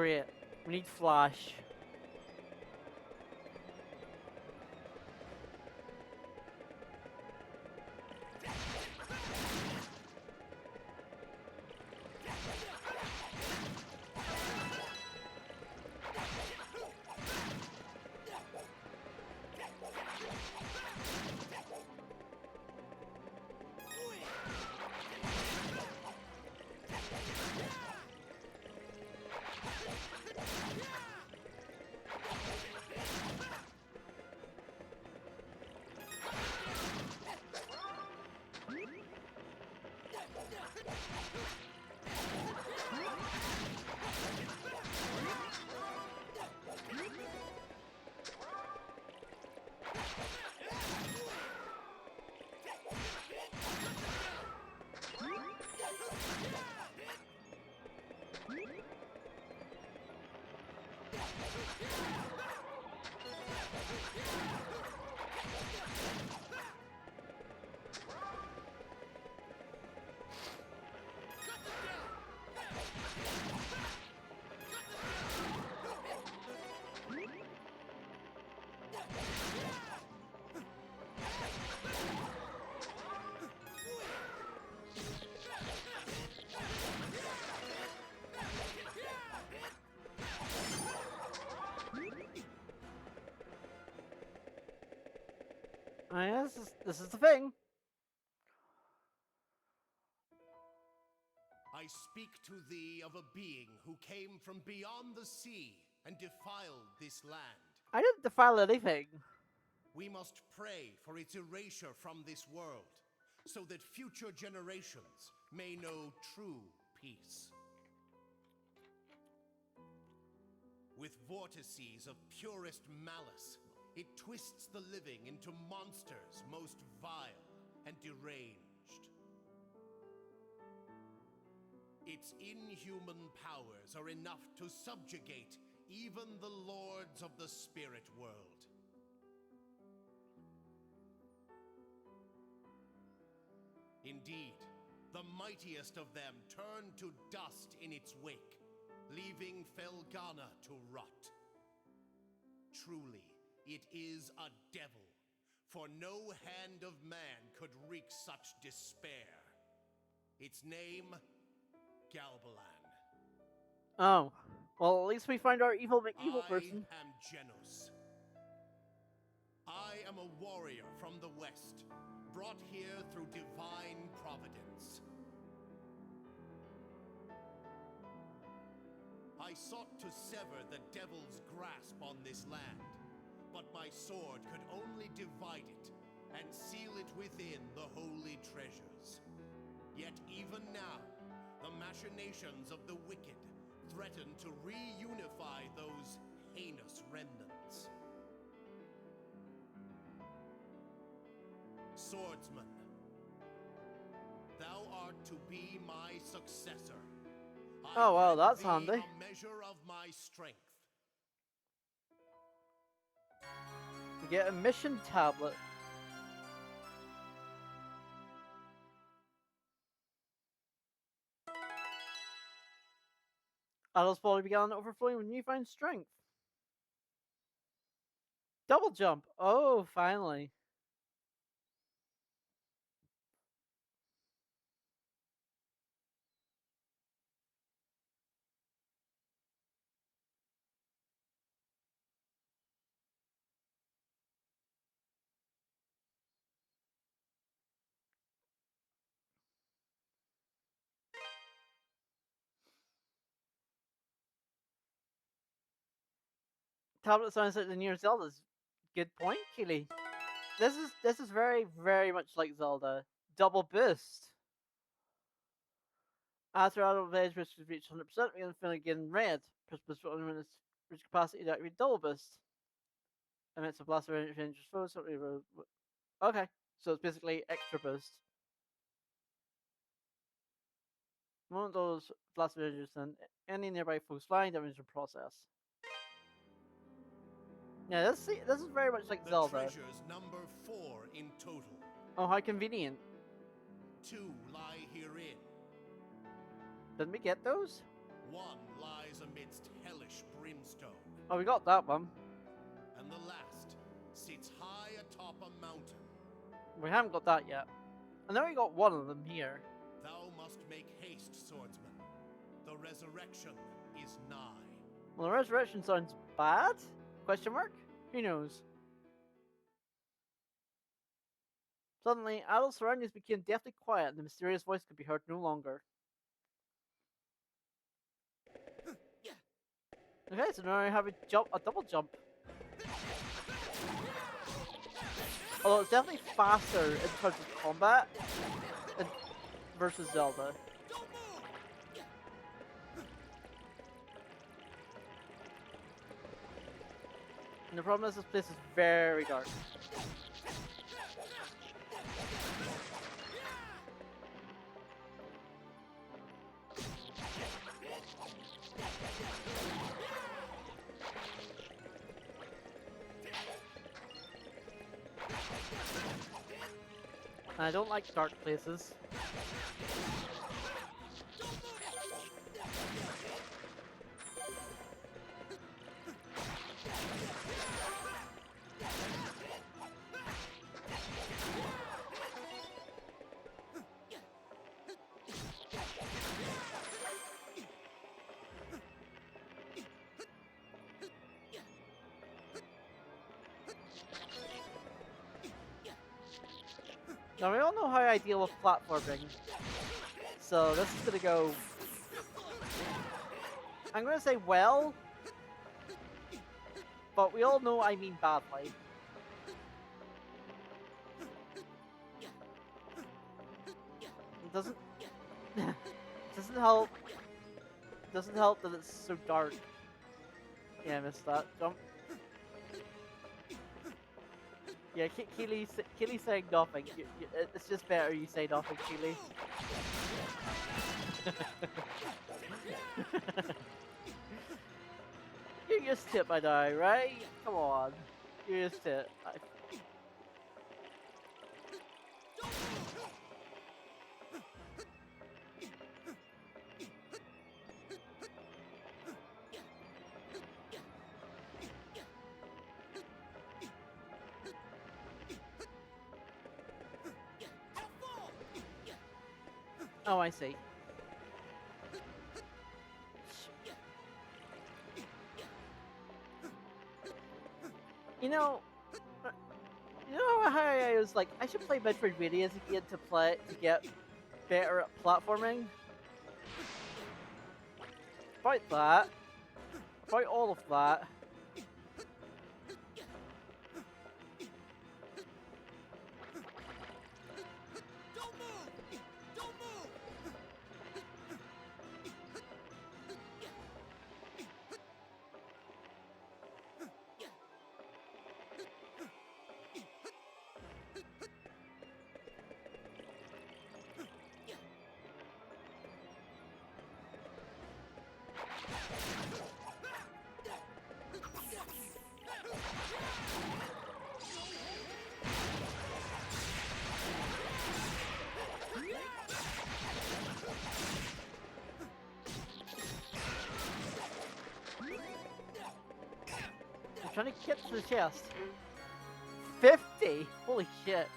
Great. We need Flash. Oh, yeah, this is the thing. I speak to thee of a being who came from beyond the sea and defiled this land. I didn't defile anything. We must pray for its erasure from this world, so that future generations may know true peace. With vortices of purest malice, it twists the living into monsters most vile and deranged. Its inhuman powers are enough to subjugate even the lords of the spirit world. Indeed, the mightiest of them turn to dust in its wake, leaving Felghana to rot. Truly, it is a devil, for no hand of man could wreak such despair. Its name, Galbalan. Oh. Well, at least we find our evil McEvil person. I am Genos. I am a warrior from the west, brought here through divine providence. I sought to sever the devil's grasp on this land, but my sword could only divide it and seal it within the holy treasures. Yet even now, the machinations of the wicked threaten to reunify those heinous remnants. Swordsman, thou art to be my successor. Oh, well, grant that's thee handy. a measure of my strength. We get a mission tablet. Adult's body began overflowing with newfound strength. Double jump. Oh, finally. Tablet sounds like the near Zelda's. Good point, Keely. This is very much like Zelda. Double boost. After adult age which has reached 100%, we can finally get in red. Press plus button when it's reached capacity to activate double boost. Emits a blast of range range foes. Okay, so it's basically extra boost. Moment those blast ranges and any nearby foes flying damage in process. Yeah, this is very much like The Zelda. treasures number 4 in total. Oh, how convenient. 2 lie herein. Didn't we get those? 1 lies amidst hell Oh, we got that one. And the last sits high atop a mountain. We haven't got that yet. And then we got one of them here. Thou must make haste, swordsman. The resurrection is nigh. Well, the resurrection sounds bad? Question mark? Who knows? Suddenly, Adol's surroundings became deathly quiet and the mysterious voice could be heard no longer. Okay, so now I have a double jump. Although it's definitely faster in terms of combat versus Zelda. And the problem is this place is very dark. And I don't like dark places. Now we all know how I deal with platforming, so this is gonna go. I'm gonna say well, but we all know I mean badly. It doesn't. It doesn't help. It doesn't help that it's so dark. Yeah, I missed that. Jump. Yeah, Keely saying nothing. It's just better you say nothing, Keely. You're used to it by now, right? Come on. You're used to it. Oh, I see. You know how I was like, I should play Metroidvanias again to get better at platforming? About that. About all of that. I'm trying to get to the chest. 50? Holy shit.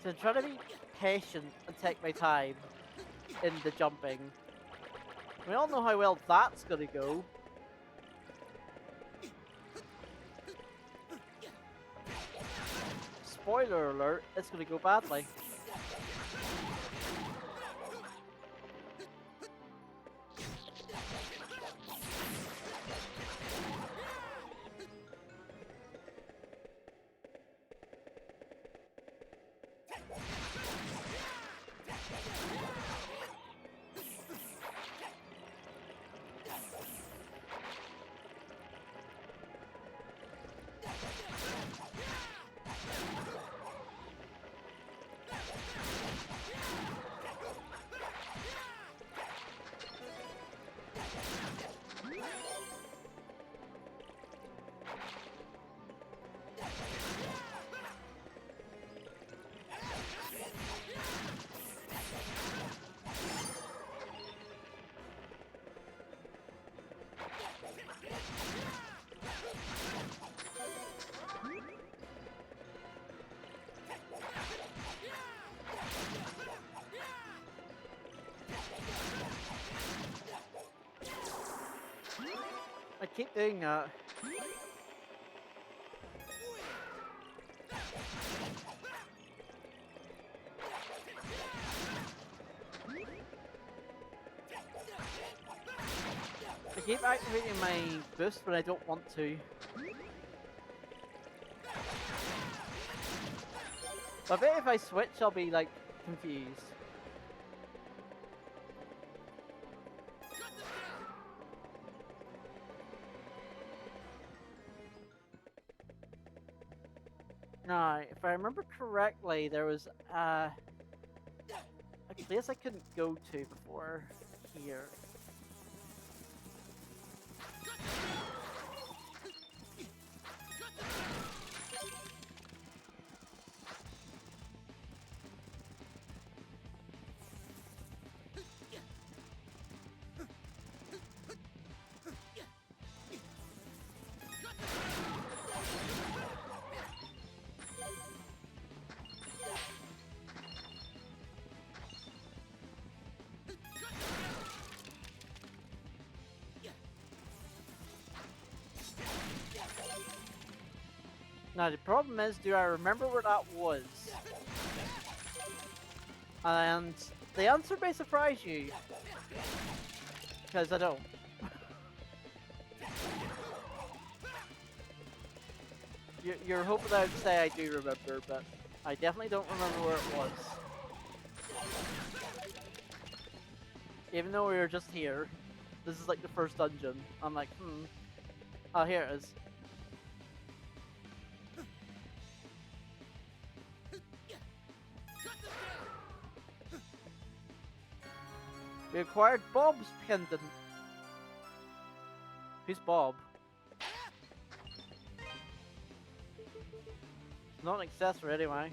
So I'm trying to be patient and take my time in the jumping. We all know how well that's gonna go. Spoiler alert, it's gonna go badly. I keep doing that. I keep activating my boost when I don't want to. But I bet if I switch, I'll be like confused. Now, if I remember correctly, there was a place I couldn't go to before here. Now the problem is, do I remember where that was? And the answer may surprise you, because I don't. You're hoping I would say I do remember, but I definitely don't remember where it was. Even though we were just here, this is like the first dungeon. I'm like, oh, here it is. We acquired Bob's pendant. Who's Bob? Not an accessory anyway.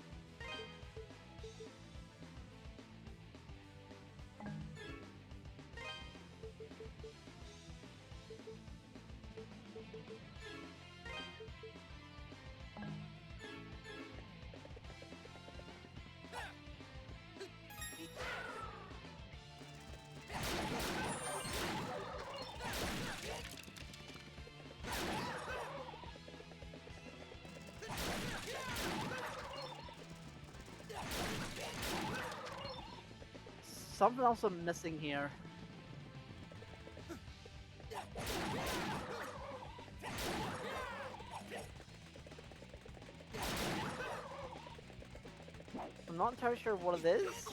Something else I'm missing here. I'm not entirely sure what it is.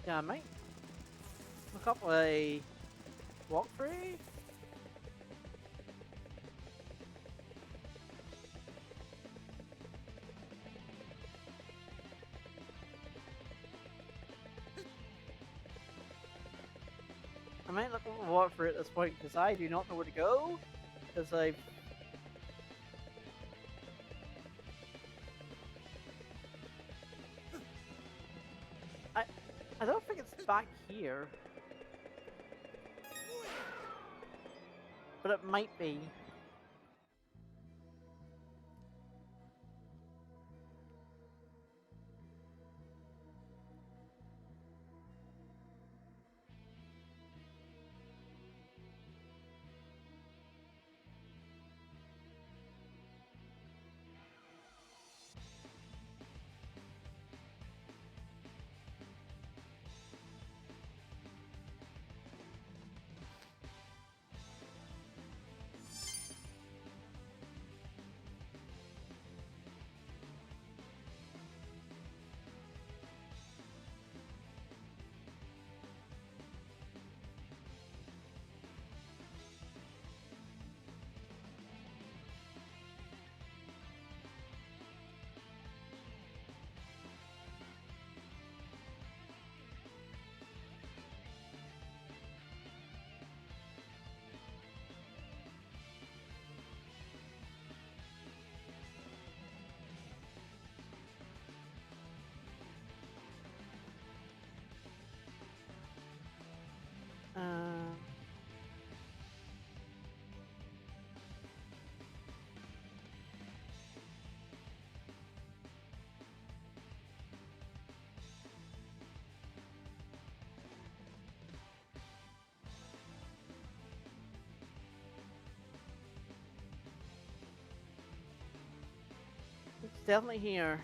Yeah, I might look up a walkthrough. I might look up a walkthrough at this point because I do not know where to go. Because I don't think it's back here. But it might be. definitely here.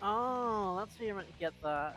Oh, that's where you meant to get that.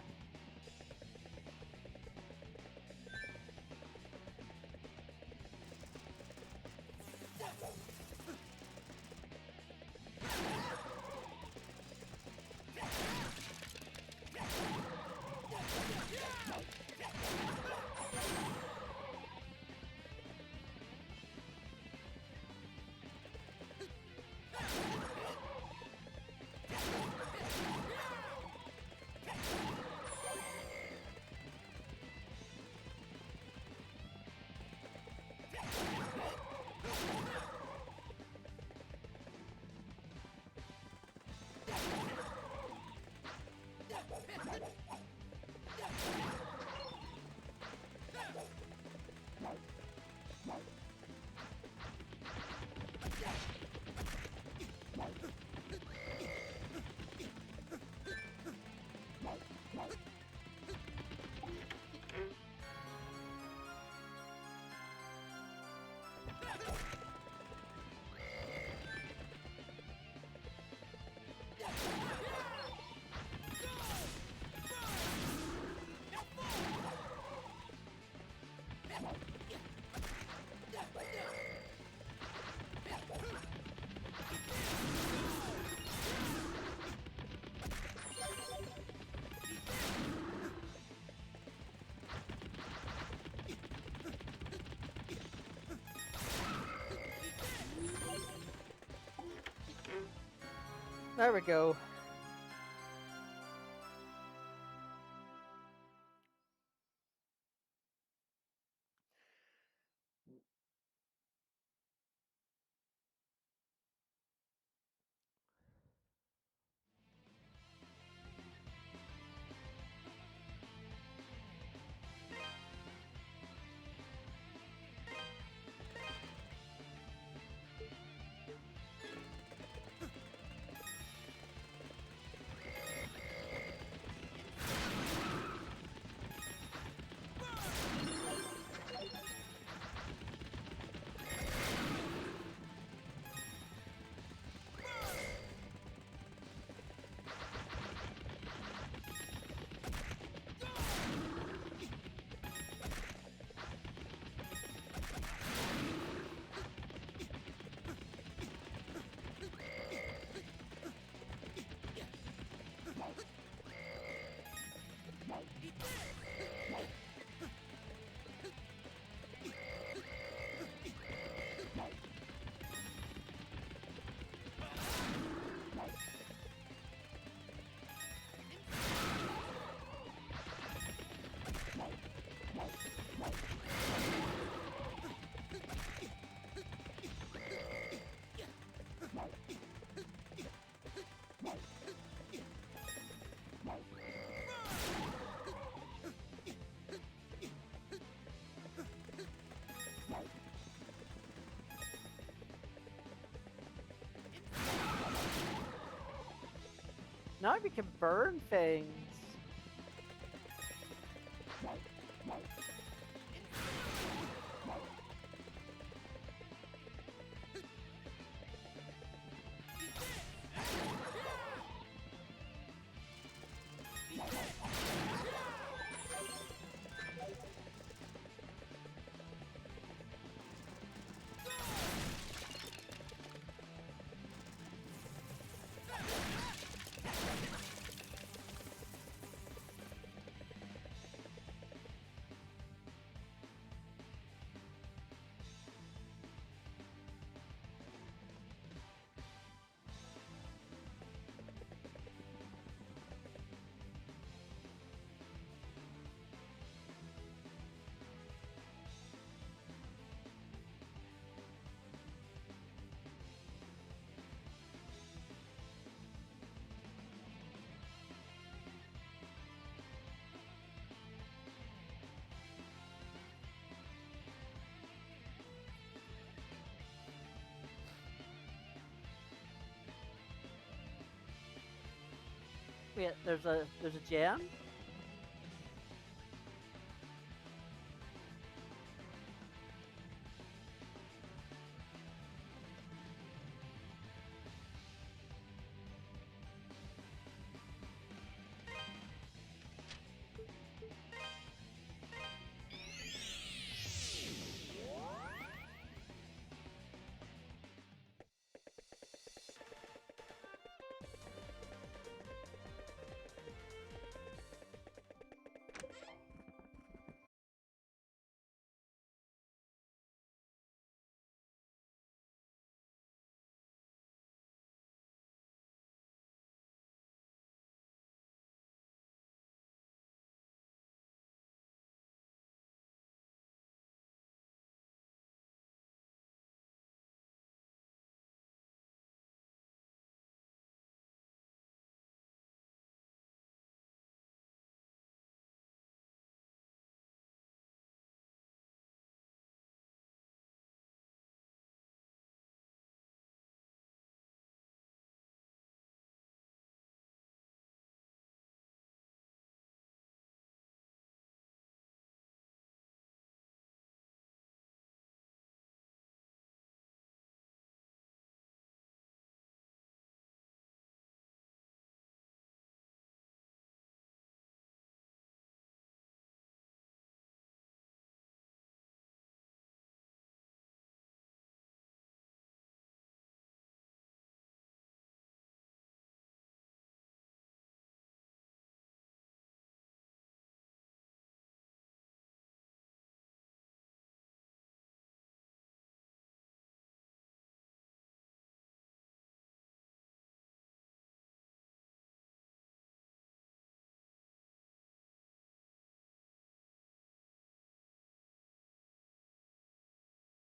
There we go. Now we can burn things. Wait, there's a gem?